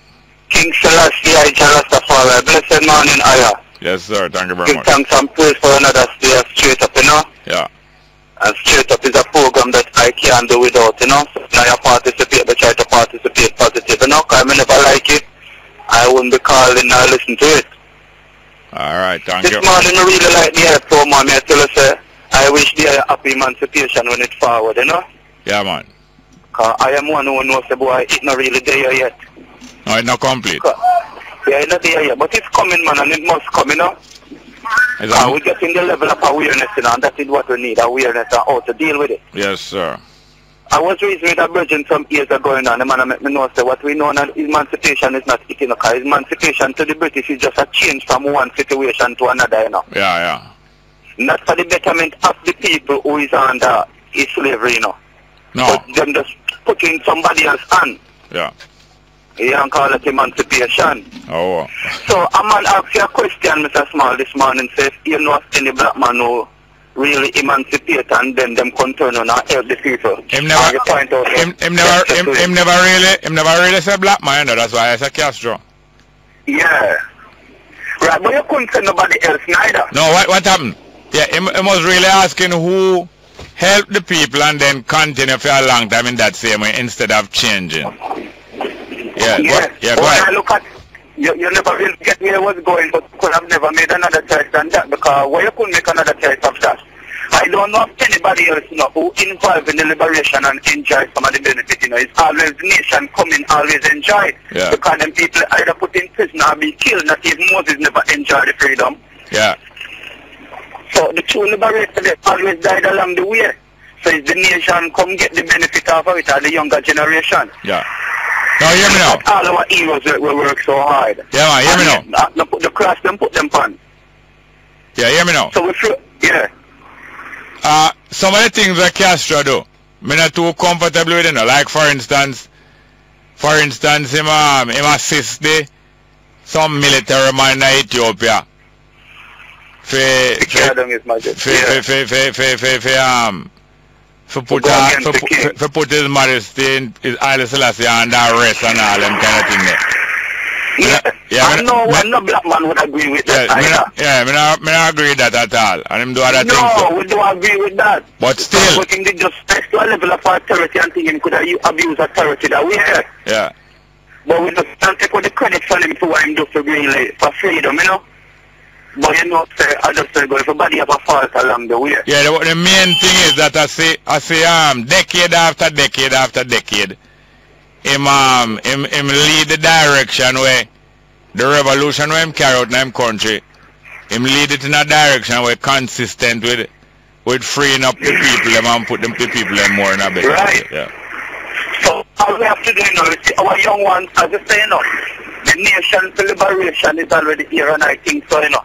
N: Kingsley, I Rastafari. Blessed morning, Aya.
I: Yes, sir, thank you very much.
N: Give thanks and praise for another day of Straight Up, you know?
I: Yeah.
N: And Straight Up is a program that I can't do without, you know? So now I participate, but try to participate positive, you know? Because I never like it, I wouldn't be calling or listen to it.
I: Alright, thank you.
N: This morning I really like the air program, I tell you, say, I wish the happy emancipation when it's forward, you know?
I: Yeah, man.
N: Because I am one who knows the boy, it's not really there yet.
I: No, it's not complete.
N: Yeah, it's not there yet, but it's coming, man, and it must come, you know? We're getting the level of awareness, you know, and that is what we need, awareness and how to deal with it.
I: Yes, sir.
N: I was raised with a virgin some years ago, and the man make me know say what we know now emancipation is not it, you know, because emancipation to the British is just a change from one situation to another, you know.
I: Yeah.
N: Not for the betterment of the people who is under slavery, you know.
I: No.
N: But them just put in somebody else's hand.
I: Yeah.
N: You don't call it emancipation.
I: Oh.
N: So a man asked you a question, Mr. Small, this morning, says, you know of any black man who really emancipate and then them can turn on and help the people?
I: Him never really said black man, you know, that's why I said Castro.
N: Yeah. Right, but you couldn't say nobody else neither.
I: No, what happened? Yeah, he was really asking who helped the people and then continue for a long time in that same way instead of changing. Yeah, go ahead.
N: Look at, you never really get where I was going, but could have never made another choice than that, because why you couldn't make another choice of that? I don't know of anybody else who involved in the liberation and enjoy some of the benefit. It's always the nation coming, always enjoy.
I: Yeah.
N: Because them people either put in prison or be killed. Not even Moses never enjoyed the freedom.
I: Yeah.
N: So the true liberators, they always died along the way. So it's the nation come get the benefit of it, or the younger generation.
I: Yeah. Now hear me now.
N: All our heroes will work so hard.
I: Yeah, man, hear me now.
N: Put the cross, them put them on.
I: Yeah, hear me now.
N: So we feel, yeah.
I: Some of the things that Castro do, I'm not too comfortable with it. Like for instance, him assist some military man in Ethiopia. For put his majesty in his Haile Selassie under arrest and all them kind of thing there.
N: I know no black man would agree with that.
I: I don't agree with that at all. And him do other things.
N: No, we don't agree with that.
I: But still.
N: But him just take to a level of authority and think him could abuse authority that we have.
I: Yeah.
N: But we just can't take all the credit for him for what him do for Greenland, for freedom, But I just say, if somebody have a fault along the way.
I: Yeah, the main thing is that I say, decade after decade after decade, him lead the direction where the revolution where him carry out in him country, him lead it in a direction where consistent with freeing up the people and put them people more in a better way. Yeah.
N: So all we have to do now is our young ones, as you say, the nation for liberation is already here, and I think so,
I: Yeah,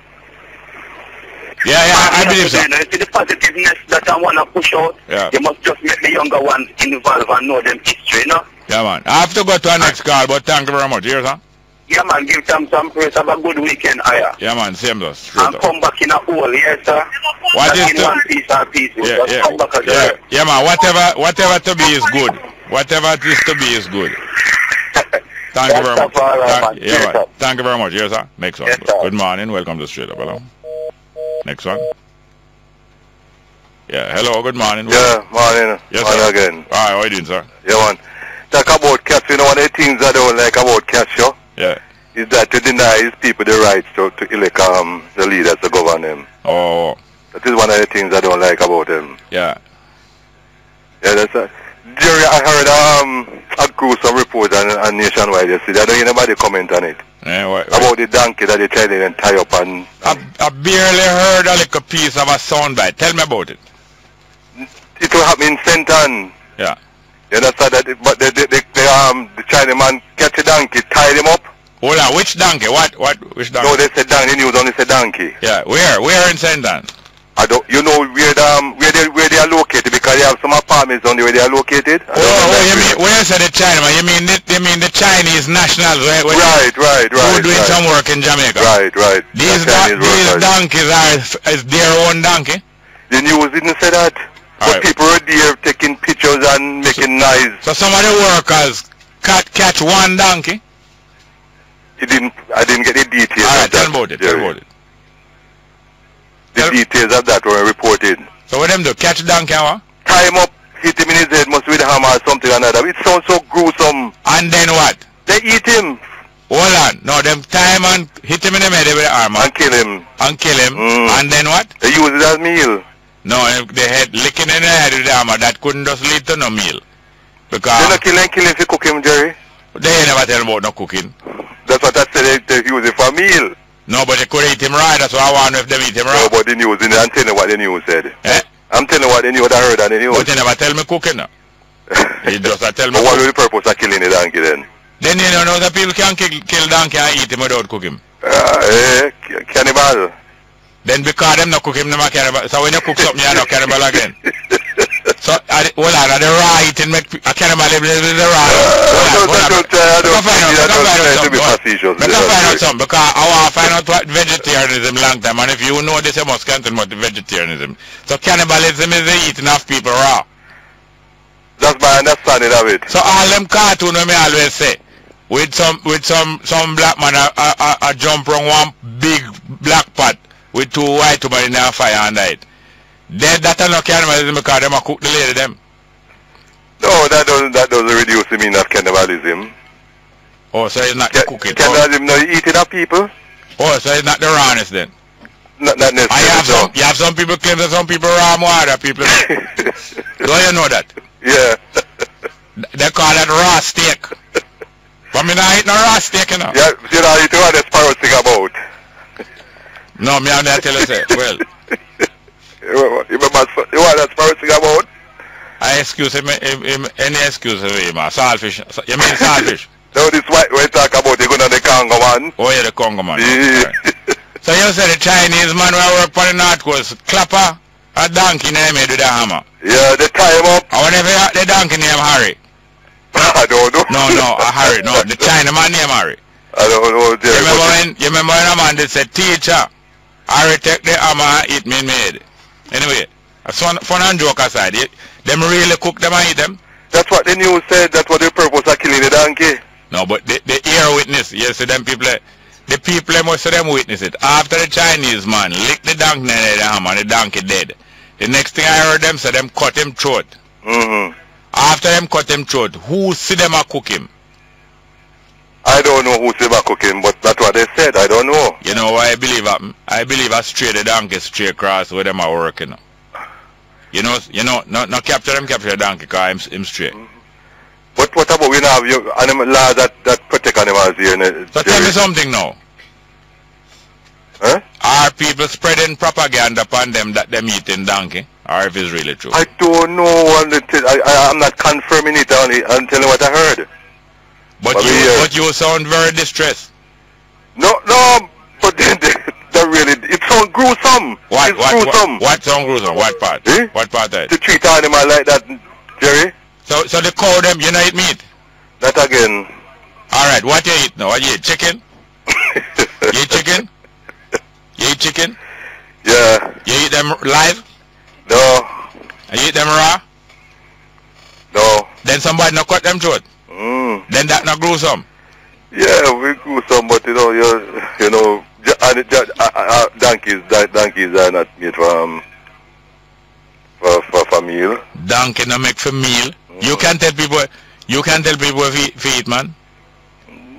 I: I believe so.
N: You see the positiveness that I want to push out.
I: Yeah.
N: You must just make the younger ones involved and know them history,
I: Yeah, man. I have to go to our next call, but thank you very much. Here's sir.
N: Yeah, man. Give them some praise. Have a good weekend, Aya.
I: Yeah, man. Same to us.
N: And come back in a hole, yes, sir.
I: What is
N: in one piece or pieces. Come back
I: again. Yeah, man. Whatever to be is good. Whatever it is to be is good. Thank you very much. Thank you very much. Yes, sir. Next one. Yes, good morning. Welcome to Straight Up. Hello. Next one. Yeah, hello, good morning.
L: Yeah, morning.
I: Yes,
L: morning again.
I: Alright, how are you doing, sir?
L: Yeah, man. Talk about cash, one of the things I don't like about cash,
I: yeah,
L: is that to deny his people the rights to elect the leaders to govern them.
I: Oh.
L: That is one of the things I don't like about him.
I: Yeah.
L: Yeah, that's Jerry, I heard a gruesome report on Nationwide yesterday. I don't hear anybody comment on it.
I: Yeah,
L: about the donkey that they tried to tie up and...
I: I barely heard a little piece of a soundbite. Tell me about it.
L: It will happen in Senton.
I: Yeah.
L: You understand that? But the Chinese man catch a donkey, tie him up.
I: Hold on, which donkey? Which donkey?
L: No, they said donkey. The news only said donkey.
I: Yeah, where in Senton?
L: I don't. You know where they are located, because they have some apartments on there where they are located.
I: You mean where you said the Chinaman? You mean the Chinese nationals?
L: Right.
I: Who doing some work in Jamaica?
L: Right.
I: These donkeys is their own donkey.
L: The news didn't say that. But people were there taking pictures and making noise.
I: So some of the workers catch one donkey?
L: I didn't get the details.
I: Alright, tell about it.
L: The details of that were reported.
I: So what them do? Catch the donkey, what?
L: Tie him up, hit him in his head, must be with a hammer or something or another. It sounds so gruesome.
I: And then what?
L: They eat him.
I: Hold on. No, them tie him and hit him in the head with the armor.
L: And kill him.
I: And then what?
L: They use it as meal.
I: No, they had licking in the head with the armor. That couldn't just lead to no meal. Because...
L: They don't kill him if you cook him, Jerry.
I: They never tell about no cooking.
L: That's what I said, they use it for meal.
I: No, but they could eat him right. That's why I want to know if they eat him right.
L: No, but the news, I'm telling you what the news said. I'm telling you what the news I heard on the news.
I: But they never tell me cooking now. They just tell me.
L: But what was the purpose of killing the donkey then?
I: Then you know that people can kill donkey and eat him without cooking.
L: Cannibal.
I: Then because them not cook him, them are cannibal. So when you cook something, you're not cannibal again. So, hold on, the raw eating make a cannibal live the raw. Hold on, find out something, because I want to find out what vegetarianism long time, and if you know this, you must content about the vegetarianism. So cannibalism is the eating of people raw.
L: That's my understanding of it.
I: So all them cartoons me always say,
H: with some black man a jump from one big black pot with two white women in their fire and night. That are not cannibalism because them a cook the lady them.
L: No, that doesn't reduce the meaning of cannibalism.
H: Oh, so it's not the cooking.
L: Cannibalism, no, eating up people.
H: Oh, so it's not the rawness then.
L: Not necessarily.
H: You have some people claim that some people raw water people. Don't you know that?
L: Yeah.
H: They call that raw steak. But me not eat no raw steak, you know.
L: Yeah, you know, you know what the sparrow thing about.
H: No, me have to tell you say, well.
L: You want that sparrow thing about?
H: I excuse him, any excuse of him, saltfish. You mean saltfish?
L: No, this white we talk about, you go to the Congo man.
H: Oh yeah, the Congo man.
L: Yeah.
H: Right. So you say the Chinese man who work for the North Coast, clapper a donkey name with the hammer?
L: Yeah, they tie him up.
H: I whenever the donkey name Harry.
L: I don't know.
H: No, Harry, no, the China man name Harry.
L: I don't know.
H: You remember when a man did say, teacher, Harry take the hammer and eat me made. Anyway, fun and joke aside, them really cook them and eat them?
L: That's what the news said, that's what the purpose of killing the donkey.
H: No, but the ear witness, yes, them people, the people, most of them witness it. After the Chinese man licked the donkey and the hammer, the donkey dead. The next thing I heard them say, them cut him throat. After them cut him throat, who see them a cook him?
L: I don't know who see them a cook him, but that's what they said, I don't know.
H: You know why I believe happen? I believe I straight the donkey straight across where them are working. You know, not capture the donkey because I'm straight.
L: But what about we now have animal laws that protect animals here?
H: So tell me something now.
L: Huh?
H: Are people spreading propaganda upon them that they're eating donkey? Or if it's really true?
L: I don't know. I'm not confirming it only. I'm telling what I heard.
H: But you sound very distressed.
L: No, but they really, it sounds gruesome. Gruesome.
H: What sound gruesome? What part?
L: Eh?
H: What part that?
L: To treat animal like that, Jerry.
H: So the cow them, you not eat meat?
L: That again.
H: Alright, what you eat now? What you eat? Chicken? You eat chicken? You eat chicken?
L: Yeah.
H: You eat them live?
L: No.
H: And you eat them raw?
L: No.
H: Then somebody not cut them throat? Then that not gruesome?
L: Yeah, we gruesome, but you know, donkeys are not made for meal.
H: Donkey not make for meal? You can't tell people if eat, man.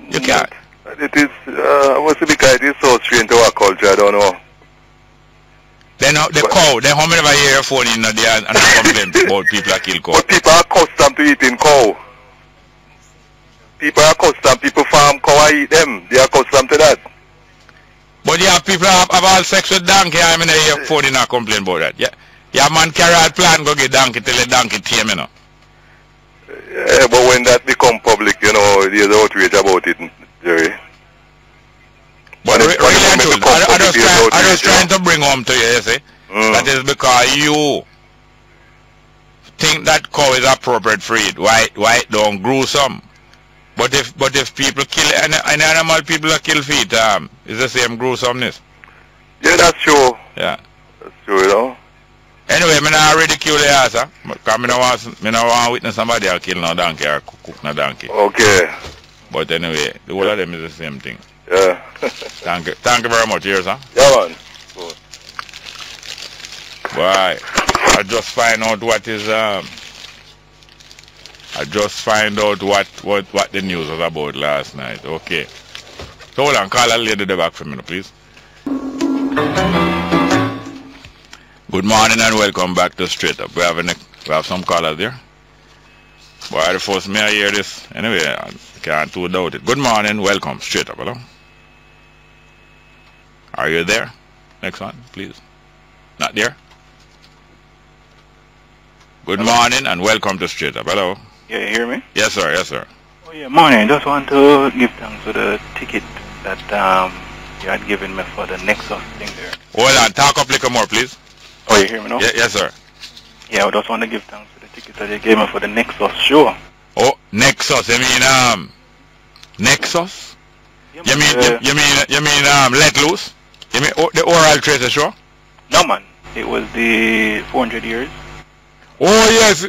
H: You can't.
L: It is, because it is so strange to our culture, I don't know.
H: Then the cow, then how many of you hear your phone in there and complain about people that kill cow?
L: But people are accustomed to eating cow. People are accustomed, people farm cow and eat them. They are accustomed to that.
H: But yeah, people have all sex with donkey, I mean, hear your phone in and complain about that. Yeah, man carry out plan, go get donkey till the donkey tame, you know.
L: Yeah, but when that become public, you know, there's outrage about it, Jerry.
H: But really, I just trying to bring home to you see. That is because you think that cow is appropriate for it. Why it don't gruesome? But if people kill an animal, people that kill feet, it's the same gruesomeness.
L: Yeah, that's true.
H: Yeah.
L: That's true, you know.
H: Anyway, I'm not ridicule the answer. Because I don't want to witness somebody else kill no donkey or cook no donkey.
L: Okay.
H: But anyway, the whole of them is the same thing.
L: Yeah.
H: Thank you very much. Here's huh?
L: Yeah, man.
H: Why? I just find out what is what the news was about last night. Okay. So hold on, call a lady back for me, please. Good morning and welcome back to Straight Up. We have some callers there. Why the first may I hear this? Anyway, I can't too doubt it. Good morning, welcome, Straight Up, hello? Are you there? Next one, please. Not there? Good morning and welcome to Straight Up, hello?
P: Yeah, you hear me?
H: Yes, sir, yes, sir.
P: Oh, yeah, morning. Just want to give thanks for the ticket that you had given me for the Nexus thing there.
H: Hold on, talk up a little more, please.
P: Oh, you hear me now?
H: Yeah, yes, sir.
P: Yeah, I just want to give thanks for the ticket that you gave me for the Nexus show.
H: Oh, Nexus, you mean, Nexus?
P: Yeah,
H: you mean, Let Loose? You mean the Oral Tracer show?
P: No, man. It was the 400 years.
H: Oh, yes.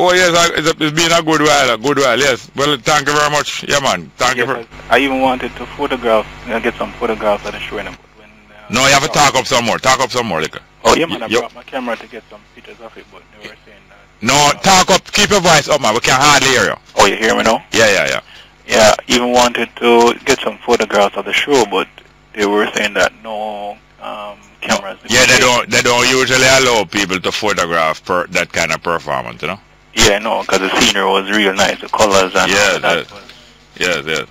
H: Oh yes, it's been a good while, yes. Well, thank you very much. Yeah, man. Thank you.
P: I even wanted to photograph, get some photographs of the show.
H: No, you have to talk up some more. Liquor.
P: Oh, yeah, man. I brought my camera to get some pictures of it, but they were saying that.
H: No, talk up. Keep your voice up, man. We can hardly hear you.
P: Oh, you hear me now?
H: Yeah.
P: Yeah, even wanted to get some photographs of the show, but they were saying that no cameras.
H: Yeah, they don't usually allow people to photograph that kind of performance, you know?
P: Yeah, no, because the scenery was real nice, the colors and all that was real nice.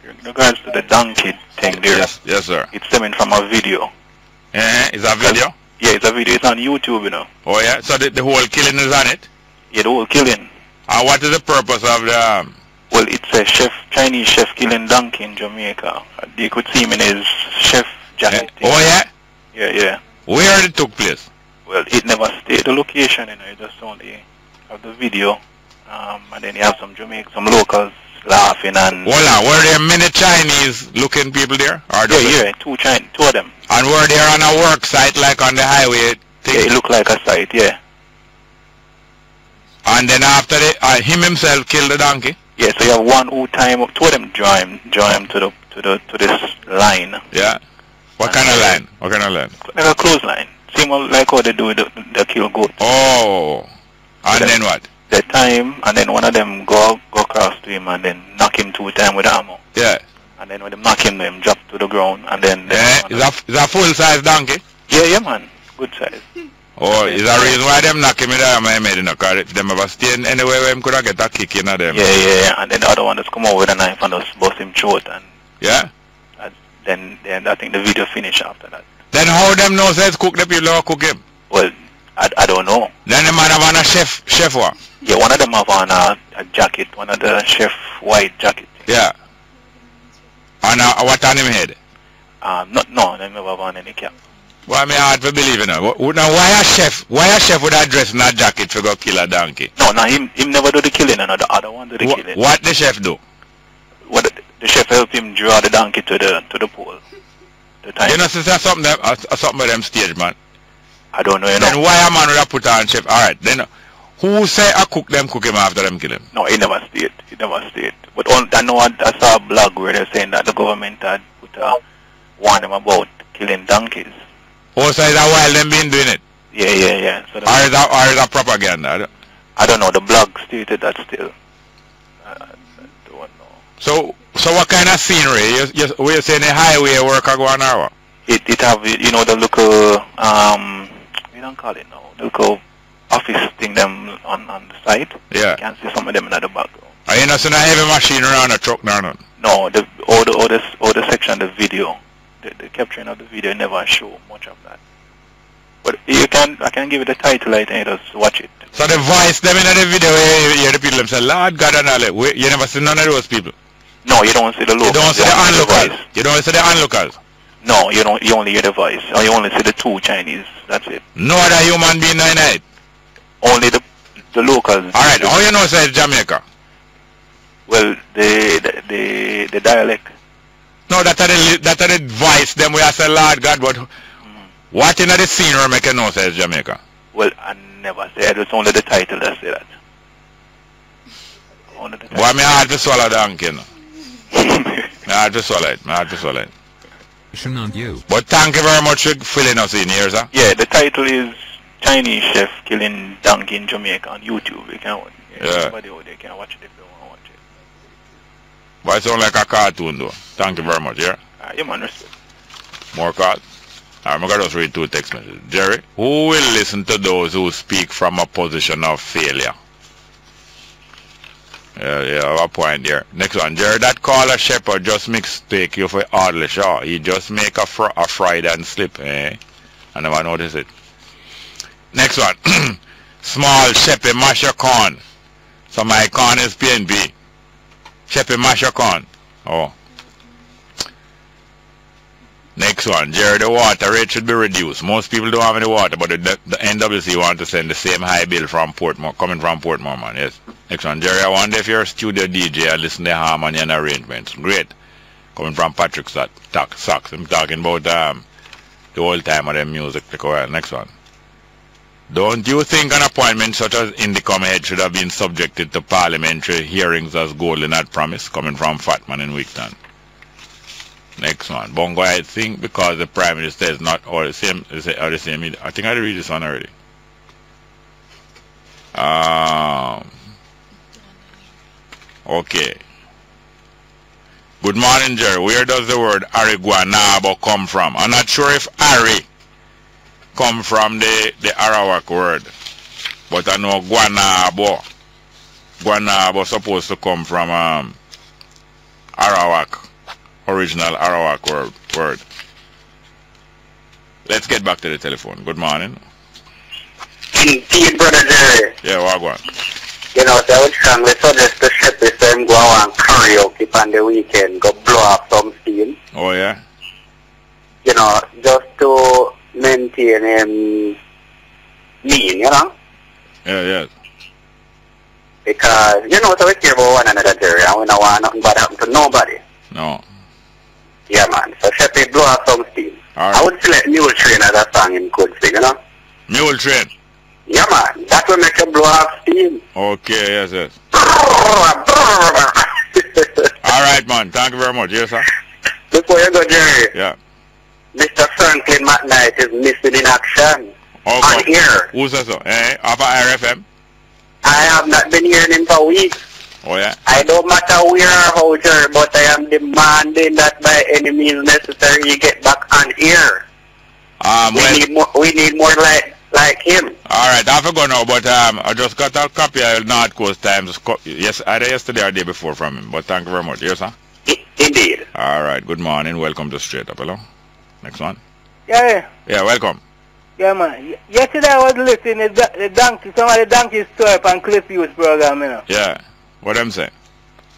P: In regards to the donkey thing there.
H: Yes, sir.
P: It's stemming from a video.
H: Is that video?
P: Yeah, it's a video. It's on YouTube, you know.
H: Oh, yeah? So the whole killing is on it?
P: Yeah, the whole killing.
H: And what is the purpose of the...
P: Well, it's a Chinese chef killing donkey in Jamaica. You could see him in his chef jacket.
H: Oh, yeah?
P: Yeah.
H: Where it took place?
P: Well, it never stayed the location, you know. It just only have the video. And then you have some locals laughing and...
H: Hold on, were there many Chinese-looking people there?
P: Yeah, two of them.
H: And were they on a work site, like on the highway thing?
P: Yeah, it looked like a site, yeah.
H: And then after him himself killed the donkey?
P: Yeah, so you have one who two of them join to this line.
H: Yeah. What kind of line?
P: Like a clothesline. Same like how they do the kill goat.
H: Oh. And then what?
P: The time, and then one of them go across to him and then knock him 2 times with ammo.
H: Yeah.
P: And then when they knock him, them drop to the ground and then...
H: Is that full-size donkey?
P: Yeah, man. Good size.
H: Oh, is that reason why them knock him in there? I made it, because them ever stay anywhere where him could have get a kick in at them.
P: Yeah. And then the other one just come over with a knife and just bust him short. And
H: yeah?
P: Then I think the video finished after that.
H: Then how them know says cook the people or cook him?
P: Well, I don't know.
H: Then the man have on a chef what?
P: Yeah, one of them have on a jacket, one of the chef white jacket.
H: Yeah. And what on him head?
P: No, they never have on any cap.
H: Well, I mean, hard to believe in it. Now, why a chef would have dressed in a jacket to go kill a donkey?
P: No, him never do the killing, and the other one do the killing.
H: What the chef do?
P: What the chef help him draw the donkey to the pole.
H: You know, since that's something with them stage, man.
P: I don't know, you know.
H: Then why a man would have put on chef? Alright, then who say I cook him after them kill him?
P: No, he never stayed. But I know I saw a blog where they're saying that the government had put warn them about killing donkeys.
H: Oh, so is that while them been doing it?
P: Yeah. So
H: or is that propaganda?
P: I don't know. The blog stated that still. I don't know.
H: So what kind of scenery? We're saying the highway work or go on hour?
P: It have, you know, the local, we don't call it now, the local office thing them on the side.
H: Yeah.
P: You can see some of them in the background.
H: Are you not seeing a heavy machine around a truck now?
P: No, all the section of the video, the capturing of the video never show much of that. But I can give it a title, I think, just watch it.
H: So the voice them in the video, you hear the people them say, Lord God and all, you never see none of those people?
P: No, you don't see the locals.
H: You don't see the onlookers? You don't see the onlookers?
P: No, you only hear the voice, or you only see the 2 Chinese, that's it.
H: No other human being in it?
P: Only the locals.
H: Alright, how you know say Jamaica?
P: Well, the dialect.
H: No, that's the voice them we say Lord God, but what in the scenery make you know say Jamaica?
P: Well, I never said, it's only the title that say that. Only the title.
H: Why me hard to swallow donkey, no? I hard to swallow it.
Q: On you.
H: But thank you very much for filling us in here, sir.
P: Yeah, the title is Chinese Chef Killing Donkey in Jamaica on YouTube. You can watch it. Everybody out there can watch it if they want to watch it.
H: But it sounds like a cartoon though. Thank you very much, yeah?
P: Yeah, man, respect.
H: More calls? I'm going to just read 2 text messages. Jerry, who will listen to those who speak from a position of failure? Yeah, I have a point there. Next one, Jerry, that caller shepherd just mistake you for Audley Shaw. He just make a fried and slip, eh? I never noticed it. Next one, small shepherd mash your corn. So my corn is PNB. Shepherd mash your corn. Oh. Next one, Jerry, the water rate should be reduced. Most people don't have any water, but the NWC want to send the same high bill from Portmore, coming from Portmore, man. Yes. Next one, Jerry, I wonder if you're a studio DJ and listen to harmony and arrangements. Great. Coming from Patrick Socks. I'm talking about the whole time of them music. Next one. Don't you think an appointment such as Indicom head should have been subjected to parliamentary hearings as Golden had promised, coming from Fatman in Wickton? Next one. Bongo, I think because the Prime Minister is not all the same, I think I read this one already. Okay. Good morning, Jerry. Where does the word Ariguanabo come from? I'm not sure if Ari come from the Arawak word, but I know Guanabo. Guanabo supposed to come from Arawak, original Arawak word. Let's get back to the telephone. Good morning.
O: Indeed, Brother Jerry.
H: Yeah, Wagwan.
O: You know, so I would strongly suggest the ship is them go and karaoke on the weekend, go blow up some steam.
H: Oh, yeah?
O: You know, just to maintain mean, you know?
H: Yeah, yeah.
O: Because, you know, so we care about one another, Jerry, and we don't want nothing bad happen to nobody.
H: No.
O: Yeah, man. So Sheppy blow up some steam.
H: Right.
O: I would select Mule Train as a song in good sing, you know?
H: Mule Train?
O: Yeah, man. That will make you blow up steam.
H: Okay, yes, yes. All right, man. Thank you very much. Yes, sir.
O: Before you go, Jerry.
H: Yeah.
O: Mr. Franklin McKnight is missing in action.
H: Okay.
O: On here.
H: Who's that, sir? Off of RFM?
O: I have not been hearing him for weeks.
H: Oh, yeah?
O: I don't matter where or how, Jerry, but I am demanding that by any means necessary he get back on here. We need more like him.
H: All right, I forgot now, but I just got a copy of North Coast Times. Yes, either yesterday or the day before from him. But thank you very much. Yes, sir.
O: Indeed.
H: All right. Good morning. Welcome to Straight Up. Hello. Next one.
M: Yeah.
H: Yeah. Welcome.
M: Yeah, man. Yesterday I was listening to the donkey, some of the donkey story on Cliff Youth program, you know.
H: Yeah. What them say?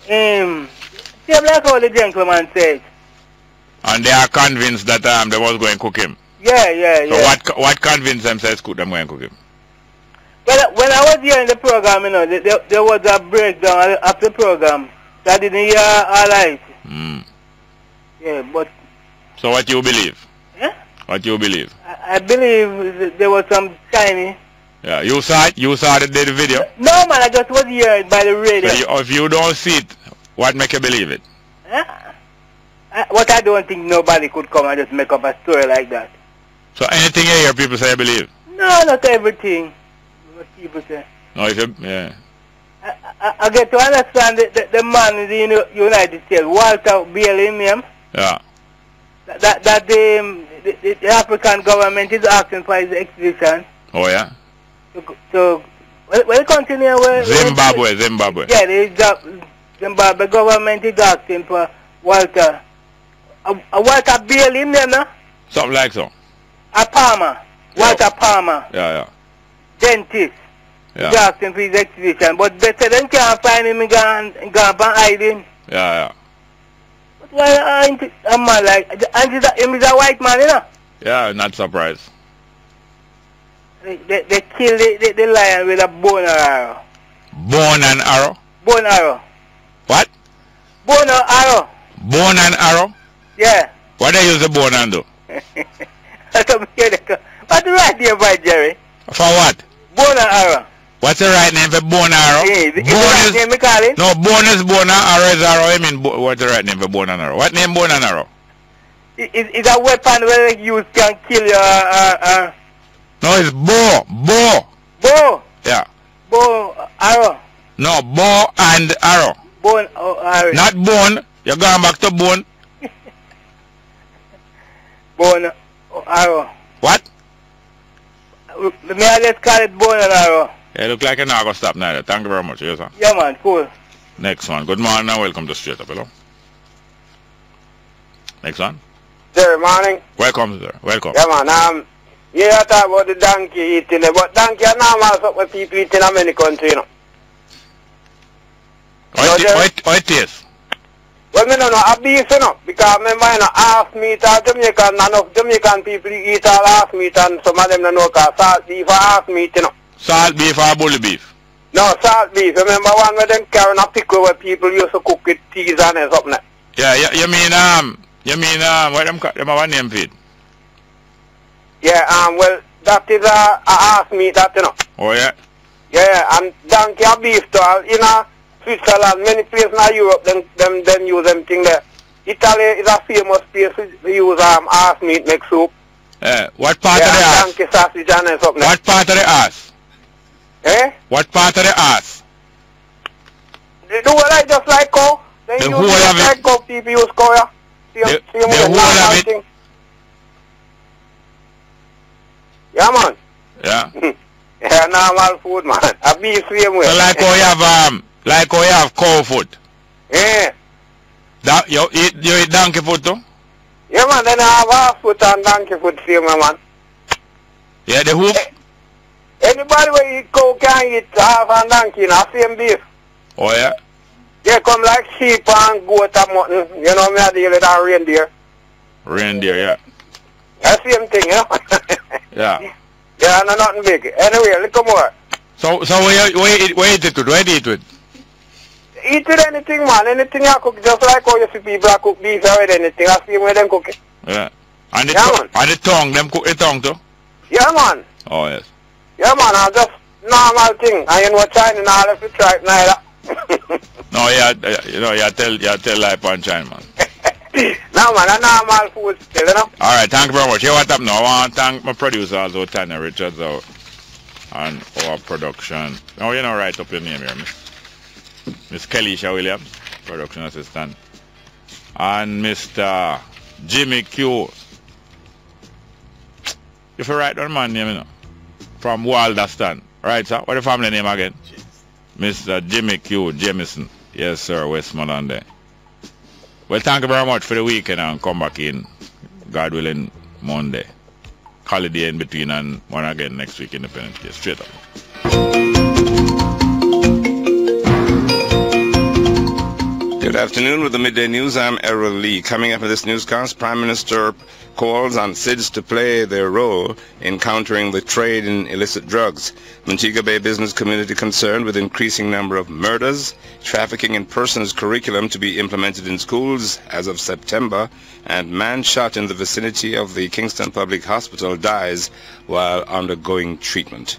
M: Same like how the gentleman said.
H: And they are convinced that they was going to cook him.
M: Yeah.
H: So what convinced them says them going to cook him?
M: Well, when I was here in the program, you know, there was a breakdown of the program. So I didn't hear all right. Yeah, but...
H: So what you believe?
M: Yeah?
H: What you believe?
M: I believe there was some tiny...
H: Yeah, you saw it? You saw the video?
M: No, man, I just was here by the radio.
H: So if you don't see it, what make you believe it?
M: What I don't think nobody could come and just make up a story like that.
H: So anything you hear people say you believe?
M: No, not everything. What people say.
H: No, if you, yeah.
M: I get to understand the man in the United States, Walter Bailey name.
H: Yeah.
M: That the African government is asking for his extradition.
H: Oh, yeah?
M: So we'll continue with...
H: Zimbabwe.
M: Yeah, the Zimbabwe government is asking for Walter. Walter Bailey name, no?
H: Something like so.
M: A Palmer. Walter Palmer.
H: Yeah.
M: Dentist.
H: Yeah.
M: He's asking for his extradition. But they said they can't find him and go and hide him.
H: Yeah.
M: But why ain't a man like... And he's a white man, you know?
H: Yeah, not surprised.
M: They kill the lion with a bone and arrow.
H: Bone and arrow?
M: Bone arrow.
H: What?
M: Bone or arrow.
H: Bone and arrow?
M: Yeah.
H: What they use the bone and do?
M: What's the right name for Jerry?
H: For what?
M: Bone and arrow.
H: What's the right name for bone and arrow?
M: Is the right name we call it?
H: No, bone is bone and arrow is arrow. I mean, what's the right name for bone and arrow? What name bone and arrow?
M: It's a weapon where you can kill your...
H: No, it's bow.
M: Bow?
H: Yeah.
M: Bow, arrow.
H: No, bow and arrow.
M: Bone or arrow.
H: Not bone. You're going back to bone.
M: Bone or arrow.
H: What?
M: May I just call it bone and arrow?
H: Yeah, look like you're not going to stop neither. Thank you very much. Yes, sir.
M: Yeah, man. Cool.
H: Next one. Good morning and welcome to Straight Up. Hello. Next one.
U: Good morning.
H: Welcome, sir. Welcome.
U: Yeah, man. Yeah, I talk about the donkey eating it, but donkey are normal something people eat in many countries, you know.
H: What it is?
U: Well, I don't know, a beef, you know, because remember, you know, half meat or Jamaican, enough Jamaican people eat all half meat, and some of them don't know, because salt beef or half meat, you know.
H: Salt beef or bully beef?
U: No, salt beef. Remember one where them carrying a pickle where people used to cook with cheese and something?
H: Yeah, you mean, what them have a name for it?
U: Yeah, well, that is a ass meat, that, you know.
H: Oh, yeah?
U: Yeah, and donkey and beef, too. In Switzerland, many places in Europe, them use them thing there. Italy is a famous place to use ass meat, make soup.
H: What part of the ass?
U: Donkey sausage and something.
H: What part of the ass?
U: Eh?
H: What part of the ass?
U: They do it just like cow. They
H: the
U: use
H: whole
U: it
H: of
U: like
H: it?
U: cow, people use cow, yeah.
H: The whole of it?
U: Thing. Yeah, man.
H: Yeah.
U: Yeah, normal food, man. A beef same way.
H: So like how you have cow food?
U: Yeah.
H: You eat donkey food too?
U: Yeah, man. Then I have half foot and donkey food same way, man.
H: Yeah, the hoof?
U: Anybody who eat cow can eat half and donkey, same beef.
H: Oh, yeah?
U: They come like sheep and goat and mutton. You know, me I deal with that reindeer.
H: Reindeer, yeah.
U: That's the same thing, you know?
H: Yeah.
U: Yeah, no, nothing big. Anyway, look more.
H: So where you eat it with? Where do you eat with?
U: Eat with anything, man. Anything you cook, just like how you see people cook beef or with anything. I see where them cook it.
H: Yeah. And the tongue, them cook the tongue too?
U: Yeah, man.
H: Oh, yes.
U: Yeah, man, I just normal thing. And you know, China and all if you try it neither.
H: No, you tell life on China, man.
U: No, man, a normal food still, you know.
H: All right, thank you very much. You know what up now? I want to thank my producer also, Tanya Richards, out and our production. Now, you know, write up your name here, Miss Kelisha Williams, production assistant, and Mr. Jimmy Q. If you write down my name, you know, from Walderston. Right, sir? What's the family name again? Mr. Jimmy Q. Jamison. Yes, sir, Westmoreland there. Well, thank you very much for the weekend and come back in, God willing, Monday. Holiday in between and one again next week, Independence Day. Straight up.
R: Good afternoon. With the Midday News, I'm Errol Lee. Coming up in this newscast, Prime Minister calls on SIDS to play their role in countering the trade in illicit drugs. Montego Bay business community concerned with increasing number of murders, trafficking in persons curriculum to be implemented in schools as of September, and man shot in the vicinity of the Kingston Public Hospital dies while undergoing treatment.